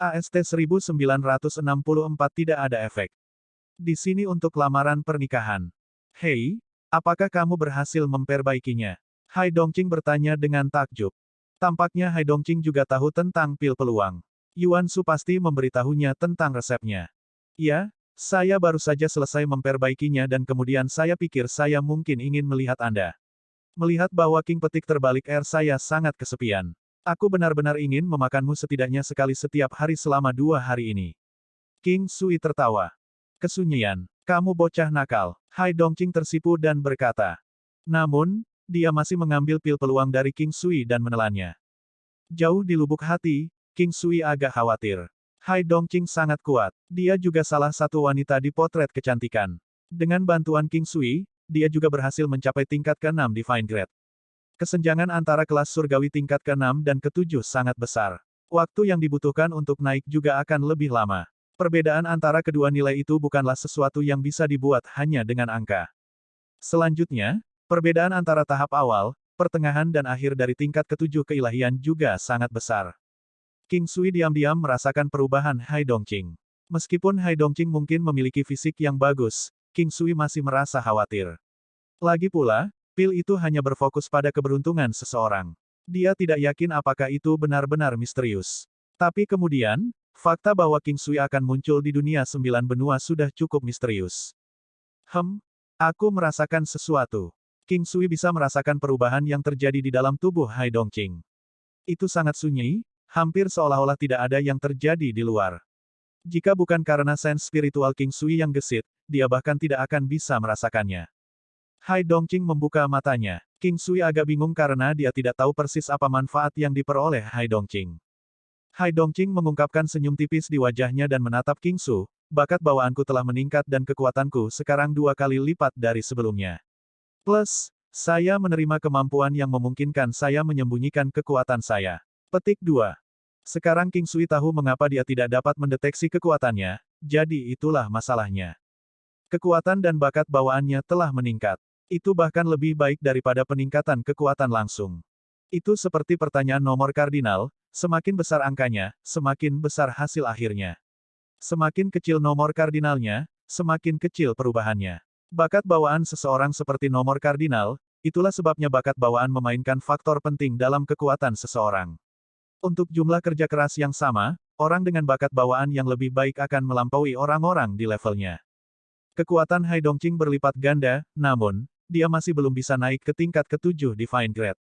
AST 1964 tidak ada efek. Di sini untuk lamaran pernikahan. Hei, apakah kamu berhasil memperbaikinya? Hai Dongqing bertanya dengan takjub. Tampaknya Hai Dongqing juga tahu tentang pil peluang. Yuan Su pasti memberitahunya tentang resepnya. Ya, saya baru saja selesai memperbaikinya dan kemudian saya pikir saya mungkin ingin melihat Anda. Melihat bahwa King Petik terbalik saya sangat kesepian. Aku benar-benar ingin memakanmu setidaknya sekali setiap hari selama 2 hari ini. King Sui tertawa. Kesunyian, kamu bocah nakal. Hai Dongqing tersipu dan berkata. Namun, dia masih mengambil pil peluang dari King Sui dan menelannya. Jauh di lubuk hati, King Sui agak khawatir. Hai Dongqing sangat kuat. Dia juga salah satu wanita di potret kecantikan. Dengan bantuan King Sui, dia juga berhasil mencapai tingkat ke-6 Divine Grade. Kesenjangan antara kelas surgawi tingkat ke-6 dan ke-7 sangat besar. Waktu yang dibutuhkan untuk naik juga akan lebih lama. Perbedaan antara kedua nilai itu bukanlah sesuatu yang bisa dibuat hanya dengan angka. Selanjutnya, perbedaan antara tahap awal, pertengahan dan akhir dari tingkat ke-7 keilahian juga sangat besar. King Sui diam-diam merasakan perubahan Hai Dongqing. Meskipun Hai Dongqing mungkin memiliki fisik yang bagus, King Sui masih merasa khawatir. Lagi pula, pil itu hanya berfokus pada keberuntungan seseorang. Dia tidak yakin apakah itu benar-benar misterius. Tapi kemudian, fakta bahwa King Sui akan muncul di dunia 9 benua sudah cukup misterius. Aku merasakan sesuatu. King Sui bisa merasakan perubahan yang terjadi di dalam tubuh Hai Dongqing. Itu sangat sunyi, hampir seolah-olah tidak ada yang terjadi di luar. Jika bukan karena sense spiritual King Sui yang gesit, dia bahkan tidak akan bisa merasakannya. Hai Dongqing membuka matanya. King Sui agak bingung karena dia tidak tahu persis apa manfaat yang diperoleh Hai Dongqing. Hai Dongqing mengungkapkan senyum tipis di wajahnya dan menatap King Su. Bakat bawaanku telah meningkat dan kekuatanku sekarang 2 kali lipat dari sebelumnya. Plus, saya menerima kemampuan yang memungkinkan saya menyembunyikan kekuatan saya. Petik 2. Sekarang King Sui tahu mengapa dia tidak dapat mendeteksi kekuatannya, jadi itulah masalahnya. Kekuatan dan bakat bawaannya telah meningkat. Itu bahkan lebih baik daripada peningkatan kekuatan langsung. Itu seperti pertanyaan nomor kardinal, semakin besar angkanya, semakin besar hasil akhirnya. Semakin kecil nomor kardinalnya, semakin kecil perubahannya. Bakat bawaan seseorang seperti nomor kardinal, itulah sebabnya bakat bawaan memainkan faktor penting dalam kekuatan seseorang. Untuk jumlah kerja keras yang sama, orang dengan bakat bawaan yang lebih baik akan melampaui orang-orang di levelnya. Kekuatan Hai Dongqing berlipat ganda, namun, dia masih belum bisa naik ke tingkat ke-7 Divine Grade.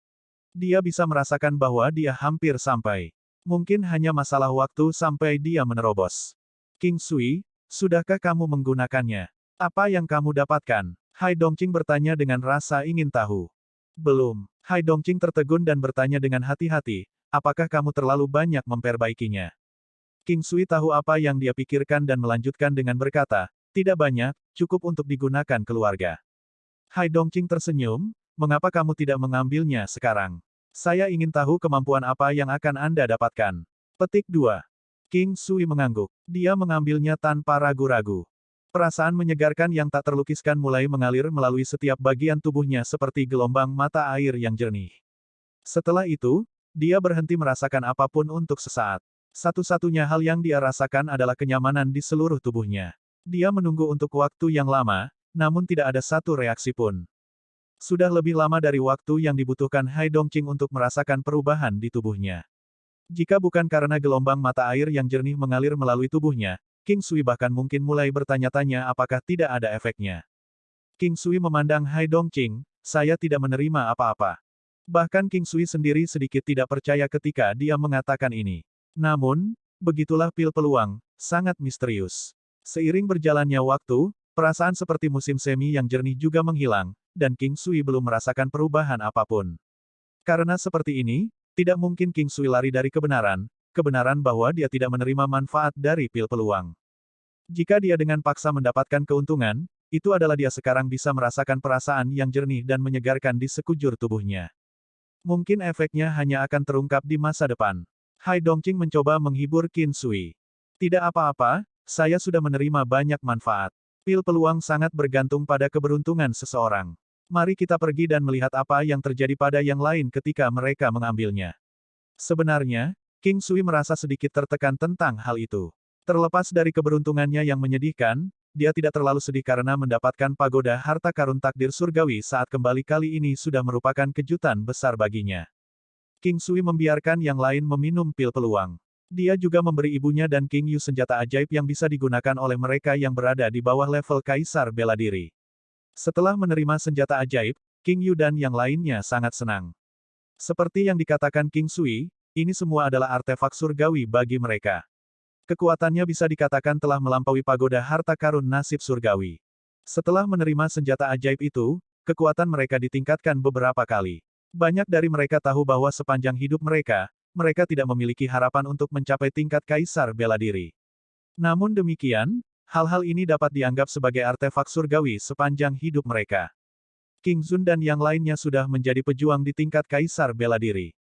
Dia bisa merasakan bahwa dia hampir sampai. Mungkin hanya masalah waktu sampai dia menerobos. King Sui, sudahkah kamu menggunakannya? Apa yang kamu dapatkan? Hai Dongqing bertanya dengan rasa ingin tahu. Belum. Hai Dongqing tertegun dan bertanya dengan hati-hati, apakah kamu terlalu banyak memperbaikinya? King Sui tahu apa yang dia pikirkan dan melanjutkan dengan berkata, tidak banyak, cukup untuk digunakan keluarga. Hai Dongqing tersenyum, mengapa kamu tidak mengambilnya sekarang? Saya ingin tahu kemampuan apa yang akan Anda dapatkan. Petik 2. King Sui mengangguk. Dia mengambilnya tanpa ragu-ragu. Perasaan menyegarkan yang tak terlukiskan mulai mengalir melalui setiap bagian tubuhnya seperti gelombang mata air yang jernih. Setelah itu, dia berhenti merasakan apapun untuk sesaat. Satu-satunya hal yang dia rasakan adalah kenyamanan di seluruh tubuhnya. Dia menunggu untuk waktu yang lama, namun tidak ada satu reaksi pun. Sudah lebih lama dari waktu yang dibutuhkan Hai Dongqing untuk merasakan perubahan di tubuhnya. Jika bukan karena gelombang mata air yang jernih mengalir melalui tubuhnya, King Sui bahkan mungkin mulai bertanya-tanya apakah tidak ada efeknya. King Sui memandang Hai Dongqing, saya tidak menerima apa-apa. Bahkan King Sui sendiri sedikit tidak percaya ketika dia mengatakan ini. Namun, begitulah pil peluang, sangat misterius. Seiring berjalannya waktu, perasaan seperti musim semi yang jernih juga menghilang, dan King Sui belum merasakan perubahan apapun. Karena seperti ini, tidak mungkin King Sui lari dari kebenaran bahwa dia tidak menerima manfaat dari pil peluang. Jika dia dengan paksa mendapatkan keuntungan, itu adalah dia sekarang bisa merasakan perasaan yang jernih dan menyegarkan di sekujur tubuhnya. Mungkin efeknya hanya akan terungkap di masa depan. Hai Dongqing mencoba menghibur King Sui. Tidak apa-apa, saya sudah menerima banyak manfaat. Pil peluang sangat bergantung pada keberuntungan seseorang. Mari kita pergi dan melihat apa yang terjadi pada yang lain ketika mereka mengambilnya. Sebenarnya, King Sui merasa sedikit tertekan tentang hal itu. Terlepas dari keberuntungannya yang menyedihkan, dia tidak terlalu sedih karena mendapatkan pagoda harta karun takdir surgawi saat kembali kali ini sudah merupakan kejutan besar baginya. King Sui membiarkan yang lain meminum pil peluang. Dia juga memberi ibunya dan King Yu senjata ajaib yang bisa digunakan oleh mereka yang berada di bawah level Kaisar Bela Diri. Setelah menerima senjata ajaib, King Yu dan yang lainnya sangat senang. Seperti yang dikatakan King Sui, ini semua adalah artefak surgawi bagi mereka. Kekuatannya bisa dikatakan telah melampaui pagoda harta karun nasib surgawi. Setelah menerima senjata ajaib itu, kekuatan mereka ditingkatkan beberapa kali. Banyak dari mereka tahu bahwa sepanjang hidup mereka tidak memiliki harapan untuk mencapai tingkat Kaisar Bela Diri. Namun demikian, hal-hal ini dapat dianggap sebagai artefak surgawi sepanjang hidup mereka. King Zun dan yang lainnya sudah menjadi pejuang di tingkat Kaisar Bela Diri.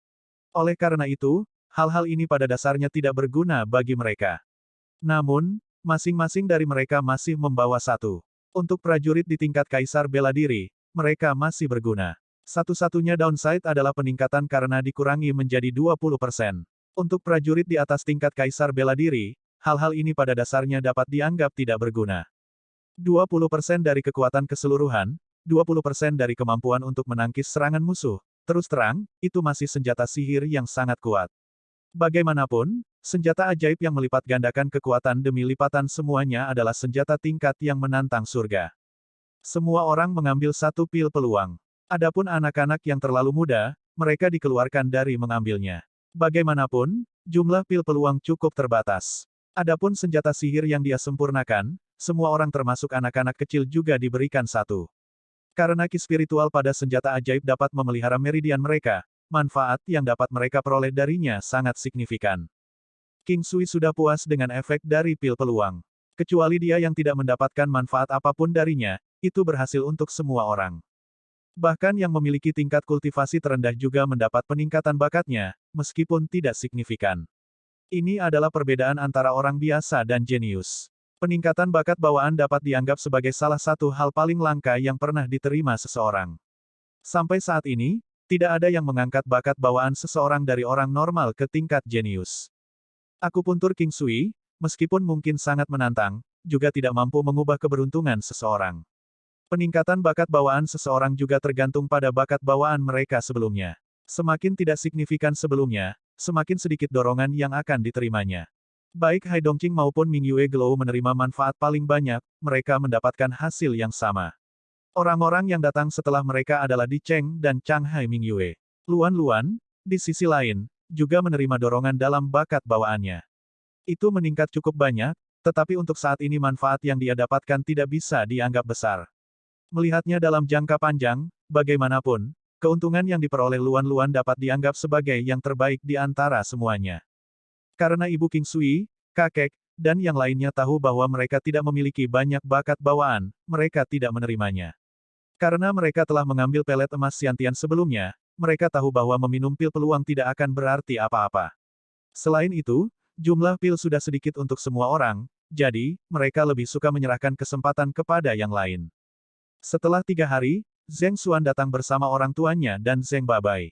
Oleh karena itu, hal-hal ini pada dasarnya tidak berguna bagi mereka. Namun, masing-masing dari mereka masih membawa satu. Untuk prajurit di tingkat Kaisar Bela Diri, mereka masih berguna. Satu-satunya downside adalah peningkatan karena dikurangi menjadi 20%. Untuk prajurit di atas tingkat Kaisar Bela Diri, hal-hal ini pada dasarnya dapat dianggap tidak berguna. 20% dari kekuatan keseluruhan, 20% dari kemampuan untuk menangkis serangan musuh. Terus terang, itu masih senjata sihir yang sangat kuat. Bagaimanapun, senjata ajaib yang melipat gandakan kekuatan demi lipatan semuanya adalah senjata tingkat yang menantang surga. Semua orang mengambil satu pil peluang. Adapun anak-anak yang terlalu muda, mereka dikeluarkan dari mengambilnya. Bagaimanapun, jumlah pil peluang cukup terbatas. Adapun senjata sihir yang dia sempurnakan, semua orang termasuk anak-anak kecil juga diberikan satu. Karena ki spiritual pada senjata ajaib dapat memelihara meridian mereka, manfaat yang dapat mereka peroleh darinya sangat signifikan. King Sui sudah puas dengan efek dari pil peluang. Kecuali dia yang tidak mendapatkan manfaat apapun darinya, itu berhasil untuk semua orang. Bahkan yang memiliki tingkat kultivasi terendah juga mendapat peningkatan bakatnya, meskipun tidak signifikan. Ini adalah perbedaan antara orang biasa dan jenius. Peningkatan bakat bawaan dapat dianggap sebagai salah satu hal paling langka yang pernah diterima seseorang. Sampai saat ini, tidak ada yang mengangkat bakat bawaan seseorang dari orang normal ke tingkat jenius. Akupuntur King Sui, meskipun mungkin sangat menantang, juga tidak mampu mengubah keberuntungan seseorang. Peningkatan bakat bawaan seseorang juga tergantung pada bakat bawaan mereka sebelumnya. Semakin tidak signifikan sebelumnya, semakin sedikit dorongan yang akan diterimanya. Baik Hai Dongqing maupun Ming Yue Glow menerima manfaat paling banyak, mereka mendapatkan hasil yang sama. Orang-orang yang datang setelah mereka adalah Di Cheng dan Chang Hai Ming Yue. Luan Luan, di sisi lain, juga menerima dorongan dalam bakat bawaannya. Itu meningkat cukup banyak, tetapi untuk saat ini manfaat yang dia dapatkan tidak bisa dianggap besar. Melihatnya dalam jangka panjang, bagaimanapun, keuntungan yang diperoleh Luan Luan dapat dianggap sebagai yang terbaik di antara semuanya. Karena Ibu King Sui, kakek, dan yang lainnya tahu bahwa mereka tidak memiliki banyak bakat bawaan, mereka tidak menerimanya. Karena mereka telah mengambil pelet emas Xiantian sebelumnya, mereka tahu bahwa meminum pil peluang tidak akan berarti apa-apa. Selain itu, jumlah pil sudah sedikit untuk semua orang, jadi, mereka lebih suka menyerahkan kesempatan kepada yang lain. Setelah 3 hari, Zheng Xuan datang bersama orang tuanya dan Zheng Babai.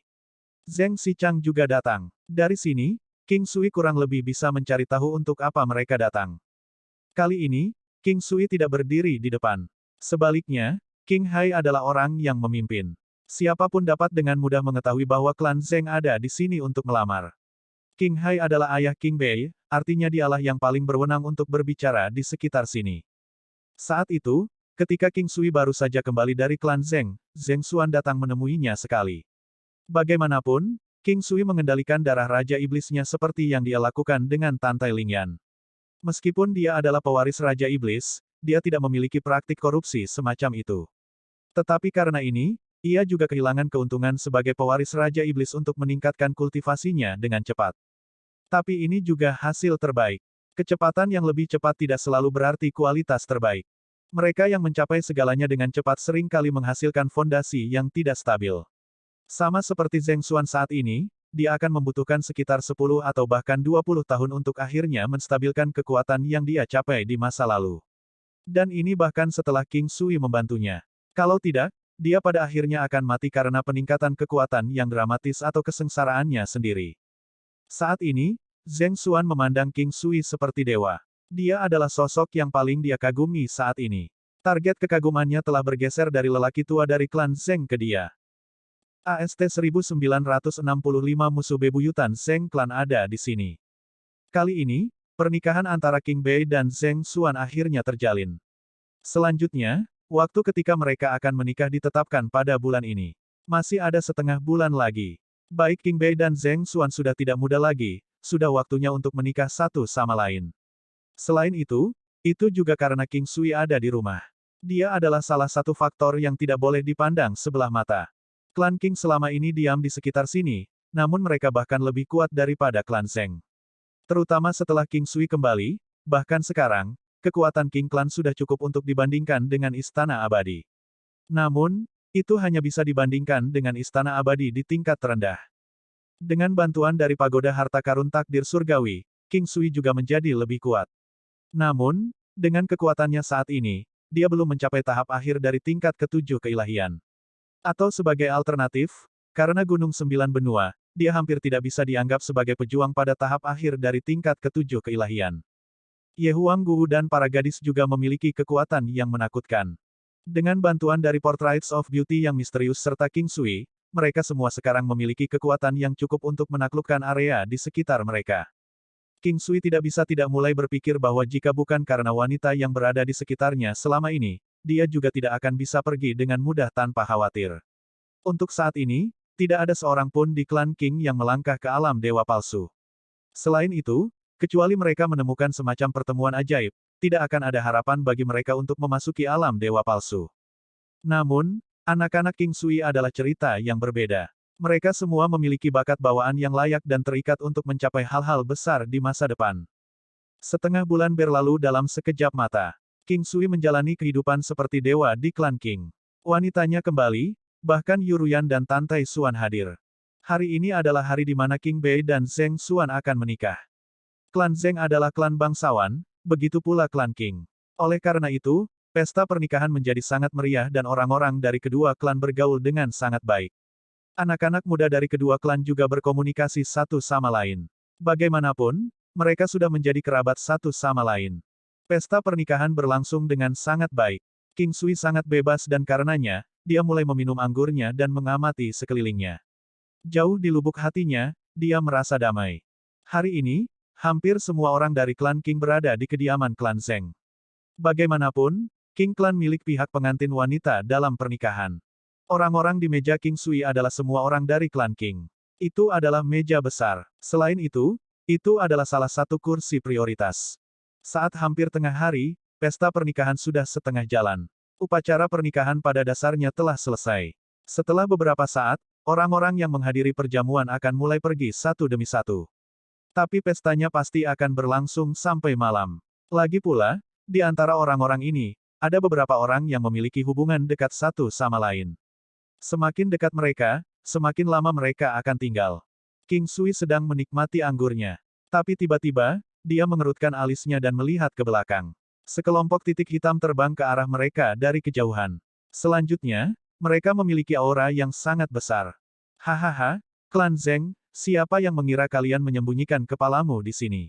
Zheng Xichang juga datang. Dari sini, King Sui kurang lebih bisa mencari tahu untuk apa mereka datang. Kali ini, King Sui tidak berdiri di depan. Sebaliknya, King Hai adalah orang yang memimpin. Siapapun dapat dengan mudah mengetahui bahwa klan Zheng ada di sini untuk melamar. King Hai adalah ayah King Bei, artinya dialah yang paling berwenang untuk berbicara di sekitar sini. Saat itu, ketika King Sui baru saja kembali dari klan Zheng, Zheng Xuan datang menemuinya sekali. Bagaimanapun, King Sui mengendalikan darah Raja Iblisnya seperti yang dia lakukan dengan Tantai Lingyan. Meskipun dia adalah pewaris Raja Iblis, dia tidak memiliki praktik korupsi semacam itu. Tetapi karena ini, ia juga kehilangan keuntungan sebagai pewaris Raja Iblis untuk meningkatkan kultivasinya dengan cepat. Tapi ini juga hasil terbaik. Kecepatan yang lebih cepat tidak selalu berarti kualitas terbaik. Mereka yang mencapai segalanya dengan cepat sering kali menghasilkan fondasi yang tidak stabil. Sama seperti Zheng Xuan saat ini, dia akan membutuhkan sekitar 10 atau bahkan 20 tahun untuk akhirnya menstabilkan kekuatan yang dia capai di masa lalu. Dan ini bahkan setelah King Sui membantunya. Kalau tidak, dia pada akhirnya akan mati karena peningkatan kekuatan yang dramatis atau kesengsaraannya sendiri. Saat ini, Zheng Xuan memandang King Sui seperti dewa. Dia adalah sosok yang paling dia kagumi saat ini. Target kekagumannya telah bergeser dari lelaki tua dari klan Zheng ke dia. AST 1965 musuh bebuyutan Zheng klan ada di sini. Kali ini, pernikahan antara King Bei dan Zheng Xuan akhirnya terjalin. Selanjutnya, waktu ketika mereka akan menikah ditetapkan pada bulan ini. Masih ada setengah bulan lagi. Baik King Bei dan Zheng Xuan sudah tidak muda lagi, sudah waktunya untuk menikah satu sama lain. Selain itu juga karena King Sui ada di rumah. Dia adalah salah satu faktor yang tidak boleh dipandang sebelah mata. Klan King selama ini diam di sekitar sini, namun mereka bahkan lebih kuat daripada klan Zheng. Terutama setelah King Sui kembali, bahkan sekarang, kekuatan King Clan sudah cukup untuk dibandingkan dengan Istana Abadi. Namun, itu hanya bisa dibandingkan dengan Istana Abadi di tingkat terendah. Dengan bantuan dari Pagoda Harta Karun Takdir Surgawi, King Sui juga menjadi lebih kuat. Namun, dengan kekuatannya saat ini, dia belum mencapai tahap akhir dari tingkat ketujuh keilahian. Atau sebagai alternatif, karena Gunung Sembilan Benua, dia hampir tidak bisa dianggap sebagai pejuang pada tahap akhir dari tingkat ketujuh keilahian. Ye Huang Gu dan para gadis juga memiliki kekuatan yang menakutkan. Dengan bantuan dari Portraits of Beauty yang misterius serta King Sui, mereka semua sekarang memiliki kekuatan yang cukup untuk menaklukkan area di sekitar mereka. King Sui tidak bisa tidak mulai berpikir bahwa jika bukan karena wanita yang berada di sekitarnya selama ini, dia juga tidak akan bisa pergi dengan mudah tanpa khawatir. Untuk saat ini, tidak ada seorang pun di klan King yang melangkah ke alam dewa palsu. Selain itu, kecuali mereka menemukan semacam pertemuan ajaib, tidak akan ada harapan bagi mereka untuk memasuki alam dewa palsu. Namun, anak-anak King Sui adalah cerita yang berbeda. Mereka semua memiliki bakat bawaan yang layak dan terikat untuk mencapai hal-hal besar di masa depan. Setengah bulan berlalu dalam sekejap mata. King Sui menjalani kehidupan seperti dewa di klan King. Wanitanya kembali, bahkan Yuruyan dan Tantai Xuan hadir. Hari ini adalah hari di mana King Bei dan Zheng Xuan akan menikah. Klan Zheng adalah klan bangsawan, begitu pula klan King. Oleh karena itu, pesta pernikahan menjadi sangat meriah dan orang-orang dari kedua klan bergaul dengan sangat baik. Anak-anak muda dari kedua klan juga berkomunikasi satu sama lain. Bagaimanapun, mereka sudah menjadi kerabat satu sama lain. Pesta pernikahan berlangsung dengan sangat baik. King Sui sangat bebas dan karenanya, dia mulai meminum anggurnya dan mengamati sekelilingnya. Jauh di lubuk hatinya, dia merasa damai. Hari ini, hampir semua orang dari klan King berada di kediaman klan Zheng. Bagaimanapun, King Clan milik pihak pengantin wanita dalam pernikahan. Orang-orang di meja King Sui adalah semua orang dari klan King. Itu adalah meja besar. Selain itu adalah salah satu kursi prioritas. Saat hampir tengah hari, pesta pernikahan sudah setengah jalan. Upacara pernikahan pada dasarnya telah selesai. Setelah beberapa saat, orang-orang yang menghadiri perjamuan akan mulai pergi satu demi satu. Tapi pestanya pasti akan berlangsung sampai malam. Lagi pula, di antara orang-orang ini, ada beberapa orang yang memiliki hubungan dekat satu sama lain. Semakin dekat mereka, semakin lama mereka akan tinggal. King Sui sedang menikmati anggurnya. Tapi tiba-tiba, dia mengerutkan alisnya dan melihat ke belakang. Sekelompok titik hitam terbang ke arah mereka dari kejauhan. Selanjutnya, mereka memiliki aura yang sangat besar. Hahaha, klan Zheng, siapa yang mengira kalian menyembunyikan kepalamu di sini?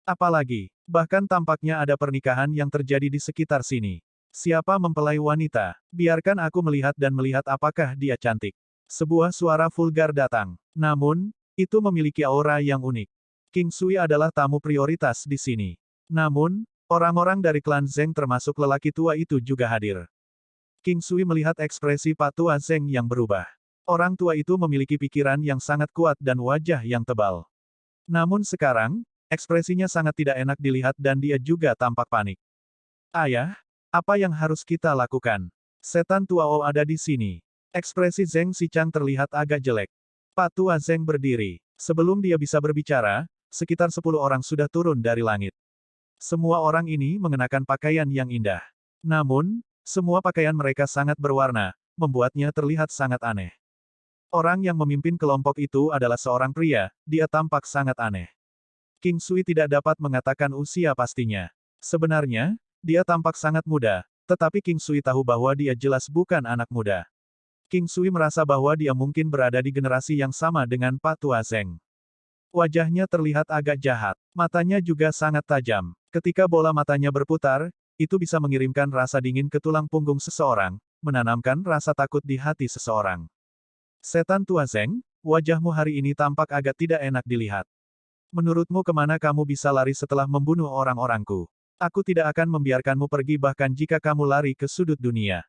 Apalagi, bahkan tampaknya ada pernikahan yang terjadi di sekitar sini. Siapa mempelai wanita? Biarkan aku melihat dan melihat apakah dia cantik. Sebuah suara vulgar datang. Namun, itu memiliki aura yang unik. King Sui adalah tamu prioritas di sini. Namun, orang-orang dari klan Zheng termasuk lelaki tua itu juga hadir. King Sui melihat ekspresi Pak Tua Zheng yang berubah. Orang tua itu memiliki pikiran yang sangat kuat dan wajah yang tebal. Namun sekarang, ekspresinya sangat tidak enak dilihat dan dia juga tampak panik. Ayah, apa yang harus kita lakukan? Setan tua O ada di sini. Ekspresi Zheng Xichang terlihat agak jelek. Pak Tua Zheng berdiri. Sebelum dia bisa berbicara, sekitar 10 orang sudah turun dari langit. Semua orang ini mengenakan pakaian yang indah. Namun, semua pakaian mereka sangat berwarna, membuatnya terlihat sangat aneh. Orang yang memimpin kelompok itu adalah seorang pria, dia tampak sangat aneh. King Sui tidak dapat mengatakan usia pastinya. Sebenarnya, dia tampak sangat muda, tetapi King Sui tahu bahwa dia jelas bukan anak muda. King Sui merasa bahwa dia mungkin berada di generasi yang sama dengan Pak Tua Zheng. Wajahnya terlihat agak jahat. Matanya juga sangat tajam. Ketika bola matanya berputar, itu bisa mengirimkan rasa dingin ke tulang punggung seseorang, menanamkan rasa takut di hati seseorang. Setan tua Zeng, wajahmu hari ini tampak agak tidak enak dilihat. Menurutmu kemana kamu bisa lari setelah membunuh orang-orangku? Aku tidak akan membiarkanmu pergi bahkan jika kamu lari ke sudut dunia.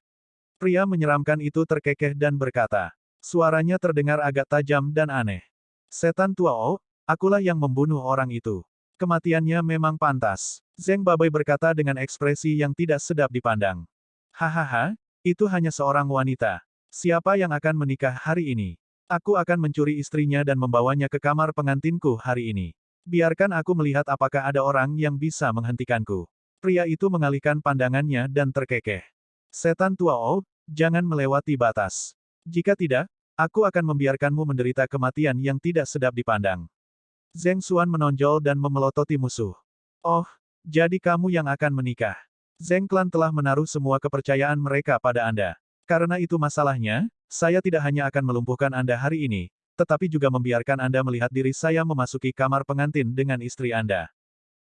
Pria menyeramkan itu terkekeh dan berkata. Suaranya terdengar agak tajam dan aneh. Setan tua Oh, akulah yang membunuh orang itu. Kematiannya memang pantas. Zeng Babai berkata dengan ekspresi yang tidak sedap dipandang. Hahaha, itu hanya seorang wanita. Siapa yang akan menikah hari ini? Aku akan mencuri istrinya dan membawanya ke kamar pengantinku hari ini. Biarkan aku melihat apakah ada orang yang bisa menghentikanku. Pria itu mengalihkan pandangannya dan terkekeh. Setan tua Oh, jangan melewati batas. Jika tidak, aku akan membiarkanmu menderita kematian yang tidak sedap dipandang. Zeng Xuan menonjol dan memelototi musuh. Oh, jadi kamu yang akan menikah. Zeng Klan telah menaruh semua kepercayaan mereka pada Anda. Karena itu masalahnya, saya tidak hanya akan melumpuhkan Anda hari ini, tetapi juga membiarkan Anda melihat diri saya memasuki kamar pengantin dengan istri Anda.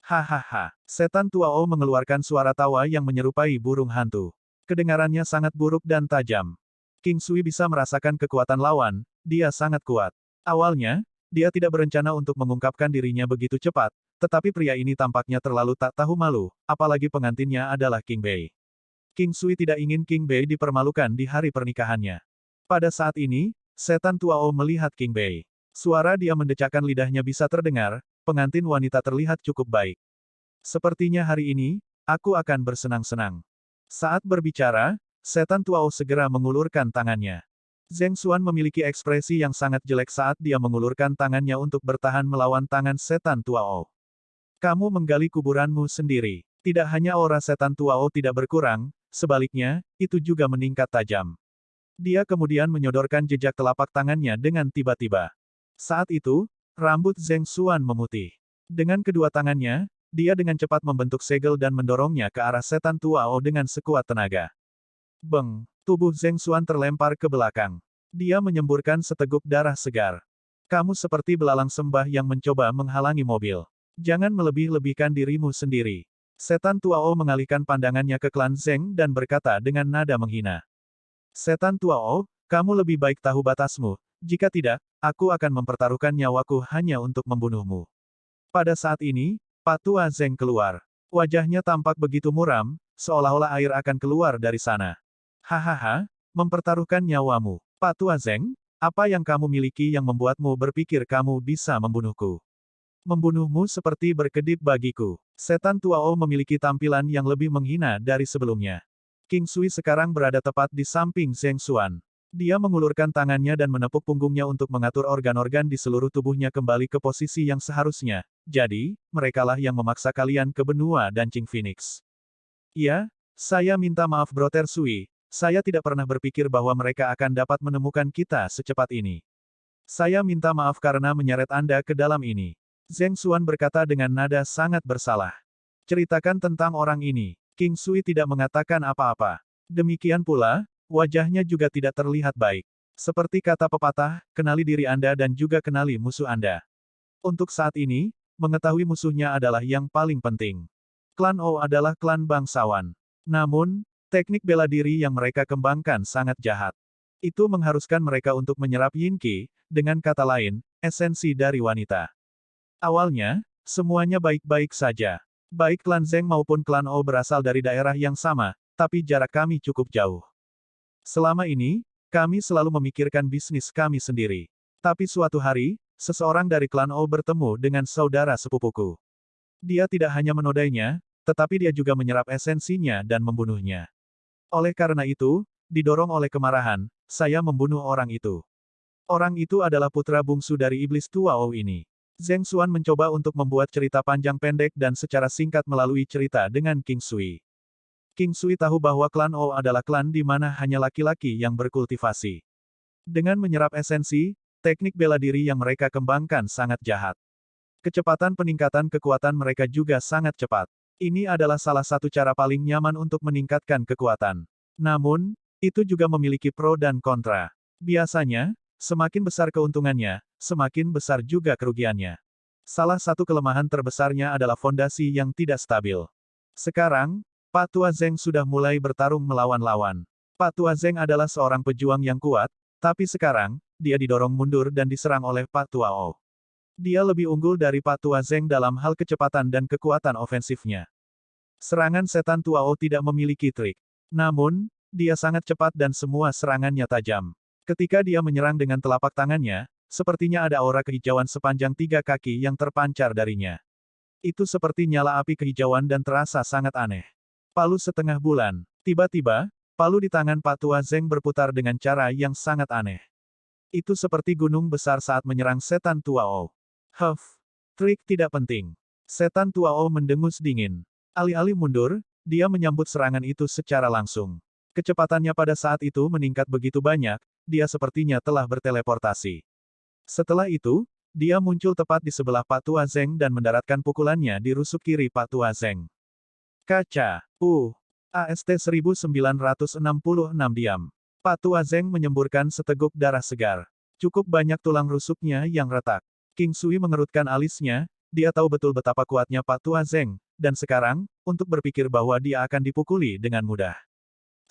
Hahaha. Setan tua Oh mengeluarkan suara tawa yang menyerupai burung hantu. Kedengarannya sangat buruk dan tajam. King Sui bisa merasakan kekuatan lawan, dia sangat kuat. Awalnya, dia tidak berencana untuk mengungkapkan dirinya begitu cepat, tetapi pria ini tampaknya terlalu tak tahu malu, apalagi pengantinnya adalah King Bei. King Sui tidak ingin King Bei dipermalukan di hari pernikahannya. Pada saat ini, setan tua Oh melihat King Bei. Suara dia mendecakkan lidahnya bisa terdengar, pengantin wanita terlihat cukup baik. Sepertinya hari ini, aku akan bersenang-senang. Saat berbicara, setan tua Oh segera mengulurkan tangannya. Zeng Xuan memiliki ekspresi yang sangat jelek saat dia mengulurkan tangannya untuk bertahan melawan tangan setan tua Oh. Kamu menggali kuburanmu sendiri. Tidak hanya aura setan tua Oh tidak berkurang, sebaliknya, itu juga meningkat tajam. Dia kemudian menyodorkan jejak telapak tangannya dengan tiba-tiba. Saat itu, rambut Zeng Xuan memutih. Dengan kedua tangannya, dia dengan cepat membentuk segel dan mendorongnya ke arah setan tua Oh dengan sekuat tenaga. Beng! Tubuh Zeng Xuan terlempar ke belakang. Dia menyemburkan seteguk darah segar. Kamu seperti belalang sembah yang mencoba menghalangi mobil. Jangan melebih-lebihkan dirimu sendiri. Setan tua Oh mengalihkan pandangannya ke klan Zeng dan berkata dengan nada menghina. Setan tua Oh, kamu lebih baik tahu batasmu, jika tidak, aku akan mempertaruhkan nyawaku hanya untuk membunuhmu. Pada saat ini, Pak Tua Zeng keluar. Wajahnya tampak begitu muram, seolah-olah air akan keluar dari sana. Hahaha, mempertaruhkan nyawamu. Pak Tua Zeng, apa yang kamu miliki yang membuatmu berpikir kamu bisa membunuhku? Membunuhmu seperti berkedip bagiku. Setan tua Oh memiliki tampilan yang lebih menghina dari sebelumnya. King Sui sekarang berada tepat di samping Zeng Xuan. Dia mengulurkan tangannya dan menepuk punggungnya untuk mengatur organ-organ di seluruh tubuhnya kembali ke posisi yang seharusnya. Jadi, merekalah yang memaksa kalian ke benua dan Dancing Phoenix. Ya, saya minta maaf Brother Sui. Saya tidak pernah berpikir bahwa mereka akan dapat menemukan kita secepat ini. Saya minta maaf karena menyeret Anda ke dalam ini. Zeng Xuan berkata dengan nada sangat bersalah. Ceritakan tentang orang ini. King Sui tidak mengatakan apa-apa. Demikian pula, wajahnya juga tidak terlihat baik. Seperti kata pepatah, kenali diri Anda dan juga kenali musuh Anda. Untuk saat ini, mengetahui musuhnya adalah yang paling penting. Klan O adalah klan bangsawan. Namun, teknik bela diri yang mereka kembangkan sangat jahat. Itu mengharuskan mereka untuk menyerap Yin Qi, dengan kata lain, esensi dari wanita. Awalnya, semuanya baik-baik saja. Baik klan Zeng maupun klan O berasal dari daerah yang sama, tapi jarak kami cukup jauh. Selama ini, kami selalu memikirkan bisnis kami sendiri. Tapi suatu hari, seseorang dari klan O bertemu dengan saudara sepupuku. Dia tidak hanya menodainya, tetapi dia juga menyerap esensinya dan membunuhnya. Oleh karena itu, didorong oleh kemarahan, saya membunuh orang itu. Orang itu adalah putra bungsu dari iblis tua O ini. Zeng Xuan mencoba untuk membuat cerita panjang pendek dan secara singkat melalui cerita dengan King Sui. King Sui tahu bahwa klan O adalah klan di mana hanya laki-laki yang berkultivasi. Dengan menyerap esensi, teknik bela diri yang mereka kembangkan sangat jahat. Kecepatan peningkatan kekuatan mereka juga sangat cepat. Ini adalah salah satu cara paling nyaman untuk meningkatkan kekuatan. Namun, itu juga memiliki pro dan kontra. Biasanya, Semakin besar keuntungannya, semakin besar juga kerugiannya. Salah satu kelemahan terbesarnya adalah fondasi yang tidak stabil. Sekarang, Pak Tua Zeng sudah mulai bertarung melawan lawan. Pak Tua Zeng adalah seorang pejuang yang kuat, tapi sekarang, dia didorong mundur dan diserang oleh Pak Tua O. Dia lebih unggul dari Pak Tua Zeng dalam hal kecepatan dan kekuatan ofensifnya. Serangan setan Tua O tidak memiliki trik. Namun, dia sangat cepat dan semua serangannya tajam. Ketika dia menyerang dengan telapak tangannya, sepertinya ada aura kehijauan sepanjang 3 kaki yang terpancar darinya. Itu seperti nyala api kehijauan dan terasa sangat aneh. Palu setengah bulan. Tiba-tiba, palu di tangan Pak Tua Zeng berputar dengan cara yang sangat aneh. Itu seperti gunung besar saat menyerang setan Tua O. Trik tidak penting. Setan Tua O mendengus dingin. Alih-alih mundur, dia menyambut serangan itu secara langsung. Kecepatannya pada saat itu meningkat begitu banyak, dia sepertinya telah berteleportasi. Setelah itu, dia muncul tepat di sebelah Pak Tua Zeng dan mendaratkan pukulannya di rusuk kiri Pak Tua Zeng. Kaca. AST 1966 diam. Pak Tua Zeng menyemburkan seteguk darah segar. Cukup banyak tulang rusuknya yang retak. King Sui mengerutkan alisnya, dia tahu betul betapa kuatnya Pak Tua Zeng, dan sekarang, untuk berpikir bahwa dia akan dipukuli dengan mudah.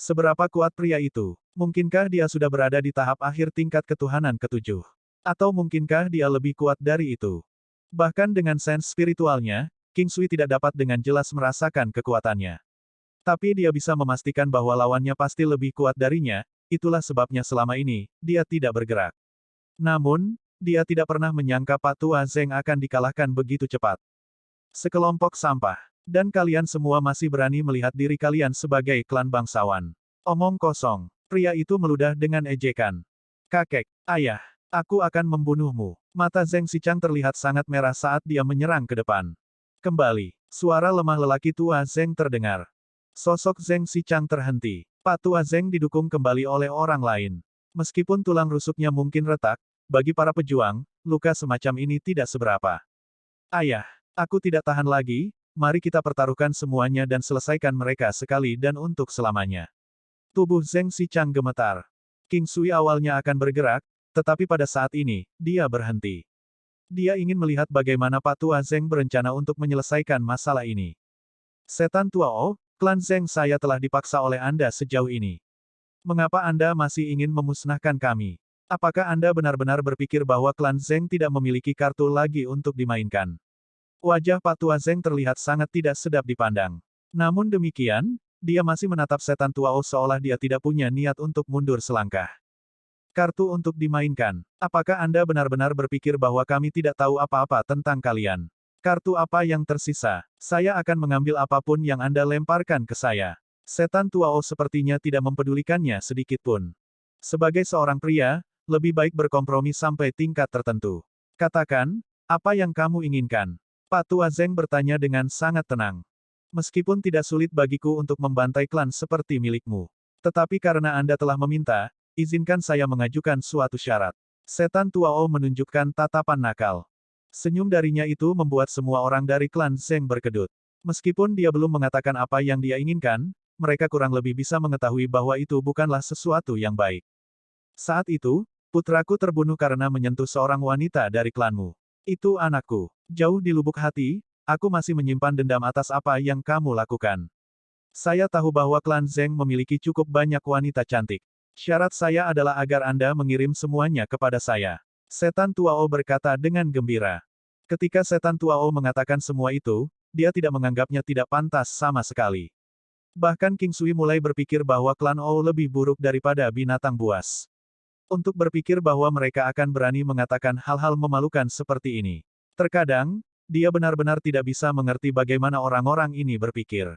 Seberapa kuat pria itu? Mungkinkah dia sudah berada di tahap akhir tingkat ketuhanan ke-7? Atau mungkinkah dia lebih kuat dari itu? Bahkan dengan sense spiritualnya, King Sui tidak dapat dengan jelas merasakan kekuatannya. Tapi dia bisa memastikan bahwa lawannya pasti lebih kuat darinya, itulah sebabnya selama ini, dia tidak bergerak. Namun, dia tidak pernah menyangka Pak Tua Zeng akan dikalahkan begitu cepat. Sekelompok sampah. Dan kalian semua masih berani melihat diri kalian sebagai klan bangsawan. Omong kosong. Pria itu meludah dengan ejekan. Kakek, ayah, aku akan membunuhmu. Mata Zeng Sichang terlihat sangat merah saat dia menyerang ke depan. Kembali, suara lemah lelaki tua Zeng terdengar. Sosok Zeng Sichang terhenti. Pak Tua Zeng didukung kembali oleh orang lain. Meskipun tulang rusuknya mungkin retak, bagi para pejuang, luka semacam ini tidak seberapa. Ayah, aku tidak tahan lagi. Mari kita pertaruhkan semuanya dan selesaikan mereka sekali dan untuk selamanya. Tubuh Zeng Sichang gemetar. King Sui awalnya akan bergerak, tetapi pada saat ini, dia berhenti. Dia ingin melihat bagaimana Pak Tua Zeng berencana untuk menyelesaikan masalah ini. Setan Tua O, klan Zeng saya telah dipaksa oleh Anda sejauh ini. Mengapa Anda masih ingin memusnahkan kami? Apakah Anda benar-benar berpikir bahwa klan Zeng tidak memiliki kartu lagi untuk dimainkan? Wajah Pak Tua Zeng terlihat sangat tidak sedap dipandang. Namun demikian, dia masih menatap setan Tua O seolah dia tidak punya niat untuk mundur selangkah. Kartu untuk dimainkan. Apakah Anda benar-benar berpikir bahwa kami tidak tahu apa-apa tentang kalian? Kartu apa yang tersisa? Saya akan mengambil apapun yang Anda lemparkan ke saya. Setan Tua O sepertinya tidak mempedulikannya sedikitpun. Sebagai seorang pria, lebih baik berkompromi sampai tingkat tertentu. Katakan, apa yang kamu inginkan? Pak Tua Zeng bertanya dengan sangat tenang. Meskipun tidak sulit bagiku untuk membantai klan seperti milikmu. Tetapi karena Anda telah meminta, izinkan saya mengajukan suatu syarat. Setan Tua O menunjukkan tatapan nakal. Senyum darinya itu membuat semua orang dari klan Zeng berkedut. Meskipun dia belum mengatakan apa yang dia inginkan, mereka kurang lebih bisa mengetahui bahwa itu bukanlah sesuatu yang baik. Saat itu, putraku terbunuh karena menyentuh seorang wanita dari klanmu. Itu anakku. Jauh di lubuk hati, aku masih menyimpan dendam atas apa yang kamu lakukan. Saya tahu bahwa klan Zeng memiliki cukup banyak wanita cantik. Syarat saya adalah agar Anda mengirim semuanya kepada saya. Setan Tua O berkata dengan gembira. Ketika Setan Tua O mengatakan semua itu, dia tidak menganggapnya tidak pantas sama sekali. Bahkan King Sui mulai berpikir bahwa klan O lebih buruk daripada binatang buas. Untuk berpikir bahwa mereka akan berani mengatakan hal-hal memalukan seperti ini. Terkadang, dia benar-benar tidak bisa mengerti bagaimana orang-orang ini berpikir.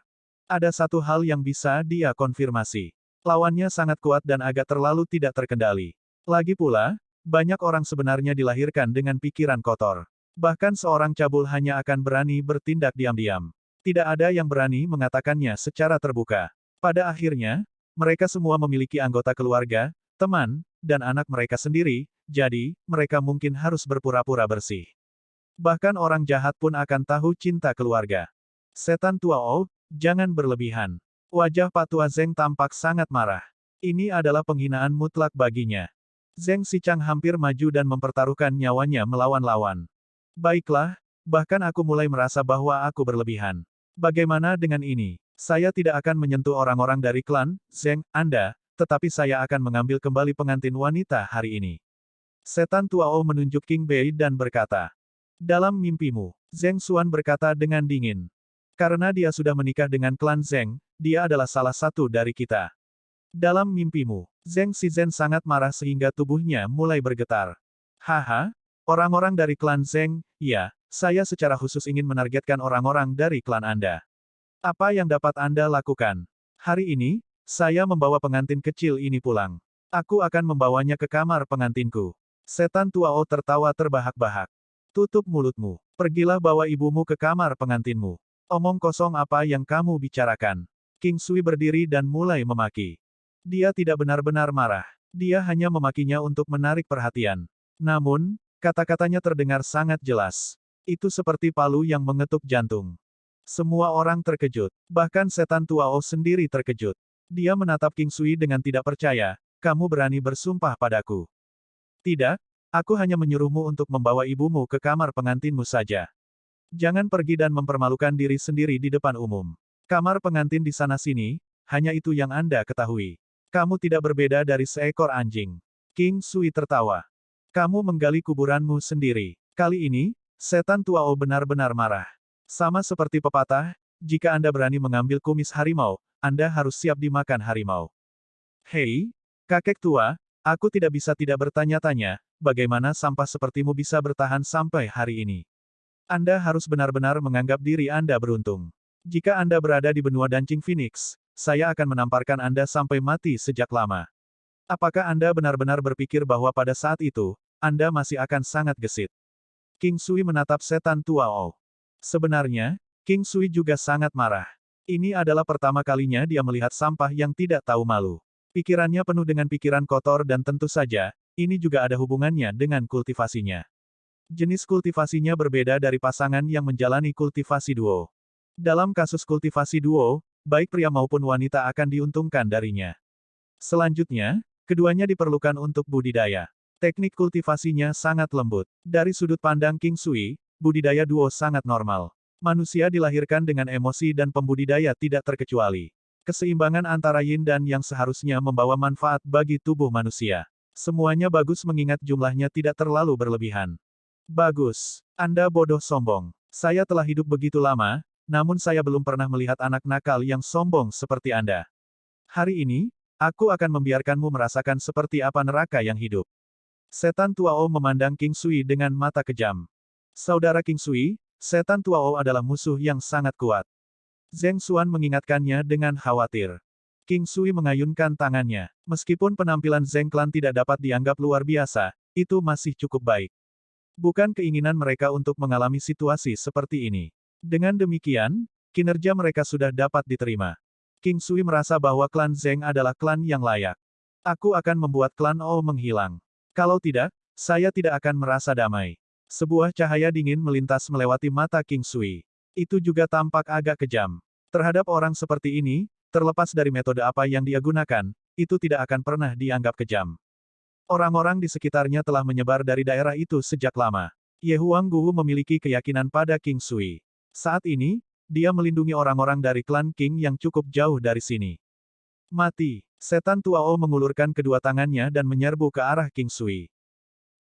Ada satu hal yang bisa dia konfirmasi. Lawannya sangat kuat dan agak terlalu tidak terkendali. Lagi pula, banyak orang sebenarnya dilahirkan dengan pikiran kotor. Bahkan seorang cabul hanya akan berani bertindak diam-diam. Tidak ada yang berani mengatakannya secara terbuka. Pada akhirnya, mereka semua memiliki anggota keluarga, teman, dan anak mereka sendiri, jadi, mereka mungkin harus berpura-pura bersih. Bahkan orang jahat pun akan tahu cinta keluarga. Setan Tua O, jangan berlebihan. Wajah Pak Tua Zeng tampak sangat marah. Ini adalah penghinaan mutlak baginya. Zheng Xichang hampir maju dan mempertaruhkan nyawanya melawan lawan. Baiklah, bahkan aku mulai merasa bahwa aku berlebihan. Bagaimana dengan ini? Saya tidak akan menyentuh orang-orang dari klan Zheng Anda, tetapi saya akan mengambil kembali pengantin wanita hari ini. Setan Tuao menunjuk King Bei dan berkata, dalam mimpimu, Zheng Xuan berkata dengan dingin. Karena dia sudah menikah dengan klan Zheng, dia adalah salah satu dari kita. Dalam mimpimu, Zheng Shizhen sangat marah sehingga tubuhnya mulai bergetar. Haha, orang-orang dari klan Zheng, ya, saya secara khusus ingin menargetkan orang-orang dari klan Anda. Apa yang dapat Anda lakukan? Hari ini, saya membawa pengantin kecil ini pulang. Aku akan membawanya ke kamar pengantinku. Setan Tuao tertawa terbahak-bahak. Tutup mulutmu. Pergilah bawa ibumu ke kamar pengantinmu. Omong kosong apa yang kamu bicarakan. King Sui berdiri dan mulai memaki. Dia tidak benar-benar marah. Dia hanya memakinya untuk menarik perhatian. Namun, kata-katanya terdengar sangat jelas. Itu seperti palu yang mengetuk jantung. Semua orang terkejut. Bahkan Setan Tuao sendiri terkejut. Dia menatap King Sui dengan tidak percaya. Kamu berani bersumpah padaku. Tidak, aku hanya menyuruhmu untuk membawa ibumu ke kamar pengantinmu saja. Jangan pergi dan mempermalukan diri sendiri di depan umum. Kamar pengantin di sana-sini, hanya itu yang Anda ketahui. Kamu tidak berbeda dari seekor anjing. King Sui tertawa. Kamu menggali kuburanmu sendiri. Kali ini, Setan Tuao benar-benar marah. Sama seperti pepatah, jika Anda berani mengambil kumis harimau, Anda harus siap dimakan harimau. Hei, kakek tua, aku tidak bisa tidak bertanya-tanya, bagaimana sampah sepertimu bisa bertahan sampai hari ini. Anda harus benar-benar menganggap diri Anda beruntung. Jika Anda berada di benua Dancing Phoenix, saya akan menamparkan Anda sampai mati sejak lama. Apakah Anda benar-benar berpikir bahwa pada saat itu, Anda masih akan sangat gesit? King Sui menatap Setan Tuao. Sebenarnya, King Sui juga sangat marah. Ini adalah pertama kalinya dia melihat sampah yang tidak tahu malu. Pikirannya penuh dengan pikiran kotor dan tentu saja, ini juga ada hubungannya dengan kultivasinya. Jenis kultivasinya berbeda dari pasangan yang menjalani kultivasi duo. Dalam kasus kultivasi duo, baik pria maupun wanita akan diuntungkan darinya. Selanjutnya, keduanya diperlukan untuk budidaya. Teknik kultivasinya sangat lembut. Dari sudut pandang King Sui, budidaya duo sangat normal. Manusia dilahirkan dengan emosi dan pembudidaya tidak terkecuali. Keseimbangan antara yin dan yang seharusnya membawa manfaat bagi tubuh manusia. Semuanya bagus mengingat jumlahnya tidak terlalu berlebihan. Bagus. Anda bodoh sombong. Saya telah hidup begitu lama, namun saya belum pernah melihat anak nakal yang sombong seperti Anda. Hari ini, aku akan membiarkanmu merasakan seperti apa neraka yang hidup. Setan Tuao memandang King Sui dengan mata kejam. Saudara King Sui, Setan Tuao adalah musuh yang sangat kuat. Zheng Xuan mengingatkannya dengan khawatir. King Sui mengayunkan tangannya. Meskipun penampilan Zheng Clan tidak dapat dianggap luar biasa, itu masih cukup baik. Bukan keinginan mereka untuk mengalami situasi seperti ini. Dengan demikian, kinerja mereka sudah dapat diterima. King Sui merasa bahwa klan Zheng adalah klan yang layak. Aku akan membuat klan O menghilang. Kalau tidak, saya tidak akan merasa damai. Sebuah cahaya dingin melintas melewati mata King Sui. Itu juga tampak agak kejam. Terhadap orang seperti ini, terlepas dari metode apa yang dia gunakan, itu tidak akan pernah dianggap kejam. Orang-orang di sekitarnya telah menyebar dari daerah itu sejak lama. Ye Huangguo memiliki keyakinan pada King Sui. Saat ini, dia melindungi orang-orang dari klan King yang cukup jauh dari sini. Mati. Setan Tuao mengulurkan kedua tangannya dan menyerbu ke arah King Sui.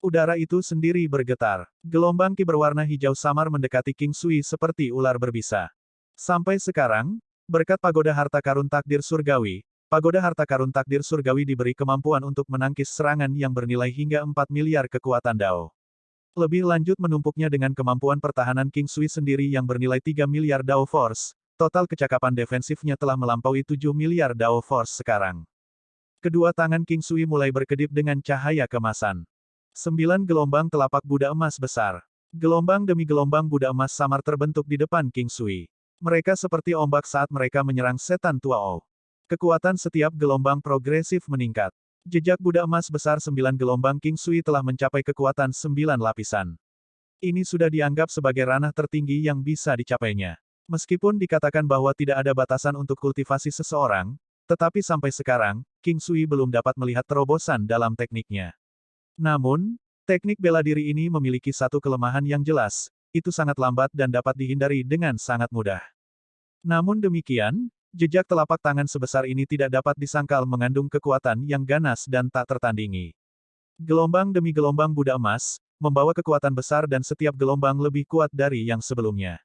Udara itu sendiri bergetar. Gelombang ki berwarna hijau samar mendekati King Sui seperti ular berbisa. Sampai sekarang, berkat pagoda harta karun takdir surgawi, pagoda harta karun takdir surgawi diberi kemampuan untuk menangkis serangan yang bernilai hingga 4 miliar kekuatan Dao. Lebih lanjut menumpuknya dengan kemampuan pertahanan King Sui sendiri yang bernilai 3 miliar Dao Force, total kecakapan defensifnya telah melampaui 7 miliar Dao Force sekarang. Kedua tangan King Sui mulai berkedip dengan cahaya kemasan. 9 gelombang telapak Buddha emas besar. Gelombang demi gelombang Buddha emas samar terbentuk di depan King Sui. Mereka seperti ombak saat mereka menyerang Setan Tuao. Kekuatan setiap gelombang progresif meningkat. Jejak Buddha emas besar 9 gelombang King Sui telah mencapai kekuatan 9 lapisan. Ini sudah dianggap sebagai ranah tertinggi yang bisa dicapainya. Meskipun dikatakan bahwa tidak ada batasan untuk kultivasi seseorang, tetapi sampai sekarang, King Sui belum dapat melihat terobosan dalam tekniknya. Namun, teknik bela diri ini memiliki satu kelemahan yang jelas, itu sangat lambat dan dapat dihindari dengan sangat mudah. Namun demikian, jejak telapak tangan sebesar ini tidak dapat disangkal mengandung kekuatan yang ganas dan tak tertandingi. Gelombang demi gelombang Buddha emas, membawa kekuatan besar dan setiap gelombang lebih kuat dari yang sebelumnya.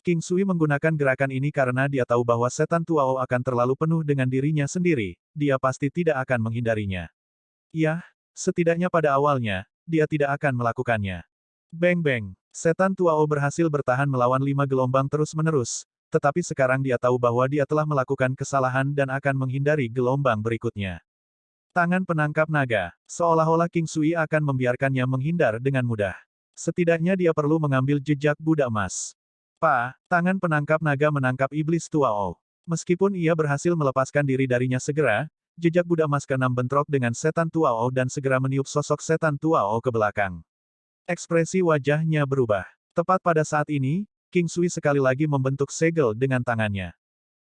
King Sui menggunakan gerakan ini karena dia tahu bahwa setan Tuao akan terlalu penuh dengan dirinya sendiri, dia pasti tidak akan menghindarinya. Yah, setidaknya pada awalnya, dia tidak akan melakukannya. Beng beng, setan Tuao berhasil bertahan melawan 5 gelombang terus-menerus, tetapi sekarang dia tahu bahwa dia telah melakukan kesalahan dan akan menghindari gelombang berikutnya. Tangan penangkap naga, seolah-olah King Sui akan membiarkannya menghindar dengan mudah. Setidaknya dia perlu mengambil jejak Buddha emas. Tangan penangkap naga menangkap iblis Tuao. Meskipun ia berhasil melepaskan diri darinya segera, jejak Buddha emas ke-6 bentrok dengan setan Tuao dan segera meniup sosok setan Tuao ke belakang. Ekspresi wajahnya berubah. Tepat pada saat ini, King Sui sekali lagi membentuk segel dengan tangannya.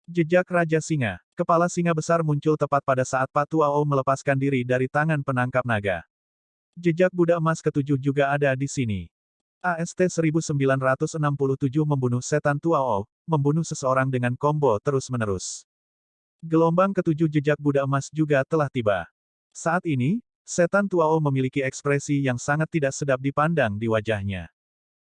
Jejak Raja Singa. Kepala singa besar muncul tepat pada saat Pak Tuao melepaskan diri dari tangan penangkap naga. Jejak Buddha emas ke-7 juga ada di sini. AST 1967 membunuh setan Tuao, membunuh seseorang dengan combo terus-menerus. Gelombang ke-7 jejak Buddha emas juga telah tiba. Saat ini, setan Tuao memiliki ekspresi yang sangat tidak sedap dipandang di wajahnya.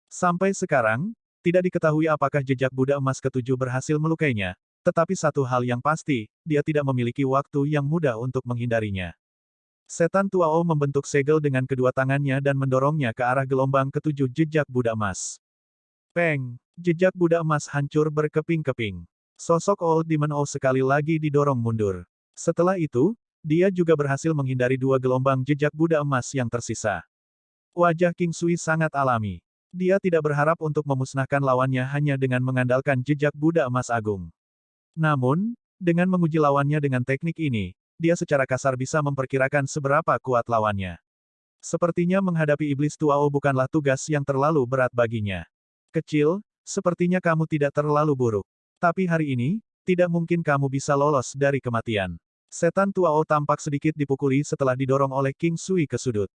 Sampai sekarang, tidak diketahui apakah jejak Buddha emas ke-7 berhasil melukainya, tetapi satu hal yang pasti, dia tidak memiliki waktu yang mudah untuk menghindarinya. Setan Tuao membentuk segel dengan kedua tangannya dan mendorongnya ke arah gelombang ke-7 jejak Buddha emas. Peng! Jejak Buddha emas hancur berkeping-keping. Sosok Old Demon O sekali lagi didorong mundur. Setelah itu, dia juga berhasil menghindari 2 gelombang jejak Buddha emas yang tersisa. Wajah King Sui sangat alami. Dia tidak berharap untuk memusnahkan lawannya hanya dengan mengandalkan jejak Buddha emas agung. Namun, dengan menguji lawannya dengan teknik ini, dia secara kasar bisa memperkirakan seberapa kuat lawannya. Sepertinya menghadapi iblis Tuao bukanlah tugas yang terlalu berat baginya. Kecil, sepertinya kamu tidak terlalu buruk. Tapi hari ini, tidak mungkin kamu bisa lolos dari kematian. Setan Tuao tampak sedikit dipukuli setelah didorong oleh King Sui ke sudut.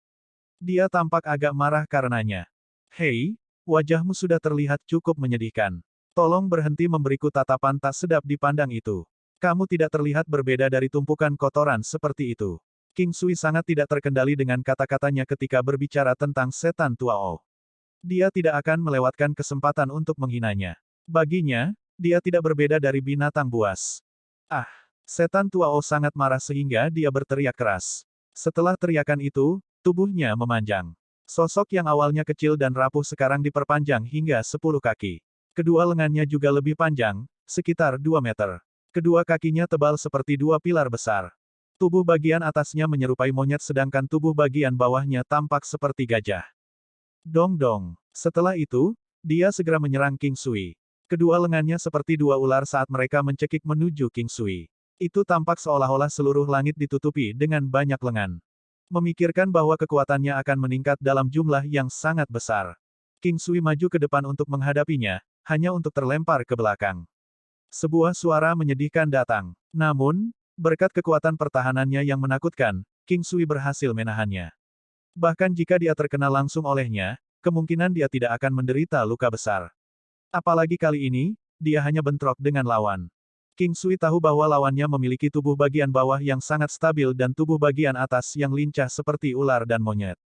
Dia tampak agak marah karenanya. Hei, wajahmu sudah terlihat cukup menyedihkan. Tolong berhenti memberiku tatapan tak sedap dipandang itu. Kamu tidak terlihat berbeda dari tumpukan kotoran seperti itu. King Sui sangat tidak terkendali dengan kata-katanya ketika berbicara tentang setan Tuao. Dia tidak akan melewatkan kesempatan untuk menghinanya. Baginya, dia tidak berbeda dari binatang buas. Ah! Setan Tuao sangat marah sehingga dia berteriak keras. Setelah teriakan itu, tubuhnya memanjang. Sosok yang awalnya kecil dan rapuh sekarang diperpanjang hingga 10 kaki. Kedua lengannya juga lebih panjang, sekitar 2 meter. Kedua kakinya tebal seperti 2 pilar besar. Tubuh bagian atasnya menyerupai monyet sedangkan tubuh bagian bawahnya tampak seperti gajah. Dong dong. Setelah itu, dia segera menyerang King Sui. Kedua lengannya seperti 2 ular saat mereka mencekik menuju King Sui. Itu tampak seolah-olah seluruh langit ditutupi dengan banyak lengan. Memikirkan bahwa kekuatannya akan meningkat dalam jumlah yang sangat besar. King Sui maju ke depan untuk menghadapinya, hanya untuk terlempar ke belakang. Sebuah suara menyedihkan datang. Namun, berkat kekuatan pertahanannya yang menakutkan, King Sui berhasil menahannya. Bahkan jika dia terkena langsung olehnya, kemungkinan dia tidak akan menderita luka besar. Apalagi kali ini, dia hanya bentrok dengan lawan. King Sui tahu bahwa lawannya memiliki tubuh bagian bawah yang sangat stabil dan tubuh bagian atas yang lincah seperti ular dan monyet.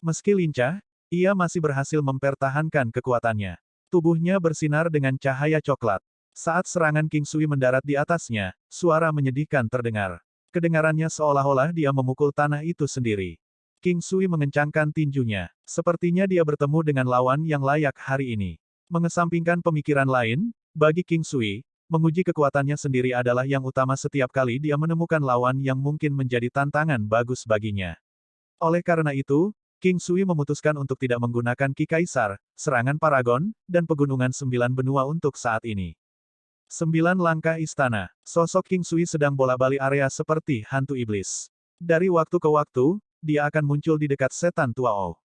Meski lincah, ia masih berhasil mempertahankan kekuatannya. Tubuhnya bersinar dengan cahaya coklat. Saat serangan King Sui mendarat di atasnya, suara menyedihkan terdengar. Kedengarannya seolah-olah dia memukul tanah itu sendiri. King Sui mengencangkan tinjunya. Sepertinya dia bertemu dengan lawan yang layak hari ini. Mengesampingkan pemikiran lain, bagi King Sui, menguji kekuatannya sendiri adalah yang utama setiap kali dia menemukan lawan yang mungkin menjadi tantangan bagus baginya. Oleh karena itu, King Sui memutuskan untuk tidak menggunakan Ki Kaisar, serangan Paragon, dan pegunungan 9 benua untuk saat ini. 9 langkah istana. Sosok King Sui sedang bola-balik area seperti hantu iblis. Dari waktu ke waktu, dia akan muncul di dekat setan Tuao.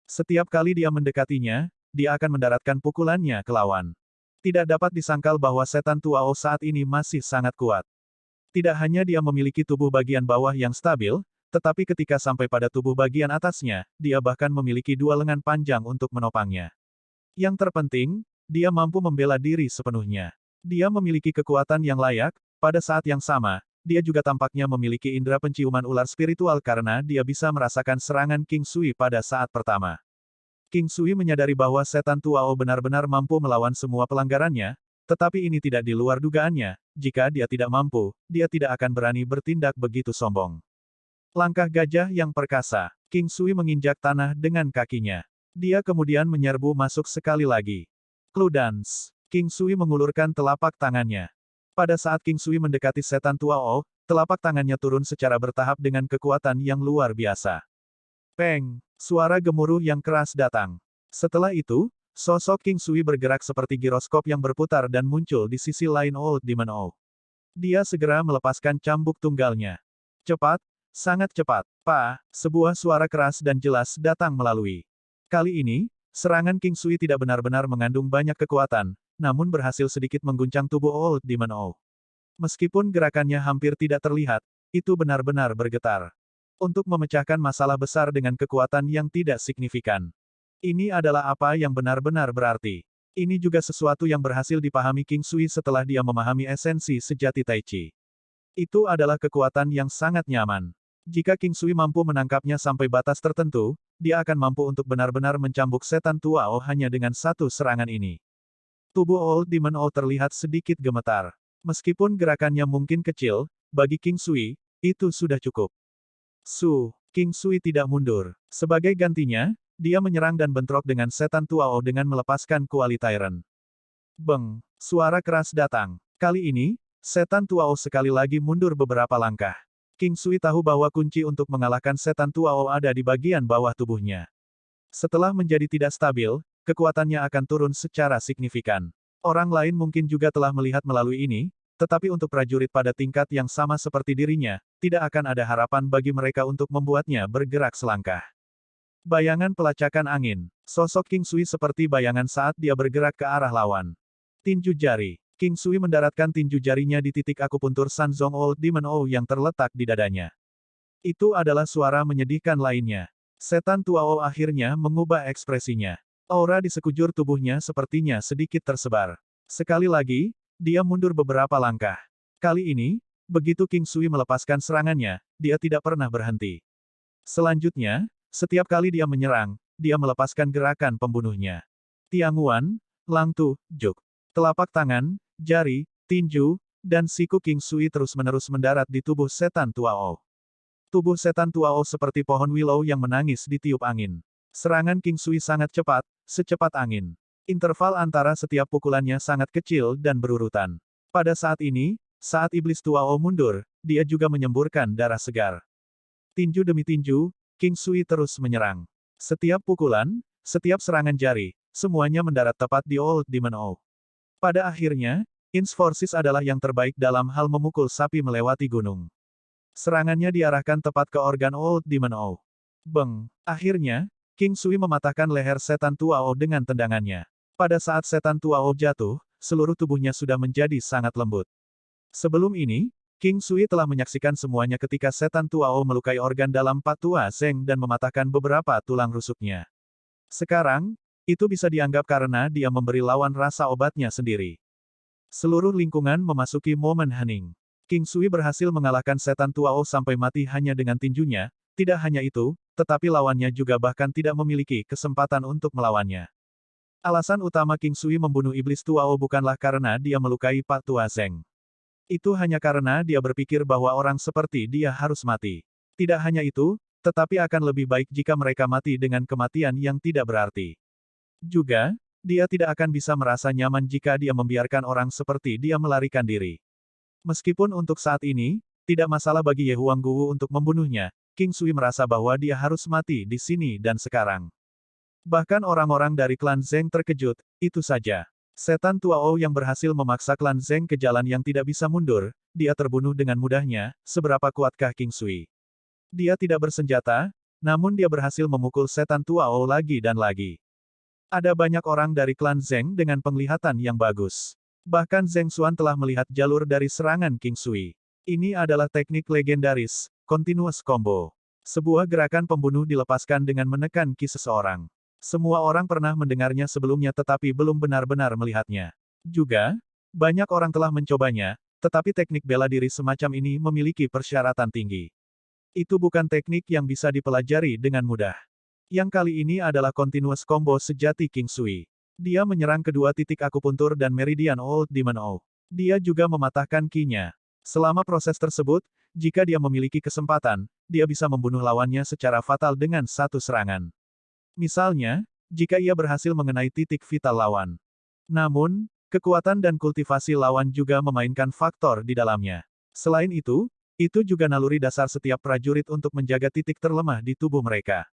Setiap kali dia mendekatinya, dia akan mendaratkan pukulannya ke lawan. Tidak dapat disangkal bahwa setan Tuao saat ini masih sangat kuat. Tidak hanya dia memiliki tubuh bagian bawah yang stabil, tetapi ketika sampai pada tubuh bagian atasnya, dia bahkan memiliki dua lengan panjang untuk menopangnya. Yang terpenting, dia mampu membela diri sepenuhnya. Dia memiliki kekuatan yang layak, pada saat yang sama, dia juga tampaknya memiliki indera penciuman ular spiritual karena dia bisa merasakan serangan King Sui pada saat pertama. King Sui menyadari bahwa setan Tuao benar-benar mampu melawan semua pelanggarannya, tetapi ini tidak di luar dugaannya, jika dia tidak mampu, dia tidak akan berani bertindak begitu sombong. Langkah gajah yang perkasa. King Sui menginjak tanah dengan kakinya. Dia kemudian menyerbu masuk sekali lagi. Clue Dance. King Sui mengulurkan telapak tangannya. Pada saat King Sui mendekati setan Tuao, telapak tangannya turun secara bertahap dengan kekuatan yang luar biasa. Peng! Suara gemuruh yang keras datang. Setelah itu, sosok King Sui bergerak seperti giroskop yang berputar dan muncul di sisi lain Old Demon O. Dia segera melepaskan cambuk tunggalnya. Cepat! Sangat cepat. Sebuah suara keras dan jelas datang melalui. Kali ini, serangan King Sui tidak benar-benar mengandung banyak kekuatan, namun berhasil sedikit mengguncang tubuh Old Demon O. Meskipun gerakannya hampir tidak terlihat, itu benar-benar bergetar. Untuk memecahkan masalah besar dengan kekuatan yang tidak signifikan. Ini adalah apa yang benar-benar berarti. Ini juga sesuatu yang berhasil dipahami King Sui setelah dia memahami esensi sejati Tai Chi. Itu adalah kekuatan yang sangat nyaman. Jika King Sui mampu menangkapnya sampai batas tertentu, dia akan mampu untuk benar-benar mencambuk setan Tuao hanya dengan satu serangan ini. Tubuh Old Demon O terlihat sedikit gemetar. Meskipun gerakannya mungkin kecil, bagi King Sui, itu sudah cukup. King Sui tidak mundur. Sebagai gantinya, dia menyerang dan bentrok dengan setan Tuao dengan melepaskan kuali Tyrant. Beng! Suara keras datang. Kali ini, setan Tuao sekali lagi mundur beberapa langkah. King Sui tahu bahwa kunci untuk mengalahkan setan Tuao ada di bagian bawah tubuhnya. Setelah menjadi tidak stabil, kekuatannya akan turun secara signifikan. Orang lain mungkin juga telah melihat melalui ini, tetapi untuk prajurit pada tingkat yang sama seperti dirinya, tidak akan ada harapan bagi mereka untuk membuatnya bergerak selangkah. Bayangan pelacakan angin. Sosok King Sui seperti bayangan saat dia bergerak ke arah lawan. Tinju jari. King Sui mendaratkan tinju jarinya di titik akupuntur Sanzong Old Demon O yang terletak di dadanya. Itu adalah suara menyedihkan lainnya. Setan Tuao akhirnya mengubah ekspresinya. Aura di sekujur tubuhnya sepertinya sedikit tersebar. Sekali lagi, dia mundur beberapa langkah. Kali ini, begitu King Sui melepaskan serangannya, dia tidak pernah berhenti. Selanjutnya, setiap kali dia menyerang, dia melepaskan gerakan pembunuhnya. Tianguan, Langtu, Juk. Telapak tangan, jari, tinju, dan siku King Sui terus-menerus mendarat di tubuh setan Tuao. Tubuh setan Tuao seperti pohon willow yang menangis ditiup angin. Serangan King Sui sangat cepat, secepat angin. Interval antara setiap pukulannya sangat kecil dan berurutan. Pada saat ini, saat iblis Tuao mundur, dia juga menyemburkan darah segar. Tinju demi tinju, King Sui terus menyerang. Setiap pukulan, setiap serangan jari, semuanya mendarat tepat di Old Demon O. Pada akhirnya, Ins Forces adalah yang terbaik dalam hal memukul sapi melewati gunung. Serangannya diarahkan tepat ke organ Old Demon O. Beng! Akhirnya, King Sui mematahkan leher setan Tuao dengan tendangannya. Pada saat setan Tuao jatuh, seluruh tubuhnya sudah menjadi sangat lembut. Sebelum ini, King Sui telah menyaksikan semuanya ketika setan Tuao melukai organ dalam Patua Zeng dan mematahkan beberapa tulang rusuknya. Sekarang, itu bisa dianggap karena dia memberi lawan rasa obatnya sendiri. Seluruh lingkungan memasuki momen hening. King Sui berhasil mengalahkan setan Tuao sampai mati hanya dengan tinjunya, tidak hanya itu, tetapi lawannya juga bahkan tidak memiliki kesempatan untuk melawannya. Alasan utama King Sui membunuh iblis Tuao bukanlah karena dia melukai Patua Zeng. Itu hanya karena dia berpikir bahwa orang seperti dia harus mati. Tidak hanya itu, tetapi akan lebih baik jika mereka mati dengan kematian yang tidak berarti. Juga, dia tidak akan bisa merasa nyaman jika dia membiarkan orang seperti dia melarikan diri. Meskipun untuk saat ini, tidak masalah bagi Ye Huangguwu untuk membunuhnya, King Sui merasa bahwa dia harus mati di sini dan sekarang. Bahkan orang-orang dari klan Zeng terkejut, itu saja. Setan Tuao yang berhasil memaksa klan Zeng ke jalan yang tidak bisa mundur, dia terbunuh dengan mudahnya, seberapa kuatkah King Sui? Dia tidak bersenjata, namun dia berhasil memukul setan Tuao lagi dan lagi. Ada banyak orang dari klan Zeng dengan penglihatan yang bagus. Bahkan Zeng Xuan telah melihat jalur dari serangan King Sui. Ini adalah teknik legendaris, Continuous Combo. Sebuah gerakan pembunuh dilepaskan dengan menekan ki seseorang. Semua orang pernah mendengarnya sebelumnya tetapi belum benar-benar melihatnya. Juga, banyak orang telah mencobanya, tetapi teknik bela diri semacam ini memiliki persyaratan tinggi. Itu bukan teknik yang bisa dipelajari dengan mudah. Yang kali ini adalah continuous combo sejati King Sui. Dia menyerang kedua titik akupuntur dan meridian Old Demon O. Dia juga mematahkan ki-nya. Selama proses tersebut, jika dia memiliki kesempatan, dia bisa membunuh lawannya secara fatal dengan satu serangan. Misalnya, jika ia berhasil mengenai titik vital lawan. Namun, kekuatan dan kultivasi lawan juga memainkan faktor di dalamnya. Selain itu juga naluri dasar setiap prajurit untuk menjaga titik terlemah di tubuh mereka.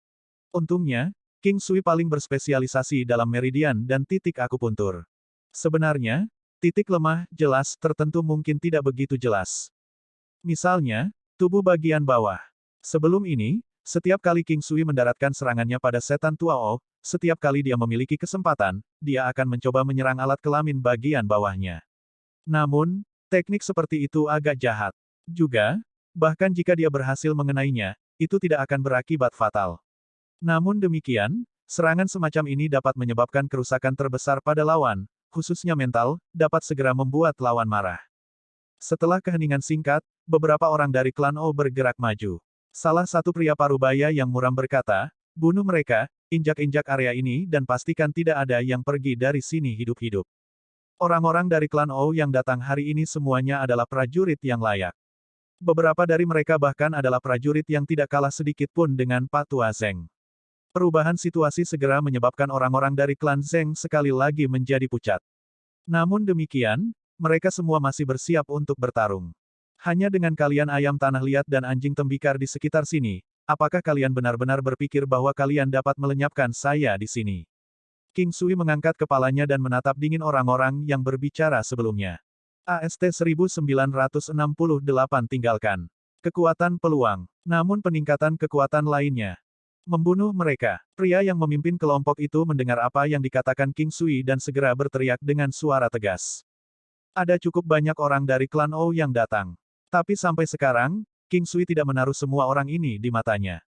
Untungnya, King Sui paling berspesialisasi dalam meridian dan titik akupuntur. Sebenarnya, titik lemah, jelas, tertentu mungkin tidak begitu jelas. Misalnya, tubuh bagian bawah. Sebelum ini, setiap kali King Sui mendaratkan serangannya pada setan tua O, setiap kali dia memiliki kesempatan, dia akan mencoba menyerang alat kelamin bagian bawahnya. Namun, teknik seperti itu agak jahat. Juga, bahkan jika dia berhasil mengenainya, itu tidak akan berakibat fatal. Namun demikian, serangan semacam ini dapat menyebabkan kerusakan terbesar pada lawan, khususnya mental, dapat segera membuat lawan marah. Setelah keheningan singkat, beberapa orang dari klan O bergerak maju. Salah satu pria parubaya yang muram berkata, bunuh mereka, injak-injak area ini dan pastikan tidak ada yang pergi dari sini hidup-hidup. Orang-orang dari klan O yang datang hari ini semuanya adalah prajurit yang layak. Beberapa dari mereka bahkan adalah prajurit yang tidak kalah sedikit pun dengan Patua Zeng. Perubahan situasi segera menyebabkan orang-orang dari klan Zeng sekali lagi menjadi pucat. Namun demikian, mereka semua masih bersiap untuk bertarung. Hanya dengan kalian ayam tanah liat dan anjing tembikar di sekitar sini, apakah kalian benar-benar berpikir bahwa kalian dapat melenyapkan saya di sini? King Sui mengangkat kepalanya dan menatap dingin orang-orang yang berbicara sebelumnya. AST 1968 tinggalkan. Kekuatan peluang. Namun peningkatan kekuatan lainnya. Membunuh mereka. Pria yang memimpin kelompok itu mendengar apa yang dikatakan King Sui dan segera berteriak dengan suara tegas. Ada cukup banyak orang dari klan O yang datang. Tapi sampai sekarang, King Sui tidak menaruh semua orang ini di matanya.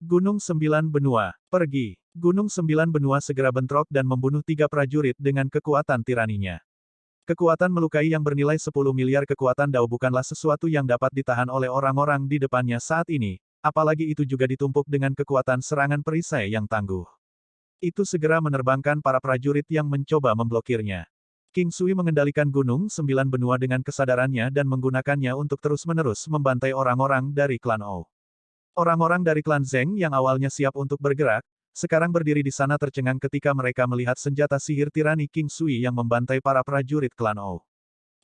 Gunung Sembilan Benua. Pergi. Gunung Sembilan Benua segera bentrok dan membunuh 3 prajurit dengan kekuatan tiraninya. Kekuatan melukai yang bernilai 10 miliar kekuatan Dao bukanlah sesuatu yang dapat ditahan oleh orang-orang di depannya saat ini. Apalagi itu juga ditumpuk dengan kekuatan serangan perisai yang tangguh. Itu segera menerbangkan para prajurit yang mencoba memblokirnya. King Sui mengendalikan Gunung Sembilan Benua dengan kesadarannya dan menggunakannya untuk terus-menerus membantai orang-orang dari klan O. Orang-orang dari klan Zeng yang awalnya siap untuk bergerak, sekarang berdiri di sana tercengang ketika mereka melihat senjata sihir tirani King Sui yang membantai para prajurit klan O.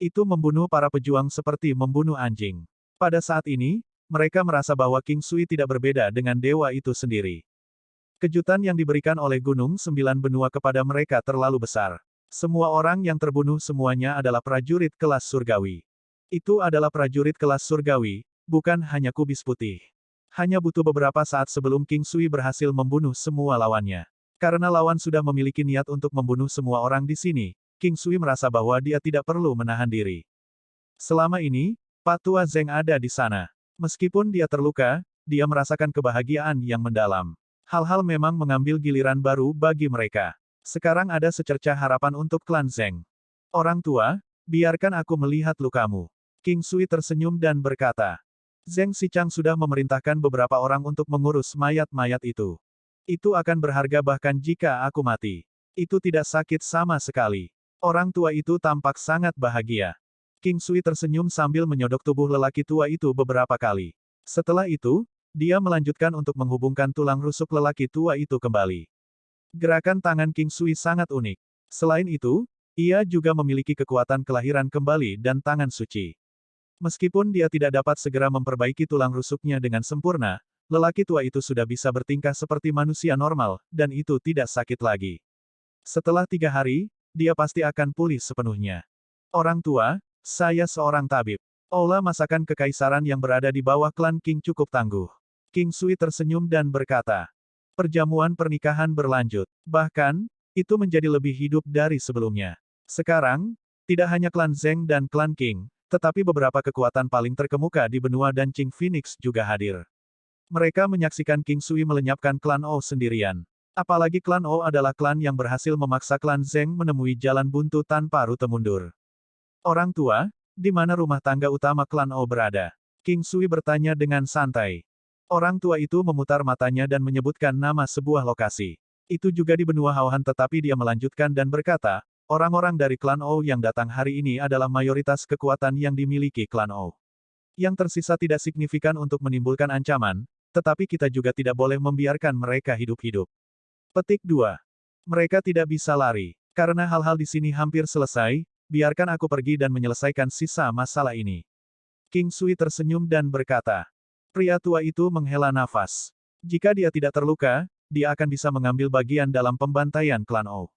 Itu membunuh para pejuang seperti membunuh anjing. Pada saat ini, mereka merasa bahwa King Sui tidak berbeda dengan dewa itu sendiri. Kejutan yang diberikan oleh Gunung Sembilan Benua kepada mereka terlalu besar. Semua orang yang terbunuh semuanya adalah prajurit kelas surgawi. Itu adalah prajurit kelas surgawi, bukan hanya kubis putih. Hanya butuh beberapa saat sebelum King Sui berhasil membunuh semua lawannya. Karena lawan sudah memiliki niat untuk membunuh semua orang di sini, King Sui merasa bahwa dia tidak perlu menahan diri. Selama ini, Patua Zeng ada di sana. Meskipun dia terluka, dia merasakan kebahagiaan yang mendalam. Hal-hal memang mengambil giliran baru bagi mereka. Sekarang ada secercah harapan untuk klan Zeng. Orang tua, biarkan aku melihat lukamu. King Sui tersenyum dan berkata. Zeng Sichang sudah memerintahkan beberapa orang untuk mengurus mayat-mayat itu. Itu akan berharga bahkan jika aku mati. Itu tidak sakit sama sekali. Orang tua itu tampak sangat bahagia. King Sui tersenyum sambil menyodok tubuh lelaki tua itu beberapa kali. Setelah itu, dia melanjutkan untuk menghubungkan tulang rusuk lelaki tua itu kembali. Gerakan tangan King Sui sangat unik. Selain itu, ia juga memiliki kekuatan kelahiran kembali dan tangan suci. Meskipun dia tidak dapat segera memperbaiki tulang rusuknya dengan sempurna, lelaki tua itu sudah bisa bertingkah seperti manusia normal, dan itu tidak sakit lagi. Setelah 3 hari, dia pasti akan pulih sepenuhnya. Orang tua, saya seorang tabib. Aula masakan kekaisaran yang berada di bawah klan King cukup tangguh. King Sui tersenyum dan berkata. Perjamuan pernikahan berlanjut. Bahkan, itu menjadi lebih hidup dari sebelumnya. Sekarang, tidak hanya klan Zeng dan klan King, tetapi beberapa kekuatan paling terkemuka di benua dan Qing Phoenix juga hadir. Mereka menyaksikan King Sui melenyapkan klan O sendirian. Apalagi klan O adalah klan yang berhasil memaksa klan Zheng menemui jalan buntu tanpa rute mundur. Orang tua, di mana rumah tangga utama klan O berada? King Sui bertanya dengan santai. Orang tua itu memutar matanya dan menyebutkan nama sebuah lokasi. Itu juga di benua Haohan, tetapi dia melanjutkan dan berkata, orang-orang dari klan O yang datang hari ini adalah mayoritas kekuatan yang dimiliki klan O. Yang tersisa tidak signifikan untuk menimbulkan ancaman, tetapi kita juga tidak boleh membiarkan mereka hidup-hidup. Petik 2. Mereka tidak bisa lari. Karena hal-hal di sini hampir selesai, biarkan aku pergi dan menyelesaikan sisa masalah ini. King Sui tersenyum dan berkata. Pria tua itu menghela nafas. Jika dia tidak terluka, dia akan bisa mengambil bagian dalam pembantaian klan O.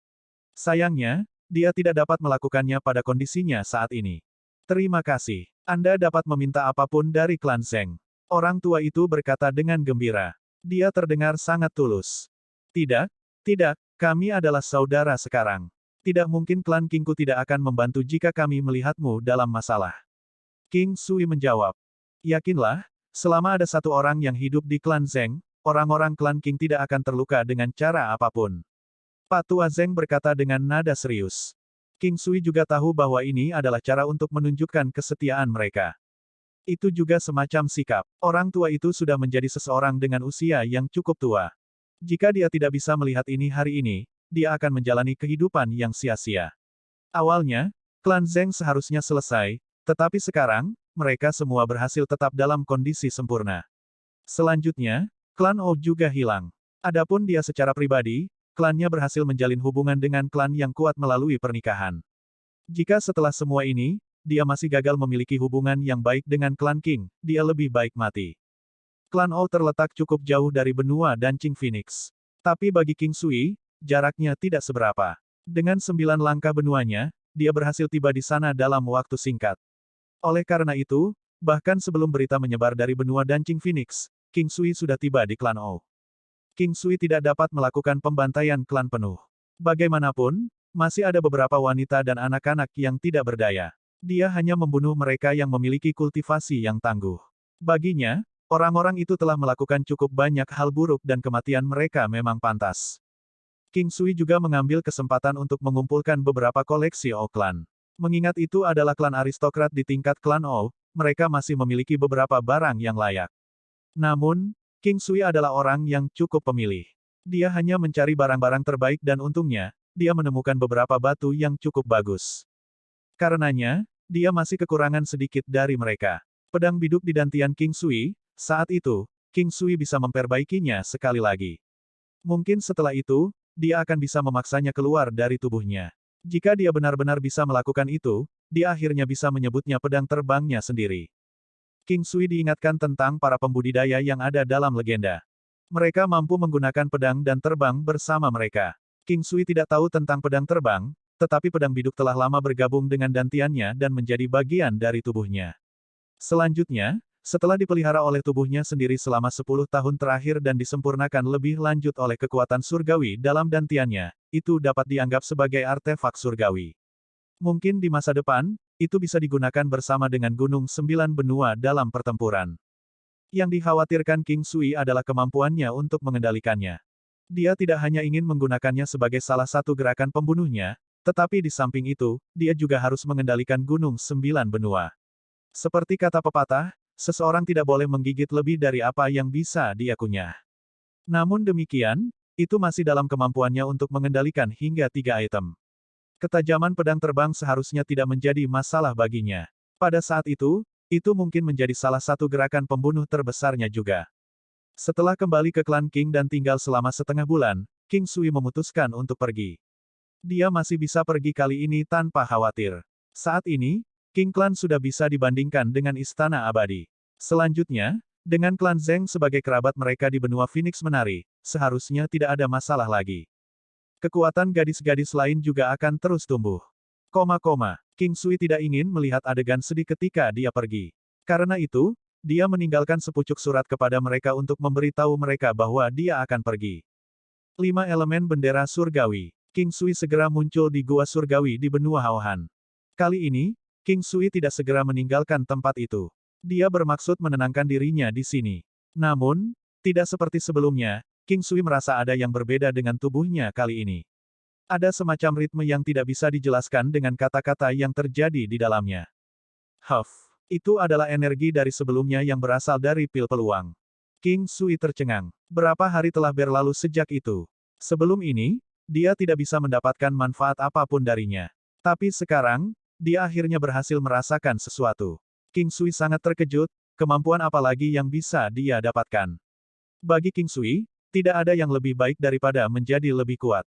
Sayangnya, dia tidak dapat melakukannya pada kondisinya saat ini. Terima kasih. Anda dapat meminta apapun dari klan Zheng. Orang tua itu berkata dengan gembira. Dia terdengar sangat tulus. Tidak, tidak, kami adalah saudara sekarang. Tidak mungkin klan Kingku tidak akan membantu jika kami melihatmu dalam masalah. King Sui menjawab. Yakinlah, selama ada satu orang yang hidup di klan Zheng, orang-orang klan King tidak akan terluka dengan cara apapun. Pak Tua Zheng berkata dengan nada serius. King Sui juga tahu bahwa ini adalah cara untuk menunjukkan kesetiaan mereka. Itu juga semacam sikap. Orang tua itu sudah menjadi seseorang dengan usia yang cukup tua. Jika dia tidak bisa melihat ini hari ini, dia akan menjalani kehidupan yang sia-sia. Awalnya, klan Zheng seharusnya selesai, tetapi sekarang, mereka semua berhasil tetap dalam kondisi sempurna. Selanjutnya, klan O juga hilang. Adapun dia secara pribadi, klannya berhasil menjalin hubungan dengan klan yang kuat melalui pernikahan. Jika setelah semua ini, dia masih gagal memiliki hubungan yang baik dengan klan King, dia lebih baik mati. Klan O terletak cukup jauh dari benua Dancing Phoenix. Tapi bagi King Sui, jaraknya tidak seberapa. Dengan 9 langkah benuanya, dia berhasil tiba di sana dalam waktu singkat. Oleh karena itu, bahkan sebelum berita menyebar dari benua Dancing Phoenix, King Sui sudah tiba di klan O. King Sui tidak dapat melakukan pembantaian klan penuh. Bagaimanapun, masih ada beberapa wanita dan anak-anak yang tidak berdaya. Dia hanya membunuh mereka yang memiliki kultivasi yang tangguh. Baginya, orang-orang itu telah melakukan cukup banyak hal buruk dan kematian mereka memang pantas. King Sui juga mengambil kesempatan untuk mengumpulkan beberapa koleksi O klan. Mengingat itu adalah klan aristokrat di tingkat klan O, mereka masih memiliki beberapa barang yang layak. Namun, King Sui adalah orang yang cukup pemilih. Dia hanya mencari barang-barang terbaik dan untungnya, dia menemukan beberapa batu yang cukup bagus. Karenanya, dia masih kekurangan sedikit dari mereka. Pedang biduk di dantian King Sui, saat itu, King Sui bisa memperbaikinya sekali lagi. Mungkin setelah itu, dia akan bisa memaksanya keluar dari tubuhnya. Jika dia benar-benar bisa melakukan itu, dia akhirnya bisa menyebutnya pedang terbangnya sendiri. King Sui diingatkan tentang para pembudidaya yang ada dalam legenda. Mereka mampu menggunakan pedang dan terbang bersama mereka. King Sui tidak tahu tentang pedang terbang, tetapi pedang biduk telah lama bergabung dengan dantiannya dan menjadi bagian dari tubuhnya. Selanjutnya, setelah dipelihara oleh tubuhnya sendiri selama 10 tahun terakhir dan disempurnakan lebih lanjut oleh kekuatan surgawi dalam dantiannya, itu dapat dianggap sebagai artefak surgawi. Mungkin di masa depan, itu bisa digunakan bersama dengan Gunung Sembilan Benua dalam pertempuran. Yang dikhawatirkan King Sui adalah kemampuannya untuk mengendalikannya. Dia tidak hanya ingin menggunakannya sebagai salah satu gerakan pembunuhnya, tetapi di samping itu, dia juga harus mengendalikan Gunung Sembilan Benua. Seperti kata pepatah, seseorang tidak boleh menggigit lebih dari apa yang bisa dia kunyah. Namun demikian, itu masih dalam kemampuannya untuk mengendalikan hingga 3 item. Ketajaman pedang terbang seharusnya tidak menjadi masalah baginya. Pada saat itu mungkin menjadi salah satu gerakan pembunuh terbesarnya juga. Setelah kembali ke klan King dan tinggal selama setengah bulan, King Sui memutuskan untuk pergi. Dia masih bisa pergi kali ini tanpa khawatir. Saat ini, King Clan sudah bisa dibandingkan dengan Istana Abadi. Selanjutnya, dengan klan Zheng sebagai kerabat mereka di benua Phoenix Menari, seharusnya tidak ada masalah lagi. Kekuatan gadis-gadis lain juga akan terus tumbuh. King Sui tidak ingin melihat adegan sedih ketika dia pergi. Karena itu, dia meninggalkan sepucuk surat kepada mereka untuk memberitahu mereka bahwa dia akan pergi. 5 elemen bendera surgawi. King Sui segera muncul di Gua Surgawi di benua Haohan. Kali ini, King Sui tidak segera meninggalkan tempat itu. Dia bermaksud menenangkan dirinya di sini. Namun, Tidak seperti sebelumnya, King Sui merasa ada yang berbeda dengan tubuhnya kali ini. Ada semacam ritme yang tidak bisa dijelaskan dengan kata-kata yang terjadi di dalamnya. Huff, itu adalah energi dari sebelumnya yang berasal dari pil peluang. King Sui tercengang. Berapa hari telah berlalu sejak itu? Sebelum ini, dia tidak bisa mendapatkan manfaat apapun darinya. Tapi sekarang, dia akhirnya berhasil merasakan sesuatu. King Sui sangat terkejut, kemampuan apa lagi yang bisa dia dapatkan. Bagi King Sui, tidak ada yang lebih baik daripada menjadi lebih kuat.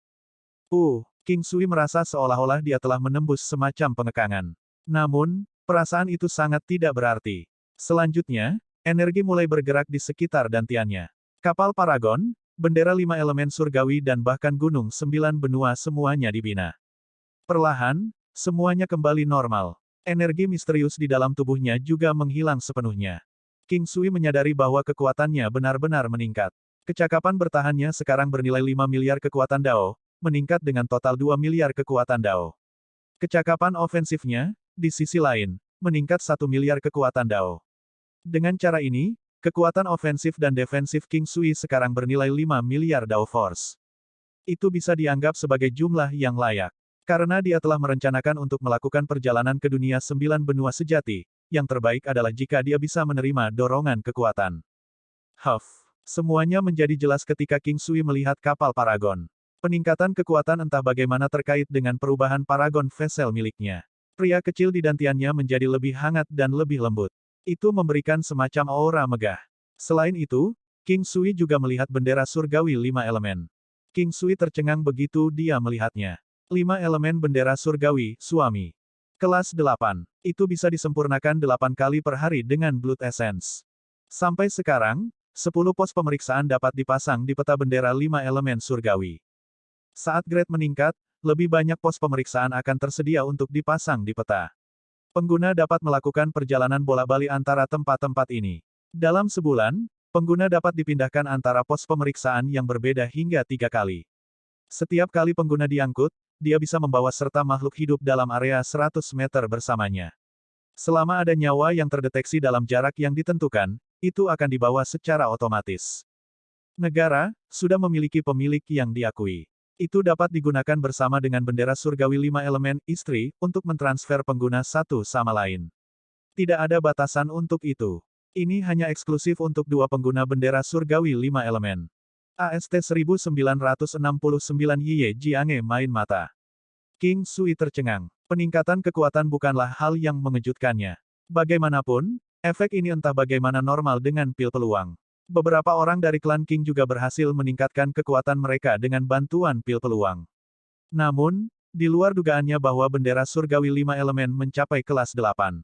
King Sui merasa seolah-olah dia telah menembus semacam pengekangan. Namun, perasaan itu sangat tidak berarti. Selanjutnya, energi mulai bergerak di sekitar dantiannya. Kapal Paragon, bendera 5 elemen surgawi dan bahkan gunung 9 benua semuanya dibina. Perlahan, semuanya kembali normal. Energi misterius di dalam tubuhnya juga menghilang sepenuhnya. King Sui menyadari bahwa kekuatannya benar-benar meningkat. Kecakapan bertahannya sekarang bernilai 5 miliar kekuatan Dao, meningkat dengan total 2 miliar kekuatan Dao. Kecakapan ofensifnya, di sisi lain, meningkat 1 miliar kekuatan Dao. Dengan cara ini, kekuatan ofensif dan defensif King Sui sekarang bernilai 5 miliar Dao Force. Itu bisa dianggap sebagai jumlah yang layak. Karena dia telah merencanakan untuk melakukan perjalanan ke dunia 9 benua sejati, yang terbaik adalah jika dia bisa menerima dorongan kekuatan. Semuanya menjadi jelas ketika King Sui melihat kapal Paragon. Peningkatan kekuatan entah bagaimana terkait dengan perubahan Paragon Vessel miliknya. Pria kecil di dantiannya menjadi lebih hangat dan lebih lembut. Itu memberikan semacam aura megah. Selain itu, King Sui juga melihat bendera surgawi 5 elemen. King Sui tercengang begitu dia melihatnya. 5 elemen bendera surgawi, suami. Kelas 8. Itu bisa disempurnakan 8 kali per hari dengan Blood Essence. Sampai sekarang, 10 pos pemeriksaan dapat dipasang di peta bendera 5 elemen surgawi. Saat grade meningkat, lebih banyak pos pemeriksaan akan tersedia untuk dipasang di peta. Pengguna dapat melakukan perjalanan bolak-balik antara tempat-tempat ini. Dalam sebulan, pengguna dapat dipindahkan antara pos pemeriksaan yang berbeda hingga 3 kali. Setiap kali pengguna diangkut, dia bisa membawa serta makhluk hidup dalam area 100 meter bersamanya. Selama ada nyawa yang terdeteksi dalam jarak yang ditentukan, itu akan dibawa secara otomatis. Negara sudah memiliki pemilik yang diakui. Itu dapat digunakan bersama dengan bendera surgawi 5 elemen istri untuk mentransfer pengguna satu sama lain. Tidak ada batasan untuk itu. Ini hanya eksklusif untuk 2 pengguna bendera surgawi 5 elemen. AST 1969 Ye Jiange main mata. King Sui tercengang. Peningkatan kekuatan bukanlah hal yang mengejutkannya. Bagaimanapun, efek ini entah bagaimana normal dengan pil peluang. Beberapa orang dari klan King juga berhasil meningkatkan kekuatan mereka dengan bantuan pil peluang. Namun, di luar dugaannya bahwa bendera surgawi 5 elemen mencapai kelas 8.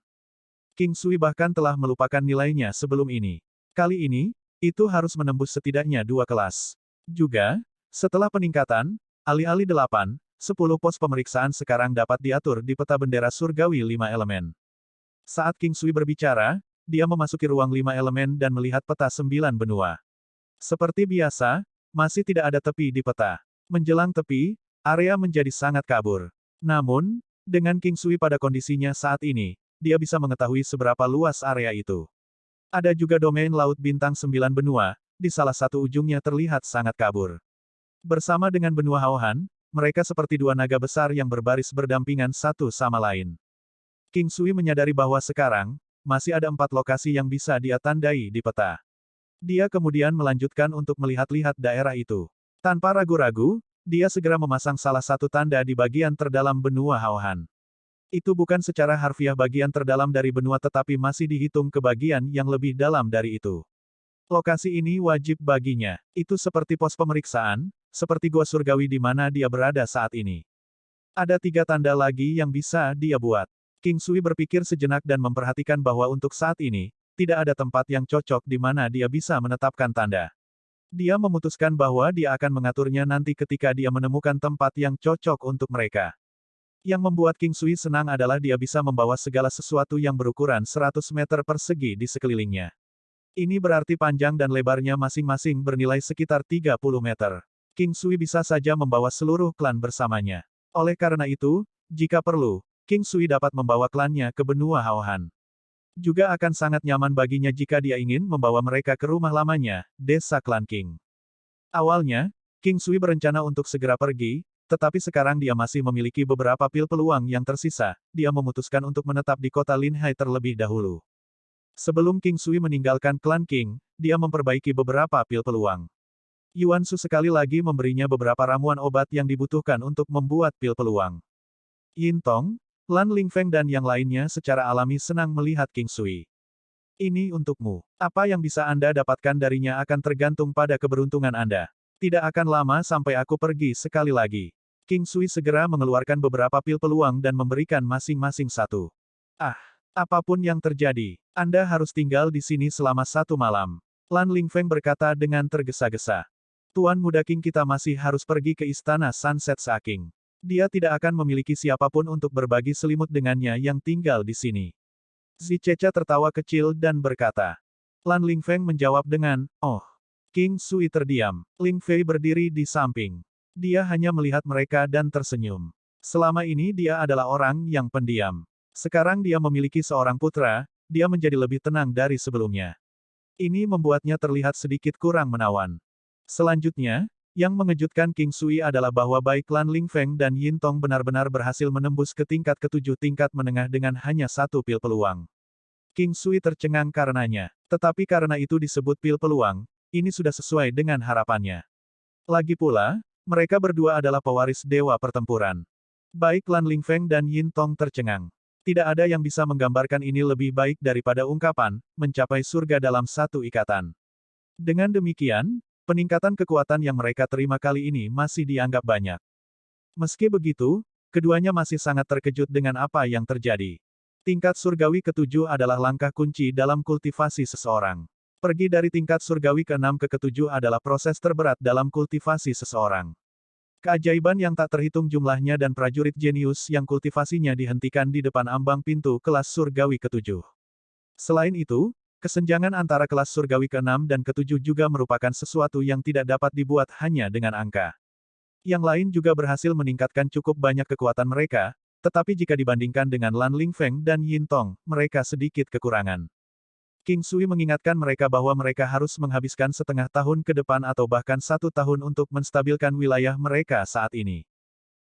King Sui bahkan telah melupakan nilainya sebelum ini. Kali ini, itu harus menembus setidaknya 2 kelas. Juga, setelah peningkatan, alih-alih 8, 10 pos pemeriksaan sekarang dapat diatur di peta bendera surgawi 5 elemen. Saat King Sui berbicara, dia memasuki ruang 5 elemen dan melihat peta 9 benua. Seperti biasa, masih tidak ada tepi di peta. Menjelang tepi, area menjadi sangat kabur. Namun, dengan King Sui pada kondisinya saat ini, dia bisa mengetahui seberapa luas area itu. Ada juga domain laut bintang 9 benua, di salah satu ujungnya terlihat sangat kabur. Bersama dengan benua Haohan, mereka seperti 2 naga besar yang berbaris berdampingan satu sama lain. King Sui menyadari bahwa sekarang, masih ada 4 lokasi yang bisa dia tandai di peta. Dia kemudian melanjutkan untuk melihat-lihat daerah itu. Tanpa ragu-ragu, dia segera memasang salah satu tanda di bagian terdalam benua Haohan. Itu bukan secara harfiah bagian terdalam dari benua tetapi masih dihitung ke bagian yang lebih dalam dari itu. Lokasi ini wajib baginya. Itu seperti pos pemeriksaan, seperti gua surgawi di mana dia berada saat ini. Ada 3 tanda lagi yang bisa dia buat. King Sui berpikir sejenak dan memperhatikan bahwa untuk saat ini, tidak ada tempat yang cocok di mana dia bisa menetapkan tanda. Dia memutuskan bahwa dia akan mengaturnya nanti ketika dia menemukan tempat yang cocok untuk mereka. Yang membuat King Sui senang adalah dia bisa membawa segala sesuatu yang berukuran 100 meter persegi di sekelilingnya. Ini berarti panjang dan lebarnya masing-masing bernilai sekitar 30 meter. King Sui bisa saja membawa seluruh klan bersamanya. Oleh karena itu, jika perlu, King Sui dapat membawa klannya ke benua Haohan. Juga akan sangat nyaman baginya jika dia ingin membawa mereka ke rumah lamanya, desa klan Qing. Awalnya, King Sui berencana untuk segera pergi, tetapi sekarang dia masih memiliki beberapa pil peluang yang tersisa, dia memutuskan untuk menetap di kota Linhai terlebih dahulu. Sebelum King Sui meninggalkan klan Qing, dia memperbaiki beberapa pil peluang. Yuan Shu sekali lagi memberinya beberapa ramuan obat yang dibutuhkan untuk membuat pil peluang. Yin Tong, Lan Lingfeng dan yang lainnya secara alami senang melihat King Sui. Ini untukmu. Apa yang bisa Anda dapatkan darinya akan tergantung pada keberuntungan Anda. Tidak akan lama sampai aku pergi sekali lagi. King Sui segera mengeluarkan beberapa pil peluang dan memberikan masing-masing satu. Ah, apapun yang terjadi, Anda harus tinggal di sini selama 1 malam. Lan Lingfeng berkata dengan tergesa-gesa. Tuan Muda King kita masih harus pergi ke istana Sunset Saking. Dia tidak akan memiliki siapapun untuk berbagi selimut dengannya yang tinggal di sini. Zichecha tertawa kecil dan berkata. Lan Lingfeng menjawab dengan, oh. King Sui terdiam. Ling Fei berdiri di samping. Dia hanya melihat mereka dan tersenyum. Selama ini dia adalah orang yang pendiam. Sekarang dia memiliki seorang putra, dia menjadi lebih tenang dari sebelumnya. Ini membuatnya terlihat sedikit kurang menawan. Selanjutnya, yang mengejutkan King Sui adalah bahwa baik Lan Lingfeng dan Yin Tong benar-benar berhasil menembus ke tingkat ke-7 tingkat menengah dengan hanya 1 pil peluang. King Sui tercengang karenanya. Tetapi karena itu disebut pil peluang, ini sudah sesuai dengan harapannya. Lagi pula, mereka berdua adalah pewaris dewa pertempuran. Baik Lan Lingfeng dan Yin Tong tercengang. Tidak ada yang bisa menggambarkan ini lebih baik daripada ungkapan, mencapai surga dalam satu ikatan. Dengan demikian, peningkatan kekuatan yang mereka terima kali ini masih dianggap banyak. Meski begitu, keduanya masih sangat terkejut dengan apa yang terjadi. Tingkat surgawi ke-7 adalah langkah kunci dalam kultivasi seseorang. Pergi dari tingkat surgawi ke-6 ke ke-7 adalah proses terberat dalam kultivasi seseorang. Keajaiban yang tak terhitung jumlahnya dan prajurit jenius yang kultivasinya dihentikan di depan ambang pintu kelas surgawi ke-7. Selain itu, kesenjangan antara kelas surgawi ke-6 dan ke-7 juga merupakan sesuatu yang tidak dapat dibuat hanya dengan angka. Yang lain juga berhasil meningkatkan cukup banyak kekuatan mereka, tetapi jika dibandingkan dengan Lan Lingfeng dan Yin Tong, mereka sedikit kekurangan. King Sui mengingatkan mereka bahwa mereka harus menghabiskan setengah tahun ke depan atau bahkan 1 tahun untuk menstabilkan wilayah mereka saat ini.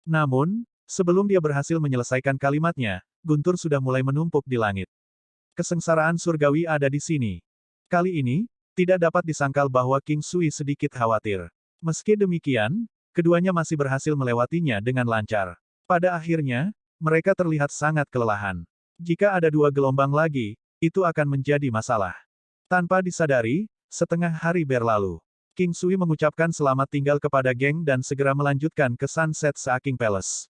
Namun, sebelum dia berhasil menyelesaikan kalimatnya, guntur sudah mulai menumpuk di langit. Kesengsaraan surgawi ada di sini. Kali ini, tidak dapat disangkal bahwa King Sui sedikit khawatir. Meski demikian, keduanya masih berhasil melewatinya dengan lancar. Pada akhirnya, mereka terlihat sangat kelelahan. Jika ada 2 gelombang lagi, itu akan menjadi masalah. Tanpa disadari, setengah hari berlalu. King Sui mengucapkan selamat tinggal kepada geng dan segera melanjutkan ke Sunset Saking Palace.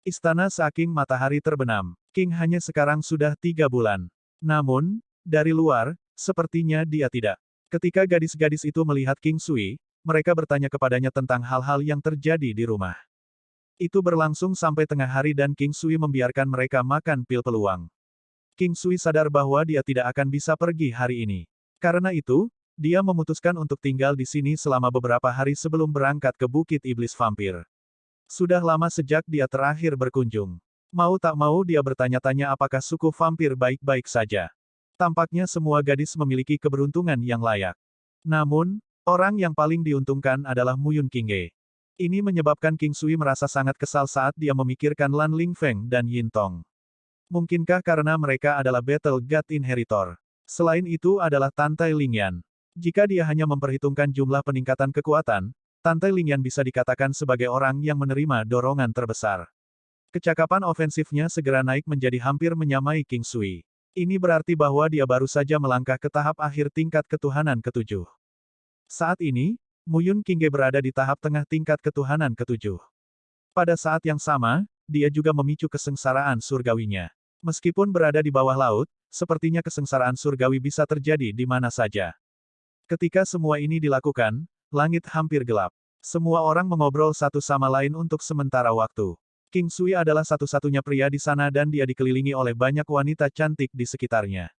Istana Saking matahari terbenam. King hanya sekarang sudah 3 bulan. Namun, dari luar, sepertinya dia tidak. Ketika gadis-gadis itu melihat King Sui, mereka bertanya kepadanya tentang hal-hal yang terjadi di rumah. Itu berlangsung sampai tengah hari dan King Sui membiarkan mereka makan pil peluang. King Sui sadar bahwa dia tidak akan bisa pergi hari ini. Karena itu, dia memutuskan untuk tinggal di sini selama beberapa hari sebelum berangkat ke Bukit Iblis Vampir. Sudah lama sejak dia terakhir berkunjung. Mau tak mau dia bertanya-tanya apakah suku vampir baik-baik saja. Tampaknya semua gadis memiliki keberuntungan yang layak. Namun, orang yang paling diuntungkan adalah Muyun Qingge. Ini menyebabkan King Sui merasa sangat kesal saat dia memikirkan Lan Lingfeng dan Yin Tong. Mungkinkah karena mereka adalah Battle God Inheritor? Selain itu adalah Tantai Lingyan. Jika dia hanya memperhitungkan jumlah peningkatan kekuatan, Tantai Lingyan bisa dikatakan sebagai orang yang menerima dorongan terbesar. Kecakapan ofensifnya segera naik menjadi hampir menyamai King Sui. Ini berarti bahwa dia baru saja melangkah ke tahap akhir tingkat ketuhanan ke-7. Saat ini, Muyun Qingge berada di tahap tengah tingkat ketuhanan ke-7. Pada saat yang sama, dia juga memicu kesengsaraan surgawinya. Meskipun berada di bawah laut, sepertinya kesengsaraan surgawi bisa terjadi di mana saja. Ketika semua ini dilakukan, langit hampir gelap. Semua orang mengobrol satu sama lain untuk sementara waktu. King Sui adalah satu-satunya pria di sana dan dia dikelilingi oleh banyak wanita cantik di sekitarnya.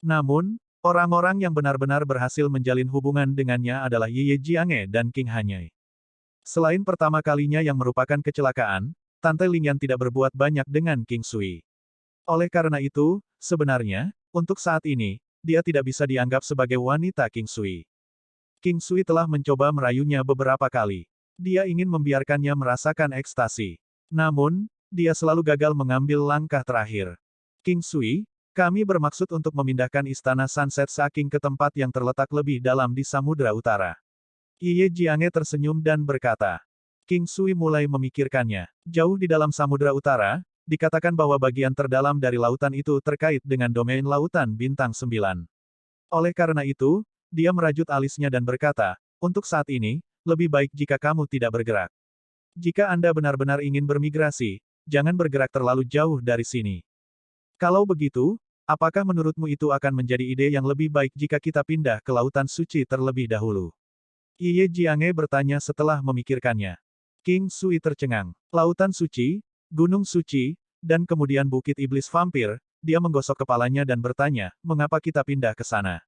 Namun, orang-orang yang benar-benar berhasil menjalin hubungan dengannya adalah Ye Jiange dan King Hanyai. Selain pertama kalinya yang merupakan kecelakaan, Tante Lingyan tidak berbuat banyak dengan King Sui. Oleh karena itu, sebenarnya, Untuk saat ini, dia tidak bisa dianggap sebagai wanita King Sui. King Sui telah mencoba merayunya beberapa kali. Dia ingin membiarkannya merasakan ekstasi. Namun, dia selalu gagal mengambil langkah terakhir. King Sui, kami bermaksud untuk memindahkan istana Sunset Saking ke tempat yang terletak lebih dalam di Samudra Utara. Ye Jiange tersenyum dan berkata. King Sui mulai memikirkannya. Jauh di dalam Samudra Utara, dikatakan bahwa bagian terdalam dari lautan itu terkait dengan domain lautan bintang 9. Oleh karena itu, dia merajut alisnya dan berkata, untuk saat ini, lebih baik jika kamu tidak bergerak. Jika Anda benar-benar ingin bermigrasi, jangan bergerak terlalu jauh dari sini. Kalau begitu, apakah menurutmu itu akan menjadi ide yang lebih baik jika kita pindah ke lautan suci terlebih dahulu? Ye Jiange bertanya setelah memikirkannya. King Sui tercengang. Lautan suci, gunung suci, dan kemudian bukit iblis vampir, dia menggosok kepalanya dan bertanya, mengapa kita pindah ke sana?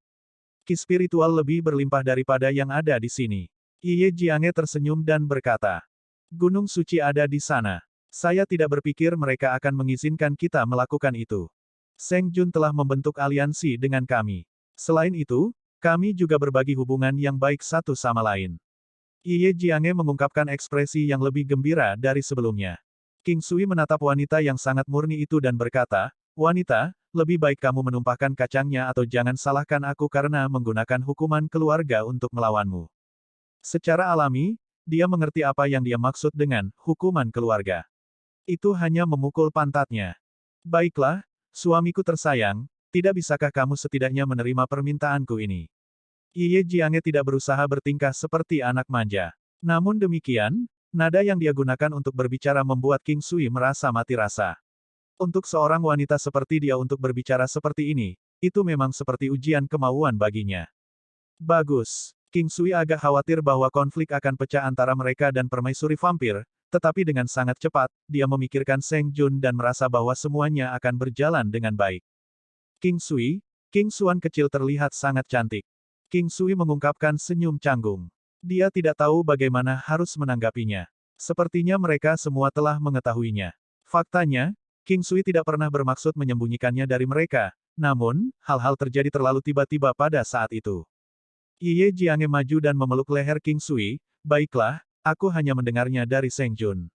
Ki spiritual lebih berlimpah daripada yang ada di sini. Ye Jiange tersenyum dan berkata, gunung suci ada di sana. Saya tidak berpikir mereka akan mengizinkan kita melakukan itu. Seng Jun telah membentuk aliansi dengan kami. Selain itu, kami juga berbagi hubungan yang baik satu sama lain. Ye Jiange mengungkapkan ekspresi yang lebih gembira dari sebelumnya. King Sui menatap wanita yang sangat murni itu dan berkata, wanita, lebih baik kamu menumpahkan kacangnya atau jangan salahkan aku karena menggunakan hukuman keluarga untuk melawanmu. Secara alami, dia mengerti apa yang dia maksud dengan hukuman keluarga. Itu hanya memukul pantatnya. Baiklah, suamiku tersayang, tidak bisakah kamu setidaknya menerima permintaanku ini? Ye Jiange tidak berusaha bertingkah seperti anak manja. Namun demikian, nada yang dia gunakan untuk berbicara membuat King Sui merasa mati rasa. Untuk seorang wanita seperti dia untuk berbicara seperti ini, itu memang seperti ujian kemauan baginya. Bagus. King Sui agak khawatir bahwa konflik akan pecah antara mereka dan permaisuri vampir, tetapi dengan sangat cepat, dia memikirkan Seng Jun dan merasa bahwa semuanya akan berjalan dengan baik. King Sui, King Xuan kecil terlihat sangat cantik. King Sui mengungkapkan senyum canggung. Dia tidak tahu bagaimana harus menanggapinya. Sepertinya mereka semua telah mengetahuinya. Faktanya, King Sui tidak pernah bermaksud menyembunyikannya dari mereka, namun, hal-hal terjadi terlalu tiba-tiba pada saat itu. Ye Jiange maju dan memeluk leher King Sui, baiklah, aku hanya mendengarnya dari Seng Jun.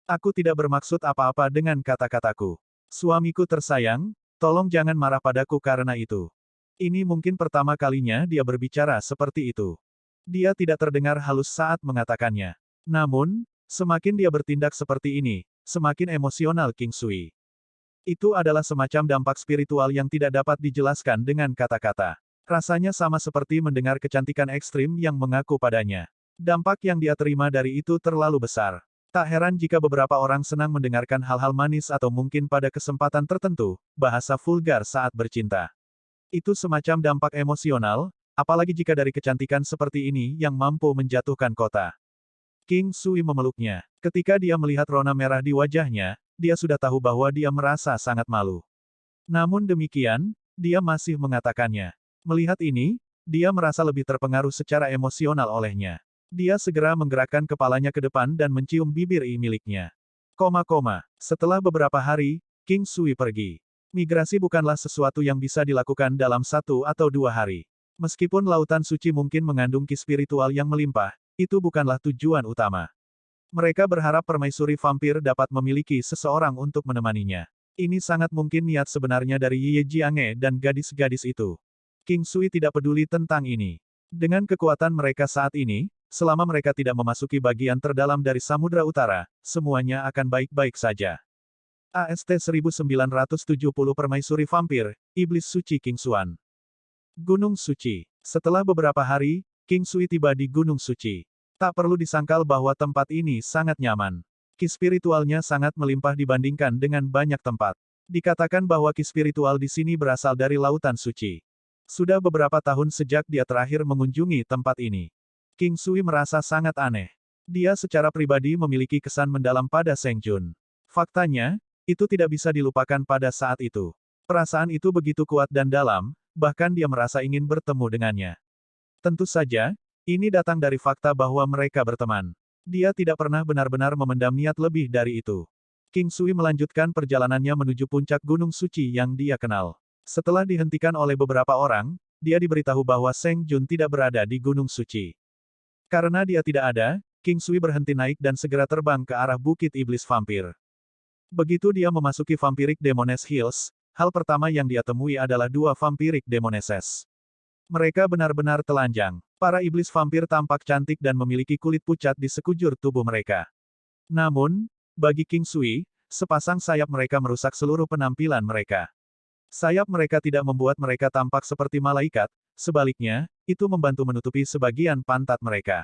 Aku tidak bermaksud apa-apa dengan kata-kataku. Suamiku tersayang, tolong jangan marah padaku karena itu. Ini mungkin pertama kalinya dia berbicara seperti itu. Dia tidak terdengar halus saat mengatakannya. Namun, semakin dia bertindak seperti ini, semakin emosional King Sui. Itu adalah semacam dampak spiritual yang tidak dapat dijelaskan dengan kata-kata. Rasanya sama seperti mendengar kecantikan ekstrim yang mengaku padanya. Dampak yang dia terima dari itu terlalu besar. Tak heran jika beberapa orang senang mendengarkan hal-hal manis atau mungkin pada kesempatan tertentu, bahasa vulgar saat bercinta. Itu semacam dampak emosional, apalagi jika dari kecantikan seperti ini yang mampu menjatuhkan kota. King Sui memeluknya. Ketika dia melihat rona merah di wajahnya, dia sudah tahu bahwa dia merasa sangat malu. Namun demikian, dia masih mengatakannya. Melihat ini, dia merasa lebih terpengaruh secara emosional olehnya. Dia segera menggerakkan kepalanya ke depan dan mencium bibir miliknya. Setelah beberapa hari, King Sui pergi. Migrasi bukanlah sesuatu yang bisa dilakukan dalam 1 atau 2 hari. Meskipun lautan suci mungkin mengandung ki spiritual yang melimpah, itu bukanlah tujuan utama. Mereka berharap permaisuri vampir dapat memiliki seseorang untuk menemaninya. Ini sangat mungkin niat sebenarnya dari Ye Jiange dan gadis-gadis itu. King Sui tidak peduli tentang ini. Dengan kekuatan mereka saat ini, selama mereka tidak memasuki bagian terdalam dari Samudra Utara, semuanya akan baik-baik saja. AST 1970 Permaisuri Vampir, Iblis Suci King Xuan. Gunung Suci. Setelah beberapa hari, King Sui tiba di Gunung Suci. Tak perlu disangkal bahwa tempat ini sangat nyaman. Ki spiritualnya sangat melimpah dibandingkan dengan banyak tempat. Dikatakan bahwa ki spiritual di sini berasal dari lautan suci. Sudah beberapa tahun sejak dia terakhir mengunjungi tempat ini. King Sui merasa sangat aneh. Dia secara pribadi memiliki kesan mendalam pada Seng Jun. Faktanya, itu tidak bisa dilupakan pada saat itu. Perasaan itu begitu kuat dan dalam, bahkan dia merasa ingin bertemu dengannya. Tentu saja, ini datang dari fakta bahwa mereka berteman. Dia tidak pernah benar-benar memendam niat lebih dari itu. King Sui melanjutkan perjalanannya menuju puncak Gunung Suci yang dia kenal. Setelah dihentikan oleh beberapa orang, dia diberitahu bahwa Seng Jun tidak berada di Gunung Suci. Karena dia tidak ada, King Sui berhenti naik dan segera terbang ke arah Bukit Iblis Vampir. Begitu dia memasuki Vampiric Demoness Hills, hal pertama yang dia temui adalah dua Vampiric Demonesses. Mereka benar-benar telanjang. Para iblis vampir tampak cantik dan memiliki kulit pucat di sekujur tubuh mereka. Namun, bagi King Sui, sepasang sayap mereka merusak seluruh penampilan mereka. Sayap mereka tidak membuat mereka tampak seperti malaikat, sebaliknya, itu membantu menutupi sebagian pantat mereka.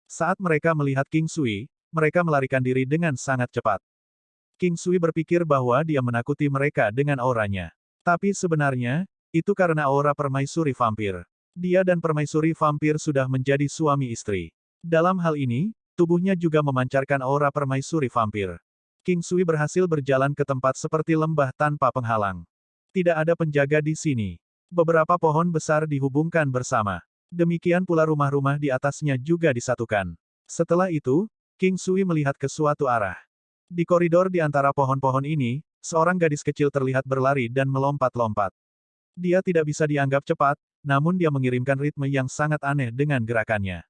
Saat mereka melihat King Sui, mereka melarikan diri dengan sangat cepat. King Sui berpikir bahwa dia menakuti mereka dengan auranya. Tapi sebenarnya, itu karena aura permaisuri vampir. Dia dan permaisuri vampir sudah menjadi suami istri. Dalam hal ini, tubuhnya juga memancarkan aura permaisuri vampir. King Sui berhasil berjalan ke tempat seperti lembah tanpa penghalang. Tidak ada penjaga di sini. Beberapa pohon besar dihubungkan bersama. Demikian pula rumah-rumah di atasnya juga disatukan. Setelah itu, King Sui melihat ke suatu arah. Di koridor di antara pohon-pohon ini, seorang gadis kecil terlihat berlari dan melompat-lompat. Dia tidak bisa dianggap cepat, namun dia mengirimkan ritme yang sangat aneh dengan gerakannya.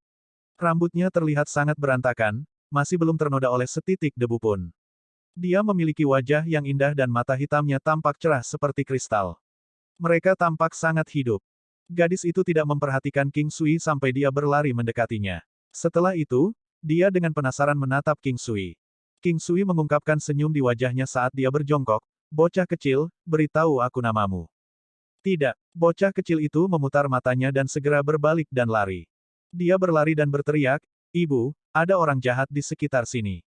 Rambutnya terlihat sangat berantakan, masih belum ternoda oleh setitik debu pun. Dia memiliki wajah yang indah dan mata hitamnya tampak cerah seperti kristal. Mereka tampak sangat hidup. Gadis itu tidak memperhatikan King Sui sampai dia berlari mendekatinya. Setelah itu, dia dengan penasaran menatap King Sui. King Sui mengungkapkan senyum di wajahnya saat dia berjongkok, "Bocah kecil, beritahu aku namamu." Tidak, bocah kecil itu memutar matanya dan segera berbalik dan lari. Dia berlari dan berteriak, "Ibu, ada orang jahat di sekitar sini."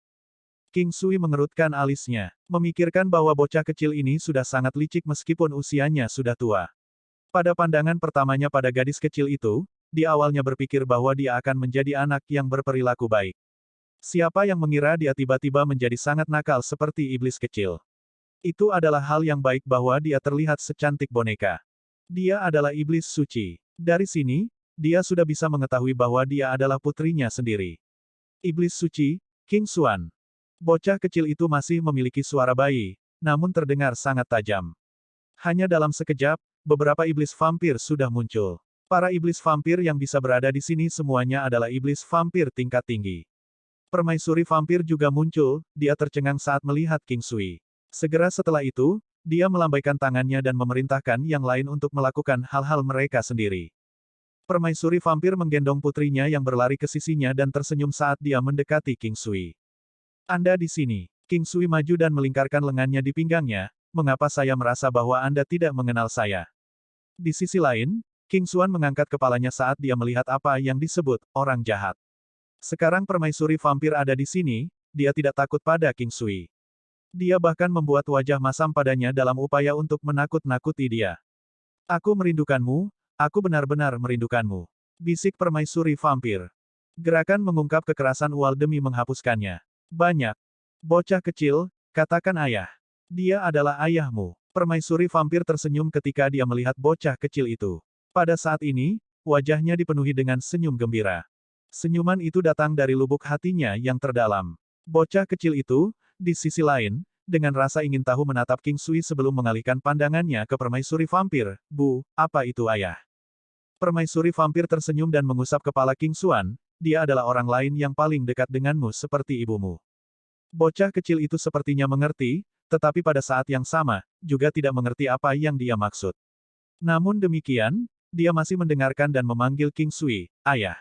King Sui mengerutkan alisnya, memikirkan bahwa bocah kecil ini sudah sangat licik meskipun usianya sudah tua. Pada pandangan pertamanya pada gadis kecil itu, dia awalnya berpikir bahwa dia akan menjadi anak yang berperilaku baik. Siapa yang mengira dia tiba-tiba menjadi sangat nakal seperti iblis kecil? Itu adalah hal yang baik bahwa dia terlihat secantik boneka. Dia adalah iblis suci. Dari sini, dia sudah bisa mengetahui bahwa dia adalah putrinya sendiri. Iblis suci, King Xuan. Bocah kecil itu masih memiliki suara bayi, namun terdengar sangat tajam. Hanya dalam sekejap, beberapa iblis vampir sudah muncul. Para iblis vampir yang bisa berada di sini semuanya adalah iblis vampir tingkat tinggi. Permaisuri vampir juga muncul, dia tercengang saat melihat King Sui. Segera setelah itu, dia melambaikan tangannya dan memerintahkan yang lain untuk melakukan hal-hal mereka sendiri. Permaisuri vampir menggendong putrinya yang berlari ke sisinya dan tersenyum saat dia mendekati King Sui. "Anda di sini." King Sui maju dan melingkarkan lengannya di pinggangnya, "Mengapa saya merasa bahwa Anda tidak mengenal saya?" Di sisi lain, King Xuan mengangkat kepalanya saat dia melihat apa yang disebut orang jahat. Sekarang permaisuri vampir ada di sini, dia tidak takut pada King Sui. Dia bahkan membuat wajah masam padanya dalam upaya untuk menakut-nakuti dia. "Aku merindukanmu, aku benar-benar merindukanmu." Bisik permaisuri vampir. Gerakan mengungkap kekerasan ual demi menghapuskannya. "Banyak. Bocah kecil, katakan ayah. Dia adalah ayahmu." Permaisuri vampir tersenyum ketika dia melihat bocah kecil itu. Pada saat ini, wajahnya dipenuhi dengan senyum gembira. Senyuman itu datang dari lubuk hatinya yang terdalam. Bocah kecil itu, di sisi lain, dengan rasa ingin tahu menatap King Sui sebelum mengalihkan pandangannya ke permaisuri vampir. "Bu, apa itu ayah?" Permaisuri vampir tersenyum dan mengusap kepala King Xuan, "Dia adalah orang lain yang paling dekat denganmu seperti ibumu." Bocah kecil itu sepertinya mengerti, tetapi pada saat yang sama, juga tidak mengerti apa yang dia maksud. Namun demikian, dia masih mendengarkan dan memanggil King Sui, "Ayah."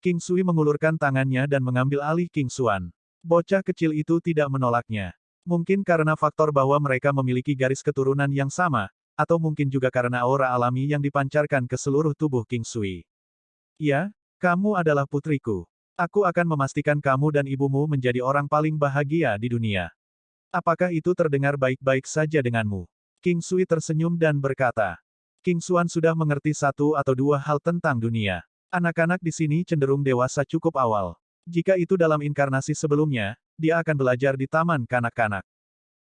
King Sui mengulurkan tangannya dan mengambil alih King Xuan. Bocah kecil itu tidak menolaknya. Mungkin karena faktor bahwa mereka memiliki garis keturunan yang sama, atau mungkin juga karena aura alami yang dipancarkan ke seluruh tubuh King Sui. "Ya, kamu adalah putriku. Aku akan memastikan kamu dan ibumu menjadi orang paling bahagia di dunia. Apakah itu terdengar baik-baik saja denganmu?" King Sui tersenyum dan berkata. King Xuan sudah mengerti satu atau dua hal tentang dunia. Anak-anak di sini cenderung dewasa cukup awal. Jika itu dalam inkarnasi sebelumnya, dia akan belajar di taman kanak-kanak.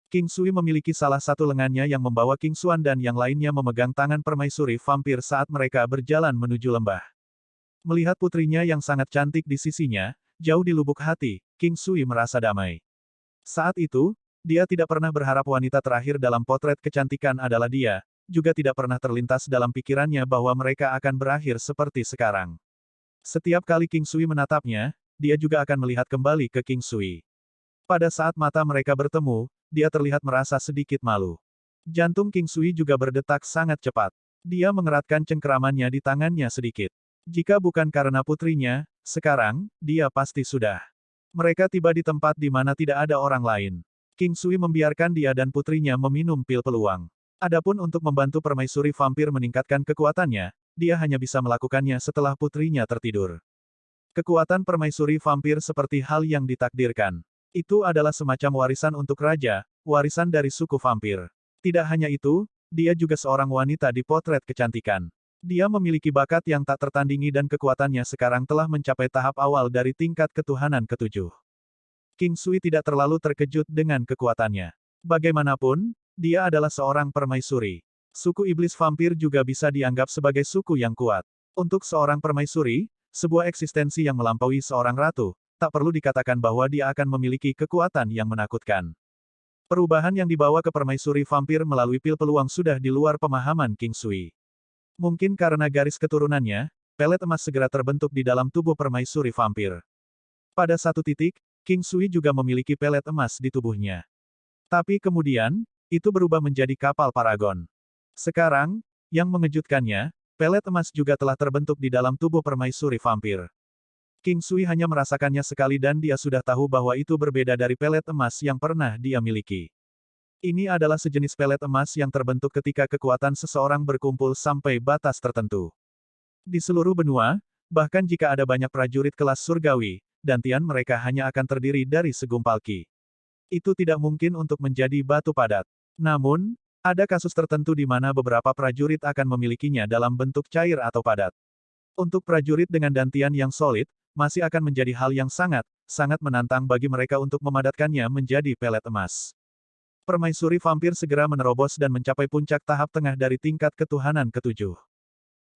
King Sui memiliki salah satu lengannya yang membawa King Xuan dan yang lainnya memegang tangan permaisuri vampir saat mereka berjalan menuju lembah. Melihat putrinya yang sangat cantik di sisinya, jauh di lubuk hati, King Sui merasa damai. Saat itu, dia tidak pernah berharap wanita terakhir dalam potret kecantikan adalah dia, juga tidak pernah terlintas dalam pikirannya bahwa mereka akan berakhir seperti sekarang. Setiap kali King Sui menatapnya, dia juga akan melihat kembali ke King Sui. Pada saat mata mereka bertemu, dia terlihat merasa sedikit malu. Jantung King Sui juga berdetak sangat cepat. Dia mengeratkan cengkeramannya di tangannya sedikit. Jika bukan karena putrinya, sekarang, dia pasti sudah. Mereka tiba di tempat di mana tidak ada orang lain. King Sui membiarkan dia dan putrinya meminum pil peluang. Adapun untuk membantu permaisuri vampir meningkatkan kekuatannya, dia hanya bisa melakukannya setelah putrinya tertidur. Kekuatan permaisuri vampir seperti hal yang ditakdirkan. Itu adalah semacam warisan untuk raja, warisan dari suku vampir. Tidak hanya itu, dia juga seorang wanita di potret kecantikan. Dia memiliki bakat yang tak tertandingi dan kekuatannya sekarang telah mencapai tahap awal dari tingkat ketuhanan ketujuh. King Sui tidak terlalu terkejut dengan kekuatannya. Bagaimanapun, dia adalah seorang permaisuri. Suku iblis vampir juga bisa dianggap sebagai suku yang kuat. Untuk seorang permaisuri, sebuah eksistensi yang melampaui seorang ratu, tak perlu dikatakan bahwa dia akan memiliki kekuatan yang menakutkan. Perubahan yang dibawa ke permaisuri vampir melalui pil peluang sudah di luar pemahaman King Sui. Mungkin karena garis keturunannya, pelet emas segera terbentuk di dalam tubuh permaisuri vampir. Pada satu titik, King Sui juga memiliki pelet emas di tubuhnya. Tapi kemudian, itu berubah menjadi kapal paragon. Sekarang, yang mengejutkannya, pelet emas juga telah terbentuk di dalam tubuh permaisuri vampir. King Sui hanya merasakannya sekali dan dia sudah tahu bahwa itu berbeda dari pelet emas yang pernah dia miliki. Ini adalah sejenis pelet emas yang terbentuk ketika kekuatan seseorang berkumpul sampai batas tertentu. Di seluruh benua, bahkan jika ada banyak prajurit kelas surgawi, dantian mereka hanya akan terdiri dari segumpal ki. Itu tidak mungkin untuk menjadi batu padat. Namun, ada kasus tertentu di mana beberapa prajurit akan memilikinya dalam bentuk cair atau padat. Untuk prajurit dengan dantian yang solid, masih akan menjadi hal yang sangat menantang bagi mereka untuk memadatkannya menjadi pelet emas. Permaisuri vampir segera menerobos dan mencapai puncak tahap tengah dari tingkat ketuhanan ketujuh.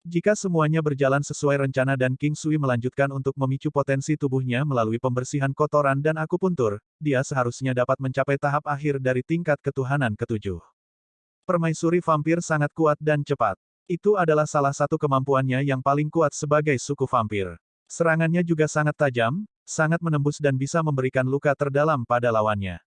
Jika semuanya berjalan sesuai rencana dan King Sui melanjutkan untuk memicu potensi tubuhnya melalui pembersihan kotoran dan akupuntur, dia seharusnya dapat mencapai tahap akhir dari tingkat ketuhanan ketujuh. Permaisuri vampir sangat kuat dan cepat. Itu adalah salah satu kemampuannya yang paling kuat sebagai suku vampir. Serangannya juga sangat tajam, sangat menembus dan bisa memberikan luka terdalam pada lawannya.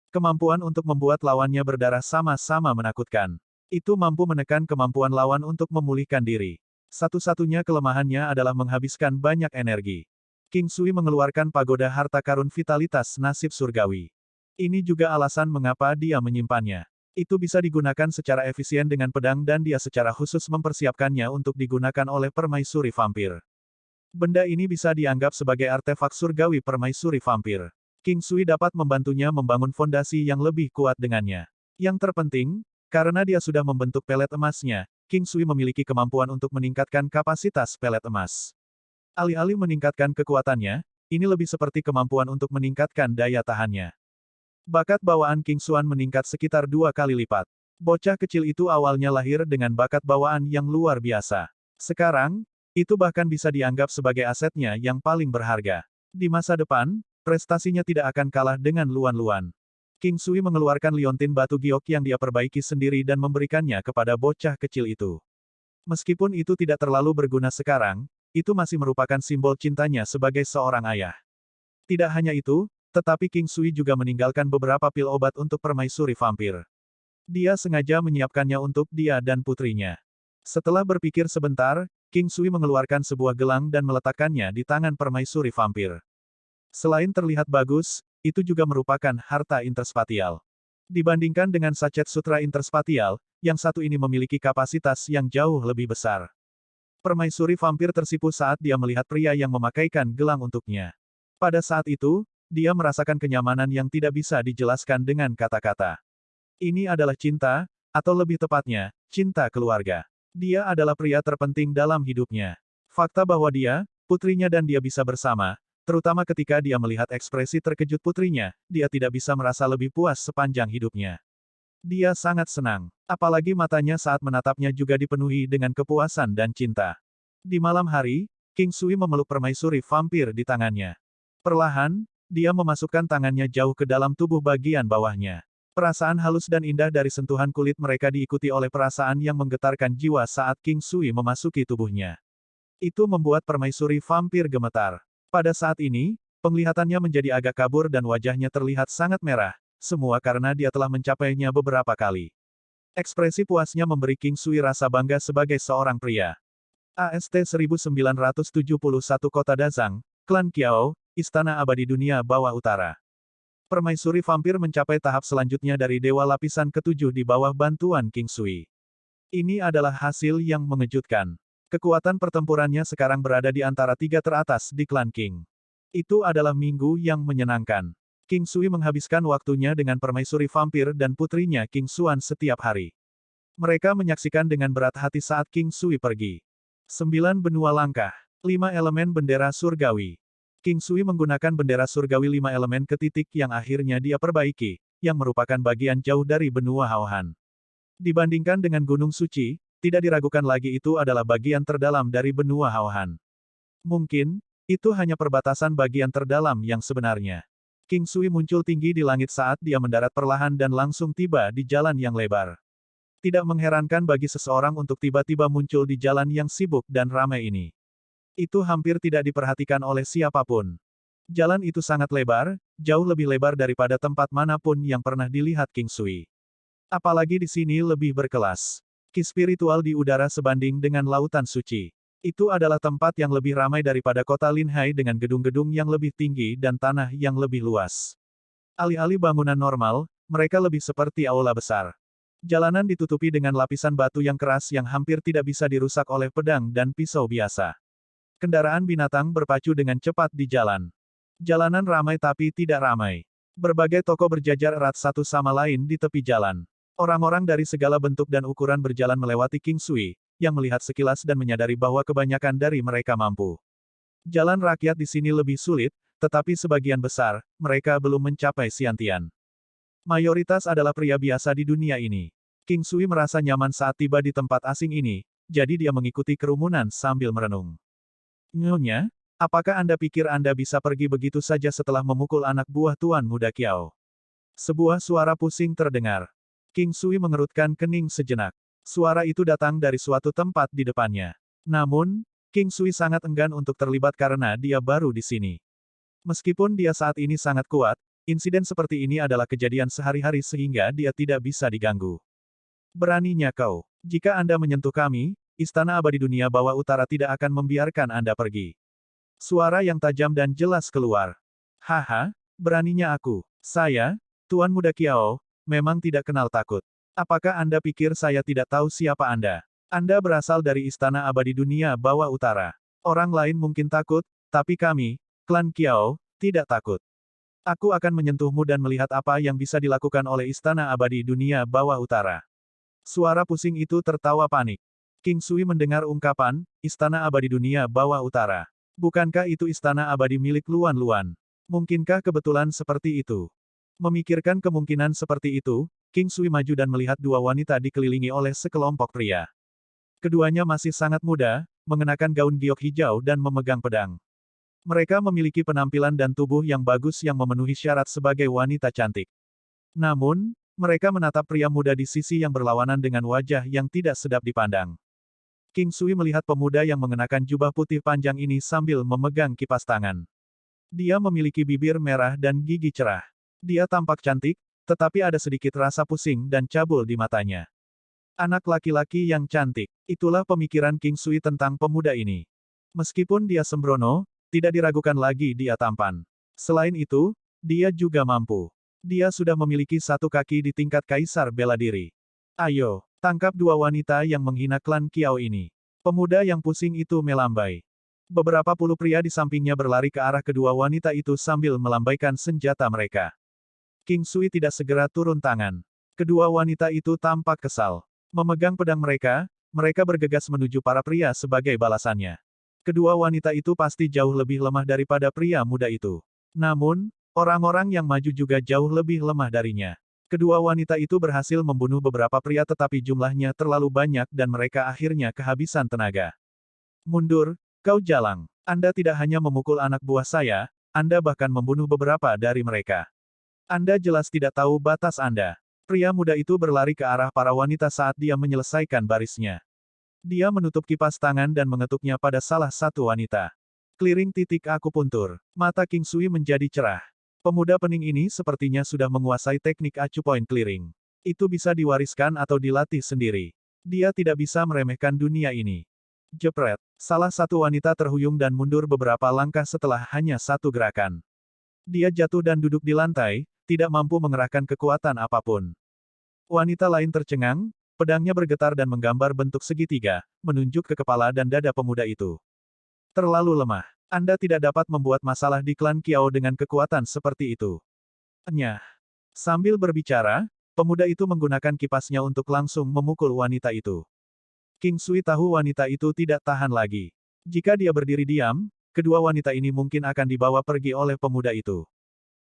Kemampuan untuk membuat lawannya berdarah sama-sama menakutkan. Itu mampu menekan kemampuan lawan untuk memulihkan diri. Satu-satunya kelemahannya adalah menghabiskan banyak energi. King Sui mengeluarkan pagoda harta karun vitalitas nasib surgawi. Ini juga alasan mengapa dia menyimpannya. Itu bisa digunakan secara efisien dengan pedang dan dia secara khusus mempersiapkannya untuk digunakan oleh permaisuri vampir. Benda ini bisa dianggap sebagai artefak surgawi permaisuri vampir. King Sui dapat membantunya membangun fondasi yang lebih kuat dengannya. Yang terpenting, karena dia sudah membentuk pelet emasnya, King Sui memiliki kemampuan untuk meningkatkan kapasitas pelet emas. Alih-alih meningkatkan kekuatannya, ini lebih seperti kemampuan untuk meningkatkan daya tahannya. Bakat bawaan King Xuan meningkat sekitar 2 kali lipat. Bocah kecil itu awalnya lahir dengan bakat bawaan yang luar biasa. Sekarang, itu bahkan bisa dianggap sebagai asetnya yang paling berharga. Di masa depan, prestasinya tidak akan kalah dengan Luan-Luan. King Sui mengeluarkan liontin batu giok yang dia perbaiki sendiri dan memberikannya kepada bocah kecil itu. Meskipun itu tidak terlalu berguna sekarang, itu masih merupakan simbol cintanya sebagai seorang ayah. Tidak hanya itu, tetapi King Sui juga meninggalkan beberapa pil obat untuk permaisuri vampir. Dia sengaja menyiapkannya untuk dia dan putrinya. Setelah berpikir sebentar, King Sui mengeluarkan sebuah gelang dan meletakkannya di tangan permaisuri vampir. Selain terlihat bagus, itu juga merupakan harta interspatial. Dibandingkan dengan sachet sutra interspatial, yang satu ini memiliki kapasitas yang jauh lebih besar. Permaisuri vampir tersipu saat dia melihat pria yang memakaikan gelang untuknya. Pada saat itu, dia merasakan kenyamanan yang tidak bisa dijelaskan dengan kata-kata. Ini adalah cinta, atau lebih tepatnya, cinta keluarga. Dia adalah pria terpenting dalam hidupnya. Fakta bahwa dia, putrinya dan dia bisa bersama, terutama ketika dia melihat ekspresi terkejut putrinya, dia tidak bisa merasa lebih puas sepanjang hidupnya. Dia sangat senang, apalagi matanya saat menatapnya juga dipenuhi dengan kepuasan dan cinta. Di malam hari, King Sui memeluk permaisuri vampir di tangannya. Perlahan, dia memasukkan tangannya jauh ke dalam tubuh bagian bawahnya. Perasaan halus dan indah dari sentuhan kulit mereka diikuti oleh perasaan yang menggetarkan jiwa saat King Sui memasuki tubuhnya. Itu membuat permaisuri vampir gemetar. Pada saat ini, penglihatannya menjadi agak kabur dan wajahnya terlihat sangat merah, semua karena dia telah mencapainya beberapa kali. Ekspresi puasnya memberi King Sui rasa bangga sebagai seorang pria. AST 1971 Kota Dazang, Klan Qiao, Istana Abadi Dunia Bawah Utara. Permaisuri vampir mencapai tahap selanjutnya dari dewa lapisan ketujuh di bawah bantuan King Sui. Ini adalah hasil yang mengejutkan. Kekuatan pertempurannya sekarang berada di antara tiga teratas di klan King. Itu adalah minggu yang menyenangkan. King Sui menghabiskan waktunya dengan permaisuri vampir dan putrinya King Xuan setiap hari. Mereka menyaksikan dengan berat hati saat King Sui pergi. 9 benua langkah. 5 elemen bendera surgawi. King Sui menggunakan bendera surgawi 5 elemen ke titik yang akhirnya dia perbaiki, yang merupakan bagian jauh dari benua Haohan. Dibandingkan dengan Gunung Suci, tidak diragukan lagi itu adalah bagian terdalam dari benua Haohan. Mungkin, itu hanya perbatasan bagian terdalam yang sebenarnya. King Sui muncul tinggi di langit saat dia mendarat perlahan dan langsung tiba di jalan yang lebar. Tidak mengherankan bagi seseorang untuk tiba-tiba muncul di jalan yang sibuk dan ramai ini. Itu hampir tidak diperhatikan oleh siapapun. Jalan itu sangat lebar, jauh lebih lebar daripada tempat manapun yang pernah dilihat King Sui. Apalagi di sini lebih berkelas. Ki spiritual di udara sebanding dengan lautan suci. Itu adalah tempat yang lebih ramai daripada kota Linhai dengan gedung-gedung yang lebih tinggi dan tanah yang lebih luas. Alih-alih bangunan normal, mereka lebih seperti aula besar. Jalanan ditutupi dengan lapisan batu yang keras yang hampir tidak bisa dirusak oleh pedang dan pisau biasa. Kendaraan binatang berpacu dengan cepat di jalan. Jalanan ramai tapi tidak ramai. Berbagai toko berjajar erat satu sama lain di tepi jalan. Orang-orang dari segala bentuk dan ukuran berjalan melewati King Sui, yang melihat sekilas dan menyadari bahwa kebanyakan dari mereka mampu. Jalan rakyat di sini lebih sulit, tetapi sebagian besar, mereka belum mencapai Xiantian. Mayoritas adalah pria biasa di dunia ini. King Sui merasa nyaman saat tiba di tempat asing ini, jadi dia mengikuti kerumunan sambil merenung. Nyonya, apakah Anda pikir Anda bisa pergi begitu saja setelah memukul anak buah Tuan Muda Qiao? Sebuah suara pusing terdengar. King Sui mengerutkan kening sejenak. Suara itu datang dari suatu tempat di depannya. Namun, King Sui sangat enggan untuk terlibat karena dia baru di sini. Meskipun dia saat ini sangat kuat, insiden seperti ini adalah kejadian sehari-hari sehingga dia tidak bisa diganggu. Beraninya kau. Jika Anda menyentuh kami, Istana Abadi Dunia Bawah Utara tidak akan membiarkan Anda pergi. Suara yang tajam dan jelas keluar. Haha, beraninya aku. Saya, Tuan Muda Qiao, memang tidak kenal takut. Apakah Anda pikir saya tidak tahu siapa Anda? Anda berasal dari Istana Abadi Dunia Bawah Utara. Orang lain mungkin takut, tapi kami, Klan Qiao, tidak takut. Aku akan menyentuhmu dan melihat apa yang bisa dilakukan oleh Istana Abadi Dunia Bawah Utara. Suara pusing itu tertawa panik. King Sui mendengar ungkapan, Istana Abadi Dunia Bawah Utara. Bukankah itu istana abadi milik Luan Luan? Mungkinkah kebetulan seperti itu? Memikirkan kemungkinan seperti itu, King Sui maju dan melihat dua wanita dikelilingi oleh sekelompok pria. Keduanya masih sangat muda, mengenakan gaun giok hijau dan memegang pedang. Mereka memiliki penampilan dan tubuh yang bagus yang memenuhi syarat sebagai wanita cantik. Namun, mereka menatap pria muda di sisi yang berlawanan dengan wajah yang tidak sedap dipandang. King Sui melihat pemuda yang mengenakan jubah putih panjang ini sambil memegang kipas tangan. Dia memiliki bibir merah dan gigi cerah. Dia tampak cantik, tetapi ada sedikit rasa pusing dan cabul di matanya. Anak laki-laki yang cantik. Itulah pemikiran King Sui tentang pemuda ini. Meskipun dia sembrono, tidak diragukan lagi dia tampan. Selain itu, dia juga mampu. Dia sudah memiliki satu kaki di tingkat kaisar bela diri. Ayo, tangkap dua wanita yang menghina klan Qiao ini. Pemuda yang pusing itu melambai. Beberapa puluh pria di sampingnya berlari ke arah kedua wanita itu sambil melambaikan senjata mereka. King Sui tidak segera turun tangan. Kedua wanita itu tampak kesal. Memegang pedang mereka, mereka bergegas menuju para pria sebagai balasannya. Kedua wanita itu pasti jauh lebih lemah daripada pria muda itu. Namun, orang-orang yang maju juga jauh lebih lemah darinya. Kedua wanita itu berhasil membunuh beberapa pria tetapi jumlahnya terlalu banyak dan mereka akhirnya kehabisan tenaga. Mundur, kau jalang. Anda tidak hanya memukul anak buah saya, Anda bahkan membunuh beberapa dari mereka. Anda jelas tidak tahu batas Anda. Pria muda itu berlari ke arah para wanita saat dia menyelesaikan barisnya. Dia menutup kipas tangan dan mengetuknya pada salah satu wanita. Clearing titik akupuntur. Mata King Sui menjadi cerah. Pemuda pening ini sepertinya sudah menguasai teknik acupoint clearing. Itu bisa diwariskan atau dilatih sendiri. Dia tidak bisa meremehkan dunia ini. Jepret. Salah satu wanita terhuyung dan mundur beberapa langkah setelah hanya satu gerakan. Dia jatuh dan duduk di lantai, tidak mampu mengerahkan kekuatan apapun. Wanita lain tercengang, pedangnya bergetar dan menggambar bentuk segitiga, menunjuk ke kepala dan dada pemuda itu. Terlalu lemah. Anda tidak dapat membuat masalah di klan Kiao dengan kekuatan seperti itu. Nyah. Sambil berbicara, pemuda itu menggunakan kipasnya untuk langsung memukul wanita itu. King Sui tahu wanita itu tidak tahan lagi. Jika dia berdiri diam, kedua wanita ini mungkin akan dibawa pergi oleh pemuda itu.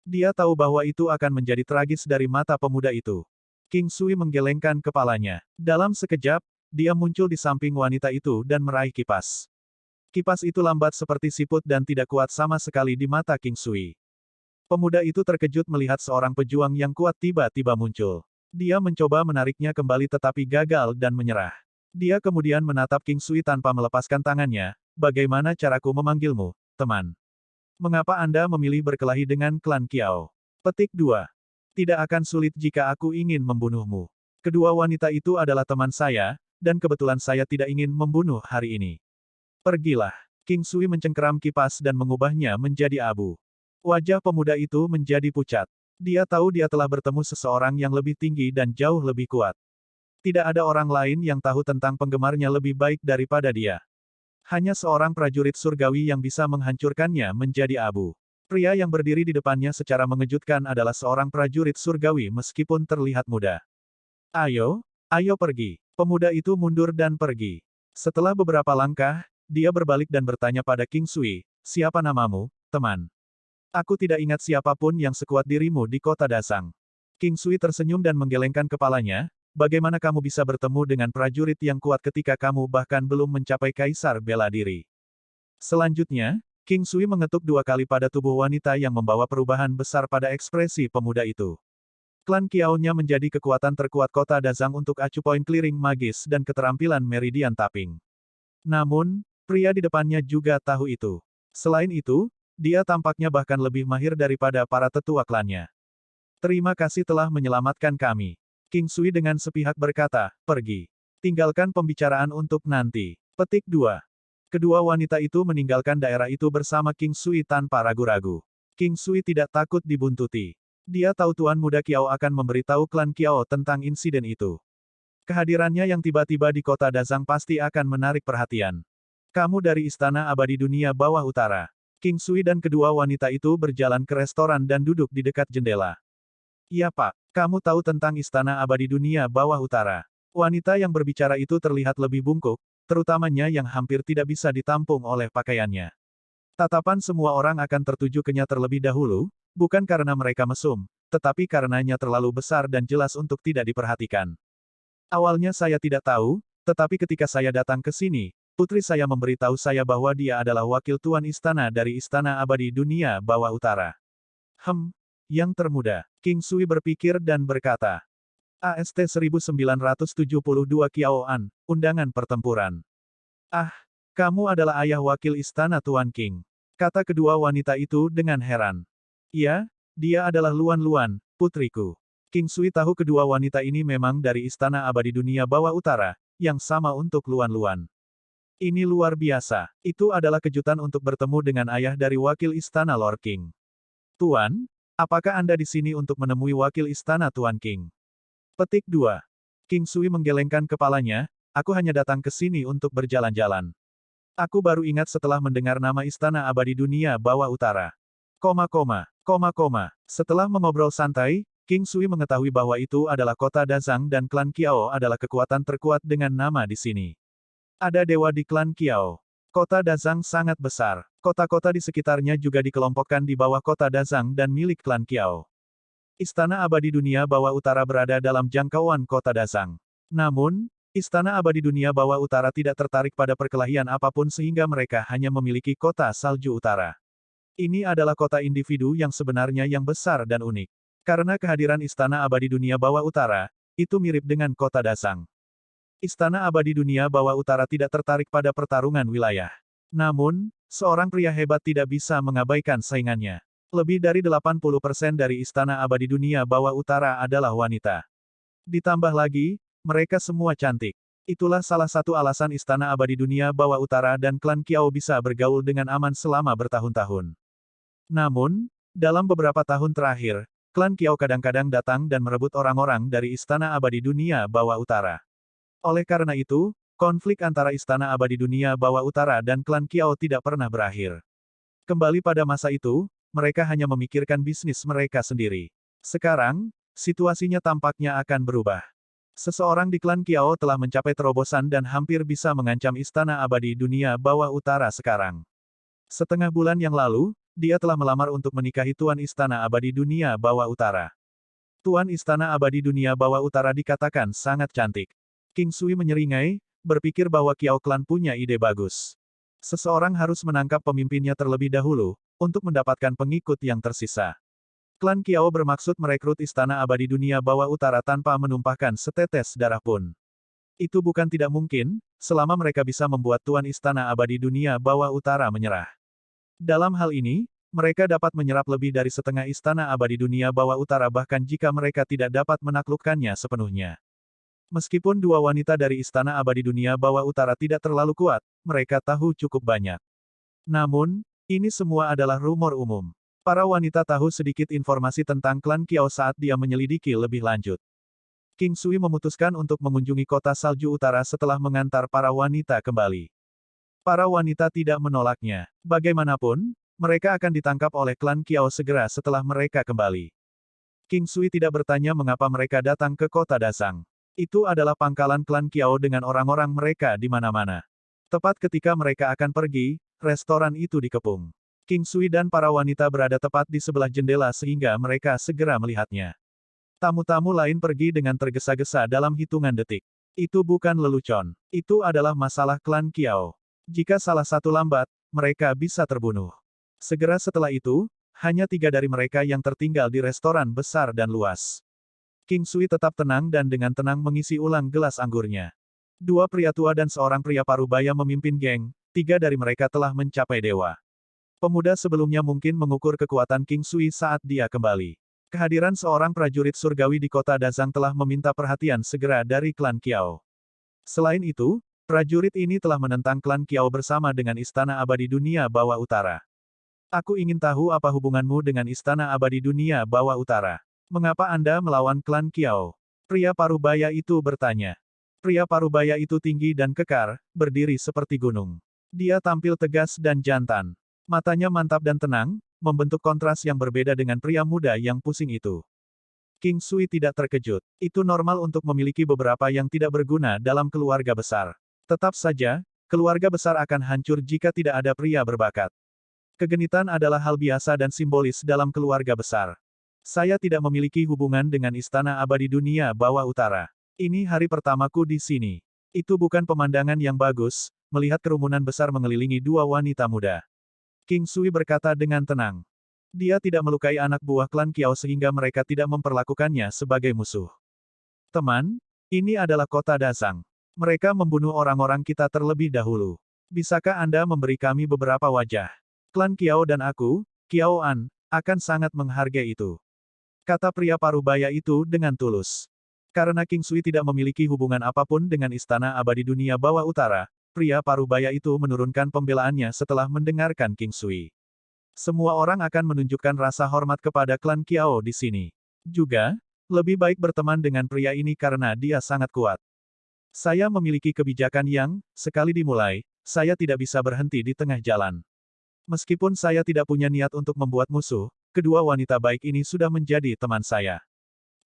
Dia tahu bahwa itu akan menjadi tragis dari mata pemuda itu. King Sui menggelengkan kepalanya. Dalam sekejap, dia muncul di samping wanita itu dan meraih kipas. Kipas itu lambat seperti siput dan tidak kuat sama sekali di mata King Sui. Pemuda itu terkejut melihat seorang pejuang yang kuat tiba-tiba muncul. Dia mencoba menariknya kembali tetapi gagal dan menyerah. Dia kemudian menatap King Sui tanpa melepaskan tangannya. Bagaimana caraku memanggilmu, teman? Mengapa Anda memilih berkelahi dengan klan Kiao? Petik 2. Tidak akan sulit jika aku ingin membunuhmu. Kedua wanita itu adalah teman saya, dan kebetulan saya tidak ingin membunuh hari ini. Pergilah. King Sui mencengkeram kipas dan mengubahnya menjadi abu. Wajah pemuda itu menjadi pucat. Dia tahu dia telah bertemu seseorang yang lebih tinggi dan jauh lebih kuat. Tidak ada orang lain yang tahu tentang penggemarnya lebih baik daripada dia. Hanya seorang prajurit surgawi yang bisa menghancurkannya menjadi abu. Pria yang berdiri di depannya secara mengejutkan adalah seorang prajurit surgawi meskipun terlihat muda. Ayo, ayo pergi. Pemuda itu mundur dan pergi. Setelah beberapa langkah, dia berbalik dan bertanya pada King Sui, siapa namamu, teman? Aku tidak ingat siapapun yang sekuat dirimu di kota Dasang. King Sui tersenyum dan menggelengkan kepalanya, bagaimana kamu bisa bertemu dengan prajurit yang kuat ketika kamu bahkan belum mencapai kaisar bela diri? Selanjutnya, King Sui mengetuk 2 kali pada tubuh wanita yang membawa perubahan besar pada ekspresi pemuda itu. Klan Kiao-nya menjadi kekuatan terkuat kota Dazang untuk acupoint clearing magis dan keterampilan meridian tapping. Namun, pria di depannya juga tahu itu. Selain itu, dia tampaknya bahkan lebih mahir daripada para tetua klannya. Terima kasih telah menyelamatkan kami. King Sui dengan sepihak berkata, pergi. Tinggalkan pembicaraan untuk nanti. Petik 2. Kedua wanita itu meninggalkan daerah itu bersama King Sui tanpa ragu-ragu. King Sui tidak takut dibuntuti. Dia tahu Tuan Muda Kiao akan memberitahu klan Kiao tentang insiden itu. Kehadirannya yang tiba-tiba di kota Dazang pasti akan menarik perhatian. Kamu dari Istana Abadi Dunia Bawah Utara. King Sui dan kedua wanita itu berjalan ke restoran dan duduk di dekat jendela. Iya Pak, kamu tahu tentang Istana Abadi Dunia Bawah Utara. Wanita yang berbicara itu terlihat lebih bungkuk, terutamanya yang hampir tidak bisa ditampung oleh pakaiannya. Tatapan semua orang akan tertuju kenya terlebih dahulu, bukan karena mereka mesum, tetapi karenanya terlalu besar dan jelas untuk tidak diperhatikan. Awalnya saya tidak tahu, tetapi ketika saya datang ke sini, putri saya memberitahu saya bahwa dia adalah wakil tuan istana dari Istana Abadi Dunia Bawah Utara. Yang termuda. King Sui berpikir dan berkata. AST 1972 Kiao An, undangan pertempuran. Ah, kamu adalah ayah wakil istana Tuan King. Kata kedua wanita itu dengan heran. Iya, dia adalah Luan Luan, putriku. King Sui tahu kedua wanita ini memang dari Istana Abadi Dunia Bawah Utara, yang sama untuk Luan Luan. Ini luar biasa. Itu adalah kejutan untuk bertemu dengan ayah dari wakil istana Lord King. Tuan, apakah Anda di sini untuk menemui wakil istana Tuan King? Petik 2. King Sui menggelengkan kepalanya, aku hanya datang ke sini untuk berjalan-jalan. Aku baru ingat setelah mendengar nama Istana Abadi Dunia Bawah Utara. Setelah mengobrol santai, King Sui mengetahui bahwa itu adalah kota Dazang dan klan Kiao adalah kekuatan terkuat dengan nama di sini. Ada dewa di klan Kiao. Kota Dazang sangat besar. Kota-kota di sekitarnya juga dikelompokkan di bawah kota Dazang dan milik klan Kiao. Istana Abadi Dunia Bawah Utara berada dalam jangkauan kota Dazang. Namun, Istana Abadi Dunia Bawah Utara tidak tertarik pada perkelahian apapun sehingga mereka hanya memiliki kota salju utara. Ini adalah kota individu yang sebenarnya yang besar dan unik. Karena kehadiran Istana Abadi Dunia Bawah Utara, itu mirip dengan kota Dasang. Istana Abadi Dunia Bawah Utara tidak tertarik pada pertarungan wilayah. Namun, seorang pria hebat tidak bisa mengabaikan saingannya. Lebih dari 80% dari Istana Abadi Dunia Bawah Utara adalah wanita. Ditambah lagi, mereka semua cantik. Itulah salah satu alasan Istana Abadi Dunia Bawah Utara dan klan Kiao bisa bergaul dengan aman selama bertahun-tahun. Namun, dalam beberapa tahun terakhir, klan Kiao kadang-kadang datang dan merebut orang-orang dari Istana Abadi Dunia Bawah Utara. Oleh karena itu, konflik antara Istana Abadi Dunia Bawah Utara dan klan Kiao tidak pernah berakhir. Kembali pada masa itu, mereka hanya memikirkan bisnis mereka sendiri. Sekarang, situasinya tampaknya akan berubah. Seseorang di klan Kiao telah mencapai terobosan dan hampir bisa mengancam Istana Abadi Dunia Bawah Utara sekarang. Setengah bulan yang lalu, dia telah melamar untuk menikahi Tuan Istana Abadi Dunia Bawah Utara. Tuan Istana Abadi Dunia Bawah Utara dikatakan sangat cantik. King Sui menyeringai, berpikir bahwa Kiao klan punya ide bagus. Seseorang harus menangkap pemimpinnya terlebih dahulu, untuk mendapatkan pengikut yang tersisa. Klan Kiao bermaksud merekrut Istana Abadi Dunia Bawah Utara tanpa menumpahkan setetes darah pun. Itu bukan tidak mungkin, selama mereka bisa membuat Tuan Istana Abadi Dunia Bawah Utara menyerah. Dalam hal ini, mereka dapat menyerap lebih dari setengah Istana Abadi Dunia Bawah Utara bahkan jika mereka tidak dapat menaklukkannya sepenuhnya. Meskipun dua wanita dari Istana Abadi Dunia Bawah Utara tidak terlalu kuat, mereka tahu cukup banyak. Namun, ini semua adalah rumor umum. Para wanita tahu sedikit informasi tentang klan Kiao saat dia menyelidiki lebih lanjut. King Sui memutuskan untuk mengunjungi kota salju utara setelah mengantar para wanita kembali. Para wanita tidak menolaknya. Bagaimanapun, mereka akan ditangkap oleh klan Kiao segera setelah mereka kembali. King Sui tidak bertanya mengapa mereka datang ke kota Dasang. Itu adalah pangkalan klan Kiao dengan orang-orang mereka di mana-mana. Tepat ketika mereka akan pergi, restoran itu dikepung. King Sui dan para wanita berada tepat di sebelah jendela sehingga mereka segera melihatnya. Tamu-tamu lain pergi dengan tergesa-gesa dalam hitungan detik. Itu bukan lelucon. Itu adalah masalah klan Kiao. Jika salah satu lambat, mereka bisa terbunuh. Segera setelah itu, hanya 3 dari mereka yang tertinggal di restoran besar dan luas. King Sui tetap tenang dan dengan tenang mengisi ulang gelas anggurnya. 2 pria tua dan seorang pria parubaya memimpin geng, 3 dari mereka telah mencapai dewa. Pemuda sebelumnya mungkin mengukur kekuatan King Sui saat dia kembali. Kehadiran seorang prajurit surgawi di kota Dazang telah meminta perhatian segera dari klan Kiao. Selain itu, prajurit ini telah menentang klan Kiao bersama dengan Istana Abadi Dunia Bawah Utara. Aku ingin tahu apa hubunganmu dengan Istana Abadi Dunia Bawah Utara. Mengapa Anda melawan klan Kiao? Pria parubaya itu bertanya. Pria parubaya itu tinggi dan kekar, berdiri seperti gunung. Dia tampil tegas dan jantan. Matanya mantap dan tenang, membentuk kontras yang berbeda dengan pria muda yang pusing itu. King Sui tidak terkejut. Itu normal untuk memiliki beberapa yang tidak berguna dalam keluarga besar. Tetap saja, keluarga besar akan hancur jika tidak ada pria berbakat. Kegenitan adalah hal biasa dan simbolis dalam keluarga besar. Saya tidak memiliki hubungan dengan Istana Abadi Dunia Bawah Utara. Ini hari pertamaku di sini. Itu bukan pemandangan yang bagus, melihat kerumunan besar mengelilingi 2 wanita muda. King Sui berkata dengan tenang. Dia tidak melukai anak buah klan Kiao sehingga mereka tidak memperlakukannya sebagai musuh. Teman, ini adalah kota Dazang. Mereka membunuh orang-orang kita terlebih dahulu. Bisakah Anda memberi kami beberapa wajah? Klan Kiao dan aku, Kiao An, akan sangat menghargai itu. Kata pria parubaya itu dengan tulus. Karena King Sui tidak memiliki hubungan apapun dengan Istana Abadi Dunia Bawah Utara, pria parubaya itu menurunkan pembelaannya setelah mendengarkan King Sui. Semua orang akan menunjukkan rasa hormat kepada klan Kiao di sini. Juga, lebih baik berteman dengan pria ini karena dia sangat kuat. Saya memiliki kebijakan yang, sekali dimulai, saya tidak bisa berhenti di tengah jalan. Meskipun saya tidak punya niat untuk membuat musuh, kedua wanita baik ini sudah menjadi teman saya.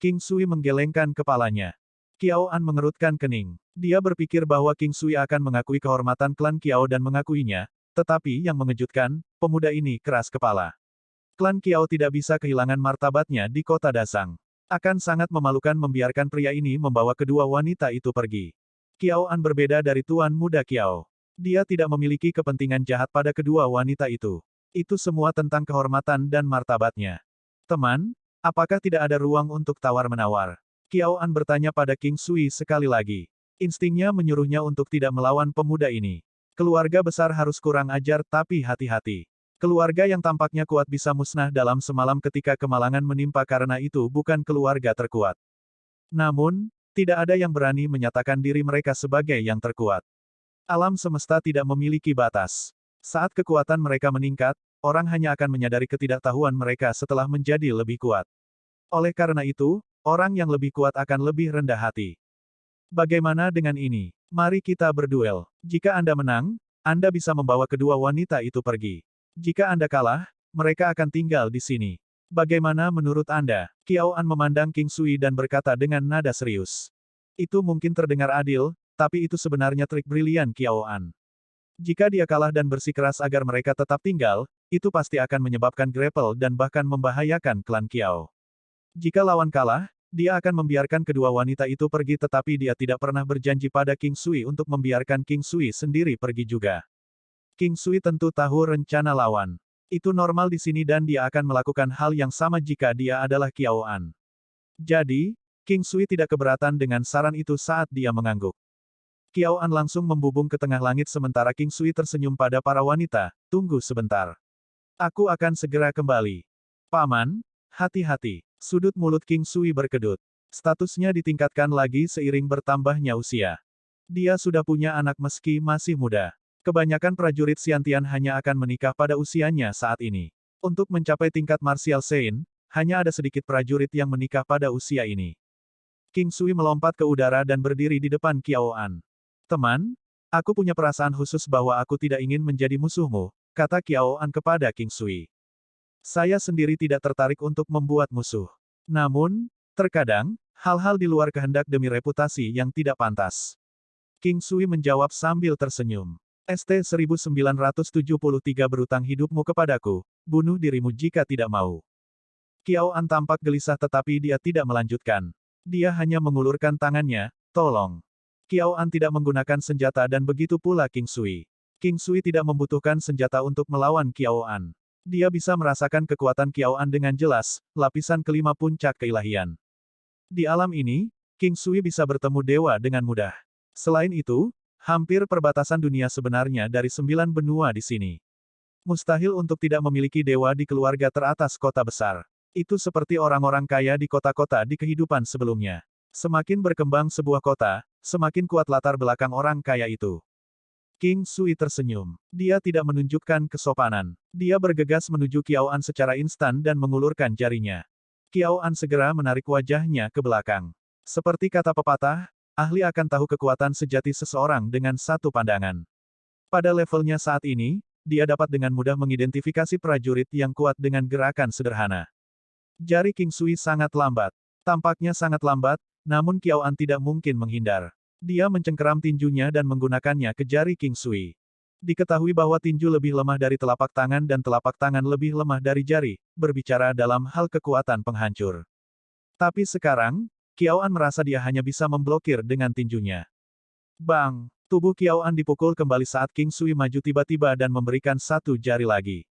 King Sui menggelengkan kepalanya. Kiao An mengerutkan kening. Dia berpikir bahwa King Sui akan mengakui kehormatan klan Kiao dan mengakuinya, tetapi yang mengejutkan, pemuda ini keras kepala. Klan Kiao tidak bisa kehilangan martabatnya di kota Dasang. Akan sangat memalukan membiarkan pria ini membawa kedua wanita itu pergi. Kiao An berbeda dari Tuan Muda Kiao. Dia tidak memiliki kepentingan jahat pada kedua wanita itu. Itu semua tentang kehormatan dan martabatnya. Teman, Apakah tidak ada ruang untuk tawar-menawar? Qiao An bertanya pada King Sui sekali lagi. Instingnya menyuruhnya untuk tidak melawan pemuda ini. Keluarga besar harus kurang ajar tapi hati-hati. Keluarga yang tampaknya kuat bisa musnah dalam semalam ketika kemalangan menimpa karena itu bukan keluarga terkuat. Namun, tidak ada yang berani menyatakan diri mereka sebagai yang terkuat. Alam semesta tidak memiliki batas. Saat kekuatan mereka meningkat, orang hanya akan menyadari ketidaktahuan mereka setelah menjadi lebih kuat. Oleh karena itu, orang yang lebih kuat akan lebih rendah hati. Bagaimana dengan ini? Mari kita berduel. Jika Anda menang, Anda bisa membawa kedua wanita itu pergi. Jika Anda kalah, mereka akan tinggal di sini. Bagaimana menurut Anda? Qiao An memandang King Sui dan berkata dengan nada serius. Itu mungkin terdengar adil, tapi itu sebenarnya trik brilian Qiao An. Jika dia kalah dan bersikeras agar mereka tetap tinggal, itu pasti akan menyebabkan grapple dan bahkan membahayakan klan Qiao. Jika lawan kalah, dia akan membiarkan kedua wanita itu pergi tetapi dia tidak pernah berjanji pada King Sui untuk membiarkan King Sui sendiri pergi juga. King Sui tentu tahu rencana lawan. Itu normal di sini dan dia akan melakukan hal yang sama jika dia adalah Qiao An. Jadi, King Sui tidak keberatan dengan saran itu saat dia mengangguk. Qiao An langsung membubung ke tengah langit sementara King Sui tersenyum pada para wanita, tunggu sebentar. Aku akan segera kembali. Paman, hati-hati. Sudut mulut King Sui berkedut. Statusnya ditingkatkan lagi seiring bertambahnya usia. Dia sudah punya anak meski masih muda. Kebanyakan prajurit Xiantian hanya akan menikah pada usianya saat ini. Untuk mencapai tingkat Martial Saint, hanya ada sedikit prajurit yang menikah pada usia ini. King Sui melompat ke udara dan berdiri di depan Qiao An. Teman, aku punya perasaan khusus bahwa aku tidak ingin menjadi musuhmu, kata Qiao An kepada King Sui. Saya sendiri tidak tertarik untuk membuat musuh. Namun, terkadang, hal-hal di luar kehendak demi reputasi yang tidak pantas. King Sui menjawab sambil tersenyum. ST-1973 berutang hidupmu kepadaku, bunuh dirimu jika tidak mau. Qiao An tampak gelisah tetapi dia tidak melanjutkan. Dia hanya mengulurkan tangannya, tolong. Qiao An tidak menggunakan senjata dan begitu pula King Sui. King Sui tidak membutuhkan senjata untuk melawan Qiao An. Dia bisa merasakan kekuatan Qiao An dengan jelas, lapisan kelima puncak keilahian. Di alam ini, King Sui bisa bertemu dewa dengan mudah. Selain itu, hampir perbatasan dunia sebenarnya dari 9 benua di sini. Mustahil untuk tidak memiliki dewa di keluarga teratas kota besar. Itu seperti orang-orang kaya di kota-kota di kehidupan sebelumnya. Semakin berkembang sebuah kota, semakin kuat latar belakang orang kaya itu. King Sui tersenyum. Dia tidak menunjukkan kesopanan. Dia bergegas menuju Qiao An secara instan dan mengulurkan jarinya. Qiao An segera menarik wajahnya ke belakang. Seperti kata pepatah, ahli akan tahu kekuatan sejati seseorang dengan satu pandangan. Pada levelnya saat ini, dia dapat dengan mudah mengidentifikasi prajurit yang kuat dengan gerakan sederhana. Jari King Sui sangat lambat. Tampaknya sangat lambat, namun Qiao An tidak mungkin menghindar. Dia mencengkeram tinjunya dan menggunakannya ke jari King Sui. Diketahui bahwa tinju lebih lemah dari telapak tangan dan telapak tangan lebih lemah dari jari, berbicara dalam hal kekuatan penghancur. Tapi sekarang, Qiao An merasa dia hanya bisa memblokir dengan tinjunya. Bang! Tubuh Qiao An dipukul kembali saat King Sui maju tiba-tiba dan memberikan satu jari lagi.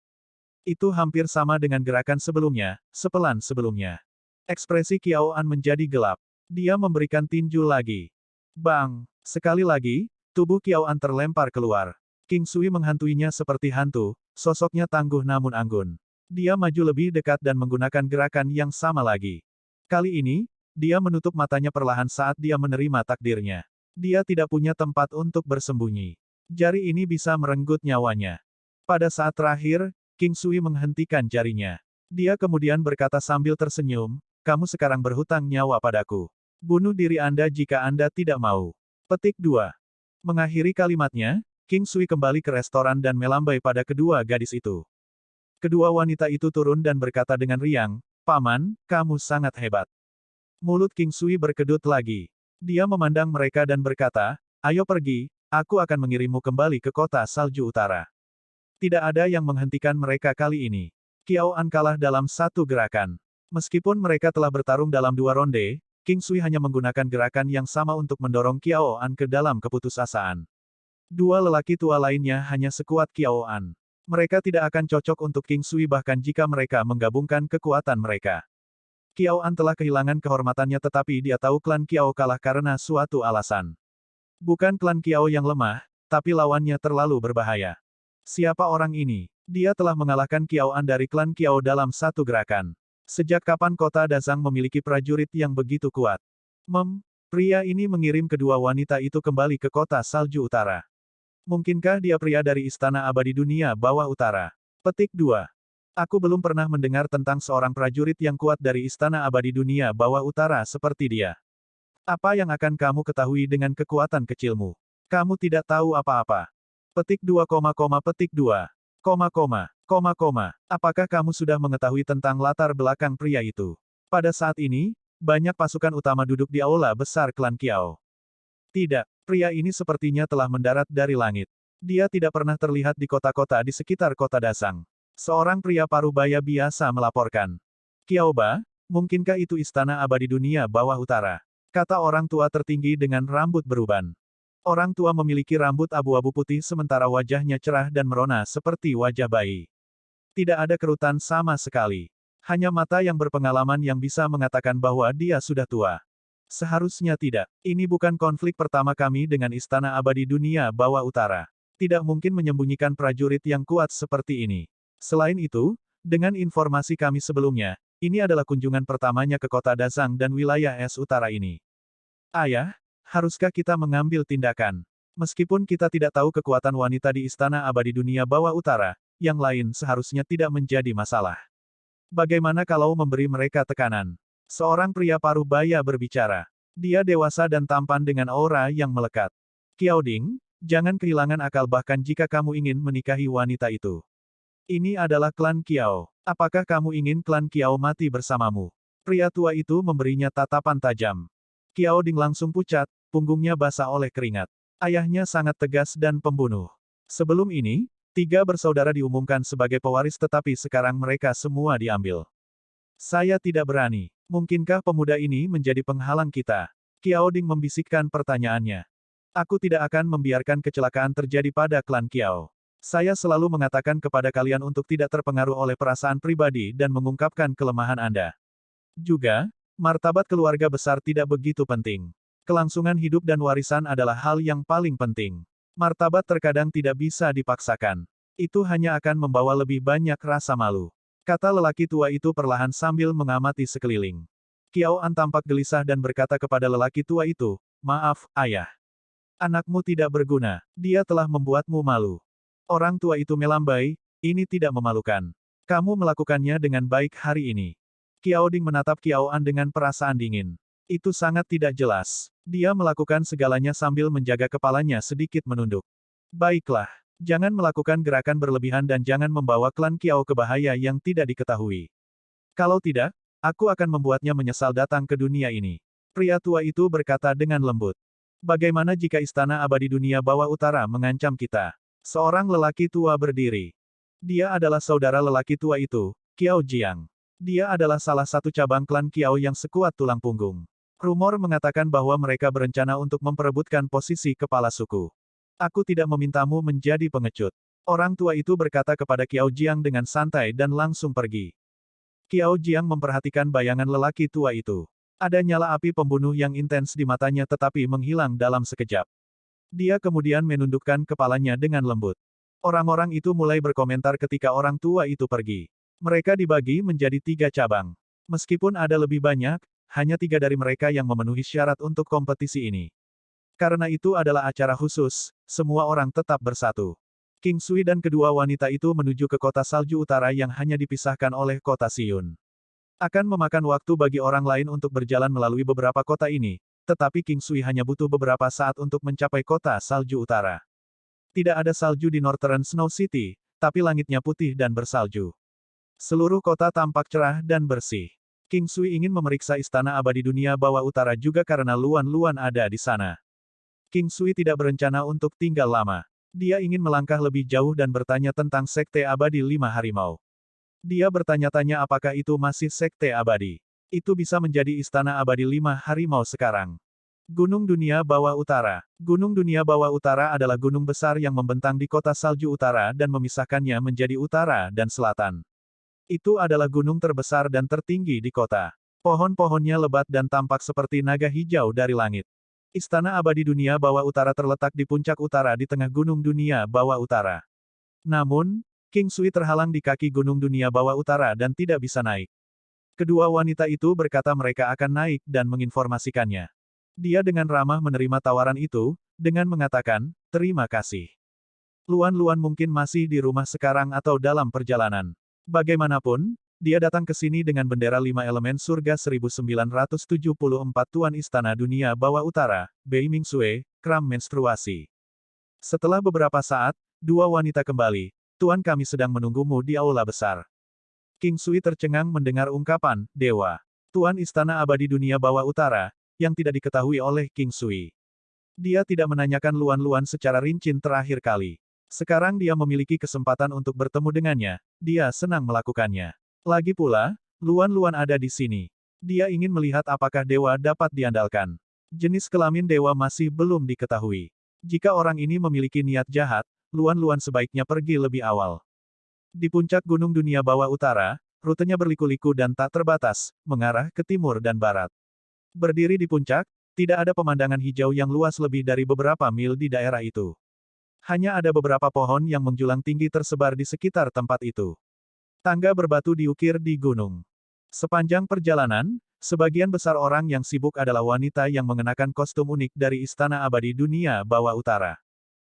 Itu hampir sama dengan gerakan sebelumnya, sepelan sebelumnya. Ekspresi Qiao An menjadi gelap. Dia memberikan tinju lagi. Bang! Sekali lagi, tubuh Qiao An terlempar keluar. King Sui menghantuinya seperti hantu, sosoknya tangguh namun anggun. Dia maju lebih dekat dan menggunakan gerakan yang sama lagi. Kali ini, dia menutup matanya perlahan saat dia menerima takdirnya. Dia tidak punya tempat untuk bersembunyi. Jari ini bisa merenggut nyawanya. Pada saat terakhir, King Sui menghentikan jarinya. Dia kemudian berkata sambil tersenyum, kamu sekarang berhutang nyawa padaku. Bunuh diri Anda jika Anda tidak mau. Petik 2. Mengakhiri kalimatnya, King Sui kembali ke restoran dan melambai pada kedua gadis itu. Kedua wanita itu turun dan berkata dengan riang, Paman, kamu sangat hebat. Mulut King Sui berkedut lagi. Dia memandang mereka dan berkata, ayo pergi, aku akan mengirimmu kembali ke kota salju utara. Tidak ada yang menghentikan mereka kali ini. Qiao An kalah dalam satu gerakan. Meskipun mereka telah bertarung dalam 2 ronde, King Sui hanya menggunakan gerakan yang sama untuk mendorong Qiao An ke dalam keputusasaan. 2 lelaki tua lainnya hanya sekuat Qiao An. Mereka tidak akan cocok untuk King Sui bahkan jika mereka menggabungkan kekuatan mereka. Kiao An telah kehilangan kehormatannya tetapi dia tahu klan Kiao kalah karena suatu alasan. Bukan klan Kiao yang lemah, tapi lawannya terlalu berbahaya. Siapa orang ini? Dia telah mengalahkan Kiao An dari klan Kiao dalam satu gerakan. Sejak kapan kota Dazang memiliki prajurit yang begitu kuat? Pria ini mengirim kedua wanita itu kembali ke kota Salju Utara. Mungkinkah dia pria dari Istana Abadi Dunia Bawah Utara? Petik 2. Aku belum pernah mendengar tentang seorang prajurit yang kuat dari Istana Abadi Dunia Bawah Utara seperti dia. Apa yang akan kamu ketahui dengan kekuatan kecilmu? Kamu tidak tahu apa-apa. Petik 2, petik 2. Apakah kamu sudah mengetahui tentang latar belakang pria itu? Pada saat ini, banyak pasukan utama duduk di aula besar klan Kiao. Tidak, pria ini sepertinya telah mendarat dari langit. Dia tidak pernah terlihat di kota-kota di sekitar kota Dasang. Seorang pria parubaya biasa melaporkan. Kiao Ba, mungkinkah itu Istana Abadi Dunia Bawah Utara? Kata orang tua tertinggi dengan rambut beruban. Orang tua memiliki rambut abu-abu putih sementara wajahnya cerah dan merona seperti wajah bayi. Tidak ada kerutan sama sekali. Hanya mata yang berpengalaman yang bisa mengatakan bahwa dia sudah tua. Seharusnya tidak. Ini bukan konflik pertama kami dengan Istana Abadi Dunia Bawah Utara. Tidak mungkin menyembunyikan prajurit yang kuat seperti ini. Selain itu, dengan informasi kami sebelumnya, ini adalah kunjungan pertamanya ke kota Dazang dan wilayah es utara ini. Ayah, haruskah kita mengambil tindakan? Meskipun kita tidak tahu kekuatan wanita di Istana Abadi Dunia Bawah Utara, yang lain seharusnya tidak menjadi masalah. Bagaimana kalau memberi mereka tekanan? Seorang pria parubaya berbicara. Dia dewasa dan tampan dengan aura yang melekat. Kiao Ding, jangan kehilangan akal bahkan jika kamu ingin menikahi wanita itu. Ini adalah klan Kiao. Apakah kamu ingin klan Kiao mati bersamamu? Pria tua itu memberinya tatapan tajam. Kiao Ding langsung pucat, punggungnya basah oleh keringat. Ayahnya sangat tegas dan pembunuh. Sebelum ini, 3 bersaudara diumumkan sebagai pewaris tetapi sekarang mereka semua diambil. Saya tidak berani. Mungkinkah pemuda ini menjadi penghalang kita? Kiao Ding membisikkan pertanyaannya. Aku tidak akan membiarkan kecelakaan terjadi pada klan Kiao. Saya selalu mengatakan kepada kalian untuk tidak terpengaruh oleh perasaan pribadi dan mengungkapkan kelemahan Anda. Juga, martabat keluarga besar tidak begitu penting. Kelangsungan hidup dan warisan adalah hal yang paling penting. Martabat terkadang tidak bisa dipaksakan. Itu hanya akan membawa lebih banyak rasa malu. Kata lelaki tua itu perlahan sambil mengamati sekeliling. Kiao An tampak gelisah dan berkata kepada lelaki tua itu, "Maaf, ayah. Anakmu tidak berguna. Dia telah membuatmu malu." Orang tua itu melambai, "Ini tidak memalukan. Kamu melakukannya dengan baik hari ini." Kiao Ding menatap Kiao An dengan perasaan dingin. Itu sangat tidak jelas. Dia melakukan segalanya sambil menjaga kepalanya sedikit menunduk. Baiklah. Jangan melakukan gerakan berlebihan dan jangan membawa klan Kiao ke bahaya yang tidak diketahui. Kalau tidak, aku akan membuatnya menyesal datang ke dunia ini. Pria tua itu berkata dengan lembut. Bagaimana jika Istana Abadi Dunia Bawah Utara mengancam kita? Seorang lelaki tua berdiri. Dia adalah saudara lelaki tua itu, Kiao Jiang. Dia adalah salah satu cabang klan Kiao yang sekuat tulang punggung. Rumor mengatakan bahwa mereka berencana untuk memperebutkan posisi kepala suku. Aku tidak memintamu menjadi pengecut. Orang tua itu berkata kepada Kiao Jiang dengan santai dan langsung pergi. Kiao Jiang memperhatikan bayangan lelaki tua itu. Ada nyala api pembunuh yang intens di matanya tetapi menghilang dalam sekejap. Dia kemudian menundukkan kepalanya dengan lembut. Orang-orang itu mulai berkomentar ketika orang tua itu pergi. Mereka dibagi menjadi 3 cabang. Meskipun ada lebih banyak, hanya 3 dari mereka yang memenuhi syarat untuk kompetisi ini. Karena itu adalah acara khusus, semua orang tetap bersatu. King Sui dan kedua wanita itu menuju ke kota Salju Utara yang hanya dipisahkan oleh kota Siun. Akan memakan waktu bagi orang lain untuk berjalan melalui beberapa kota ini, tetapi King Sui hanya butuh beberapa saat untuk mencapai kota Salju Utara. Tidak ada salju di Northern Snow City, tapi langitnya putih dan bersalju. Seluruh kota tampak cerah dan bersih. King Sui ingin memeriksa Istana Abadi Dunia Bawah Utara juga karena Luan-Luan ada di sana. King Sui tidak berencana untuk tinggal lama. Dia ingin melangkah lebih jauh dan bertanya tentang Sekte Abadi 5 Harimau. Dia bertanya-tanya apakah itu masih Sekte Abadi. Itu bisa menjadi Istana Abadi 5 Harimau sekarang. Gunung Dunia Bawah Utara. Gunung Dunia Bawah Utara adalah gunung besar yang membentang di kota Salju Utara dan memisahkannya menjadi utara dan selatan. Itu adalah gunung terbesar dan tertinggi di kota. Pohon-pohonnya lebat dan tampak seperti naga hijau dari langit. Istana abadi dunia bawah utara terletak di puncak utara di tengah gunung dunia bawah utara. Namun, King Sui terhalang di kaki gunung dunia bawah utara dan tidak bisa naik. Kedua wanita itu berkata mereka akan naik dan menginformasikannya. Dia dengan ramah menerima tawaran itu, dengan mengatakan, terima kasih. Luan-Luan mungkin masih di rumah sekarang atau dalam perjalanan. Bagaimanapun, dia datang ke sini dengan bendera 5 elemen surga 1974 Tuan Istana Dunia Bawah Utara, Bei Mingsue, kram menstruasi. Setelah beberapa saat, dua wanita kembali, Tuan kami sedang menunggumu di aula besar. King Sui tercengang mendengar ungkapan, Dewa. Tuan Istana Abadi Dunia Bawah Utara, yang tidak diketahui oleh King Sui. Dia tidak menanyakan Luan-Luan secara rinci terakhir kali. Sekarang dia memiliki kesempatan untuk bertemu dengannya, dia senang melakukannya. Lagi pula, Luan-Luan ada di sini. Dia ingin melihat apakah dewa dapat diandalkan. Jenis kelamin dewa masih belum diketahui. Jika orang ini memiliki niat jahat, Luan-Luan sebaiknya pergi lebih awal. Di puncak gunung dunia bawah utara, rutenya berliku-liku dan tak terbatas, mengarah ke timur dan barat. Berdiri di puncak, tidak ada pemandangan hijau yang luas lebih dari beberapa mil di daerah itu. Hanya ada beberapa pohon yang menjulang tinggi tersebar di sekitar tempat itu. Tangga berbatu diukir di gunung. Sepanjang perjalanan, sebagian besar orang yang sibuk adalah wanita yang mengenakan kostum unik dari Istana Abadi Dunia Bawah Utara.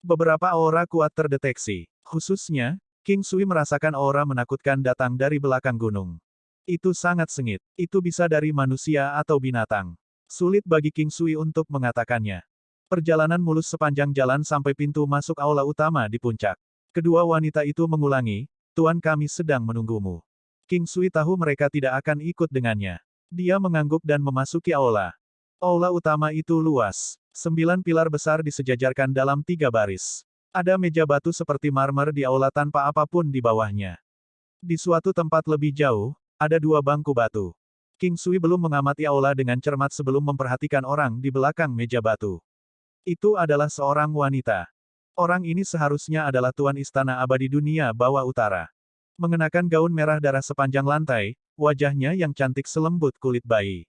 Beberapa aura kuat terdeteksi. Khususnya, King Sui merasakan aura menakutkan datang dari belakang gunung. Itu sangat sengit. Itu bisa dari manusia atau binatang. Sulit bagi King Sui untuk mengatakannya. Perjalanan mulus sepanjang jalan sampai pintu masuk aula utama di puncak. Kedua wanita itu mengulangi, Tuan kami sedang menunggumu. King Sui tahu mereka tidak akan ikut dengannya. Dia mengangguk dan memasuki aula. Aula utama itu luas. 9 pilar besar disejajarkan dalam 3 baris. Ada meja batu seperti marmer di aula tanpa apapun di bawahnya. Di suatu tempat lebih jauh, ada 2 bangku batu. King Sui belum mengamati aula dengan cermat sebelum memperhatikan orang di belakang meja batu. Itu adalah seorang wanita. Orang ini seharusnya adalah Tuan Istana Abadi Dunia Bawah Utara. Mengenakan gaun merah darah sepanjang lantai, wajahnya yang cantik selembut kulit bayi.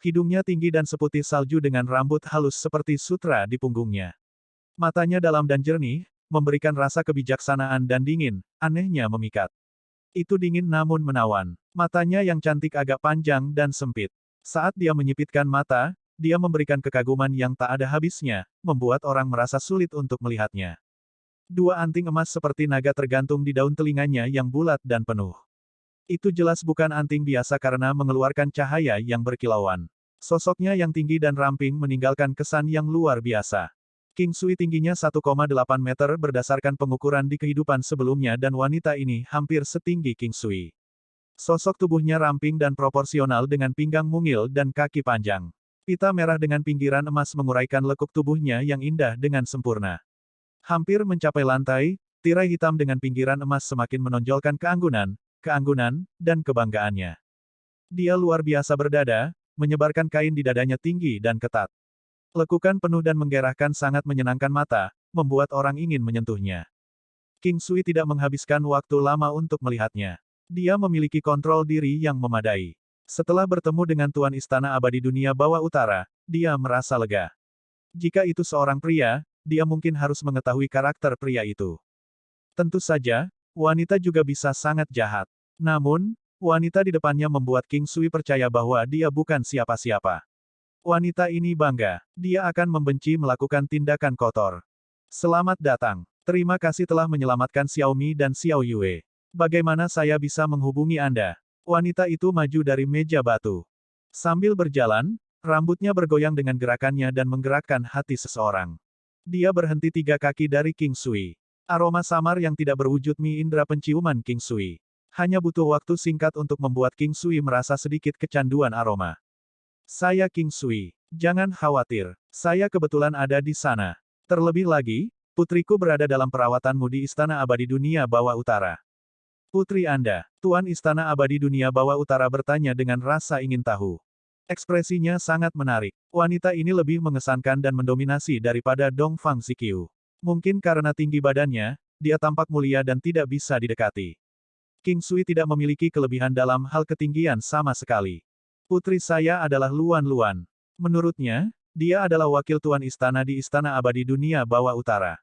Hidungnya tinggi dan seputih salju dengan rambut halus seperti sutra di punggungnya. Matanya dalam dan jernih, memberikan rasa kebijaksanaan dan dingin, anehnya memikat. Itu dingin namun menawan. Matanya yang cantik agak panjang dan sempit. Saat dia menyipitkan mata, dia memberikan kekaguman yang tak ada habisnya, membuat orang merasa sulit untuk melihatnya. 2 anting emas seperti naga tergantung di daun telinganya yang bulat dan penuh. Itu jelas bukan anting biasa karena mengeluarkan cahaya yang berkilauan. Sosoknya yang tinggi dan ramping meninggalkan kesan yang luar biasa. King Sui tingginya 1,8 meter berdasarkan pengukuran di kehidupan sebelumnya dan wanita ini hampir setinggi King Sui. Sosok tubuhnya ramping dan proporsional dengan pinggang mungil dan kaki panjang. Pita merah dengan pinggiran emas menguraikan lekuk tubuhnya yang indah dengan sempurna. Hampir mencapai lantai, tirai hitam dengan pinggiran emas semakin menonjolkan keanggunan, dan kebanggaannya. Dia luar biasa berdada, menyebarkan kain di dadanya tinggi dan ketat. Lekukan penuh dan menggerahkan sangat menyenangkan mata, membuat orang ingin menyentuhnya. King Sui tidak menghabiskan waktu lama untuk melihatnya. Dia memiliki kontrol diri yang memadai. Setelah bertemu dengan Tuan Istana Abadi Dunia Bawah Utara, dia merasa lega. Jika itu seorang pria, dia mungkin harus mengetahui karakter pria itu. Tentu saja, wanita juga bisa sangat jahat. Namun, wanita di depannya membuat King Sui percaya bahwa dia bukan siapa-siapa. Wanita ini bangga. Dia akan membenci melakukan tindakan kotor. Selamat datang. Terima kasih telah menyelamatkan Xiaomi dan Xiao Yue. Bagaimana saya bisa menghubungi Anda? Wanita itu maju dari meja batu. Sambil berjalan, rambutnya bergoyang dengan gerakannya dan menggerakkan hati seseorang. Dia berhenti 3 kaki dari King Sui. Aroma samar yang tidak berwujud indera penciuman King Sui. Hanya butuh waktu singkat untuk membuat King Sui merasa sedikit kecanduan aroma. Saya King Sui. Jangan khawatir. Saya kebetulan ada di sana. Terlebih lagi, putriku berada dalam perawatanmu di Istana Abadi Dunia Bawah Utara. Putri Anda, Tuan Istana Abadi Dunia Bawah Utara bertanya dengan rasa ingin tahu. Ekspresinya sangat menarik. Wanita ini lebih mengesankan dan mendominasi daripada Dong Fang Ziqiu. Mungkin karena tinggi badannya, dia tampak mulia dan tidak bisa didekati. King Sui tidak memiliki kelebihan dalam hal ketinggian sama sekali. Putri saya adalah Luan Luan. Menurutnya, dia adalah wakil tuan istana di Istana Abadi Dunia Bawah Utara.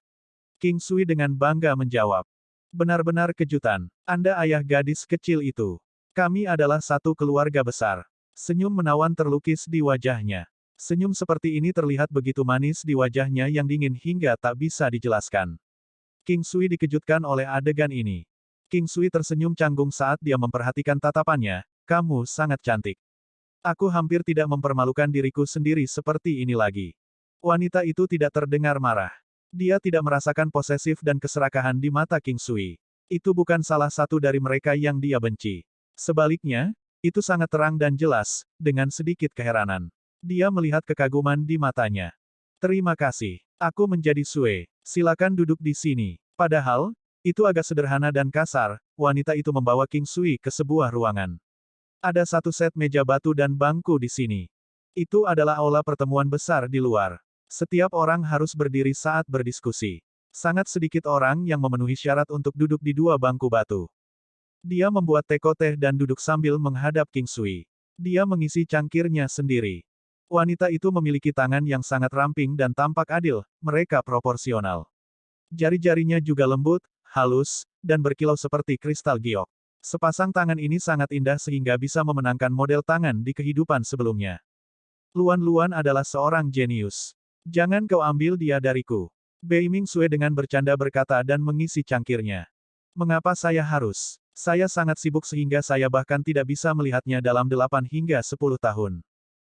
King Sui dengan bangga menjawab. Benar-benar kejutan. Anda ayah gadis kecil itu. Kami adalah satu keluarga besar. Senyum menawan terlukis di wajahnya. Senyum seperti ini terlihat begitu manis di wajahnya yang dingin hingga tak bisa dijelaskan. King Sui dikejutkan oleh adegan ini. King Sui tersenyum canggung saat dia memperhatikan tatapannya. Kamu sangat cantik. Aku hampir tidak mempermalukan diriku sendiri seperti ini lagi. Wanita itu tidak terdengar marah. Dia tidak merasakan posesif dan keserakahan di mata King Sui. Itu bukan salah satu dari mereka yang dia benci. Sebaliknya, itu sangat terang dan jelas, dengan sedikit keheranan. Dia melihat kekaguman di matanya. Terima kasih. Aku menjadi Sue. Silakan duduk di sini. Padahal, itu agak sederhana dan kasar, wanita itu membawa King Sui ke sebuah ruangan. Ada satu set meja batu dan bangku di sini. Itu adalah aula pertemuan besar di luar. Setiap orang harus berdiri saat berdiskusi. Sangat sedikit orang yang memenuhi syarat untuk duduk di dua bangku batu. Dia membuat teko teh dan duduk sambil menghadap King Sui. Dia mengisi cangkirnya sendiri. Wanita itu memiliki tangan yang sangat ramping dan tampak adil, mereka proporsional. Jari-jarinya juga lembut, halus, dan berkilau seperti kristal giok. Sepasang tangan ini sangat indah sehingga bisa memenangkan model tangan di kehidupan sebelumnya. Luan Luan adalah seorang jenius. Jangan kau ambil dia dariku. Bei Ming Sue dengan bercanda berkata dan mengisi cangkirnya. Mengapa saya harus? Saya sangat sibuk sehingga saya bahkan tidak bisa melihatnya dalam 8 hingga 10 tahun.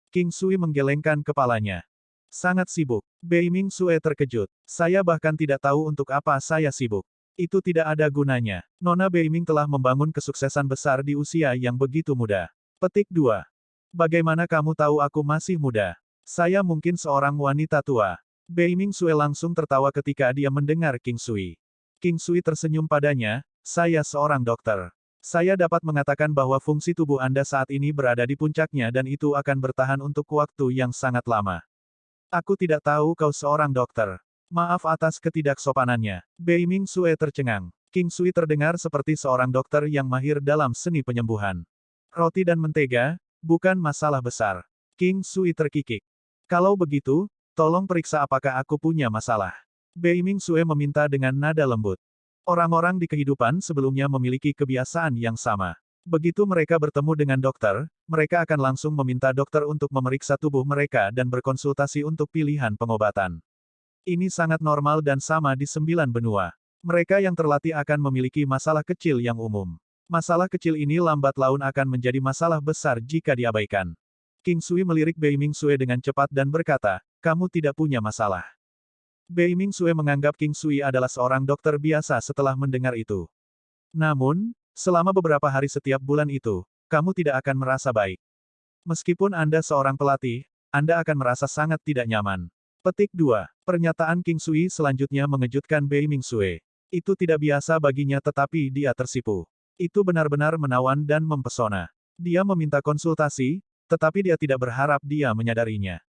King Sui menggelengkan kepalanya. Sangat sibuk. Bei Ming Sue terkejut. Saya bahkan tidak tahu untuk apa saya sibuk. Itu tidak ada gunanya. Nona Bei Ming telah membangun kesuksesan besar di usia yang begitu muda. Petik 2. Bagaimana kamu tahu aku masih muda? Saya mungkin seorang wanita tua. Bei Ming Sue langsung tertawa ketika dia mendengar King Sui. King Sui tersenyum padanya, saya seorang dokter. Saya dapat mengatakan bahwa fungsi tubuh Anda saat ini berada di puncaknya dan itu akan bertahan untuk waktu yang sangat lama. Aku tidak tahu kau seorang dokter. Maaf atas ketidaksopanannya. Bei Ming Sue tercengang. King Sui terdengar seperti seorang dokter yang mahir dalam seni penyembuhan. Roti dan mentega, bukan masalah besar. King Sui terkikik. Kalau begitu, tolong periksa apakah aku punya masalah. Bei Ming Sue meminta dengan nada lembut. Orang-orang di kehidupan sebelumnya memiliki kebiasaan yang sama. Begitu mereka bertemu dengan dokter, mereka akan langsung meminta dokter untuk memeriksa tubuh mereka dan berkonsultasi untuk pilihan pengobatan. Ini sangat normal dan sama di 9 benua. Mereka yang terlatih akan memiliki masalah kecil yang umum. Masalah kecil ini lambat laun akan menjadi masalah besar jika diabaikan. King Sui melirik Bei Ming Sue dengan cepat dan berkata, kamu tidak punya masalah. Bei Ming Sue menganggap King Sui adalah seorang dokter biasa setelah mendengar itu. Namun, selama beberapa hari setiap bulan itu, kamu tidak akan merasa baik. Meskipun Anda seorang pelatih, Anda akan merasa sangat tidak nyaman. Petik 2. Pernyataan King Sui selanjutnya mengejutkan Bei Ming Sue. Itu tidak biasa baginya tetapi dia tersipu. Itu benar-benar menawan dan mempesona. Dia meminta konsultasi, tetapi dia tidak berharap dia menyadarinya.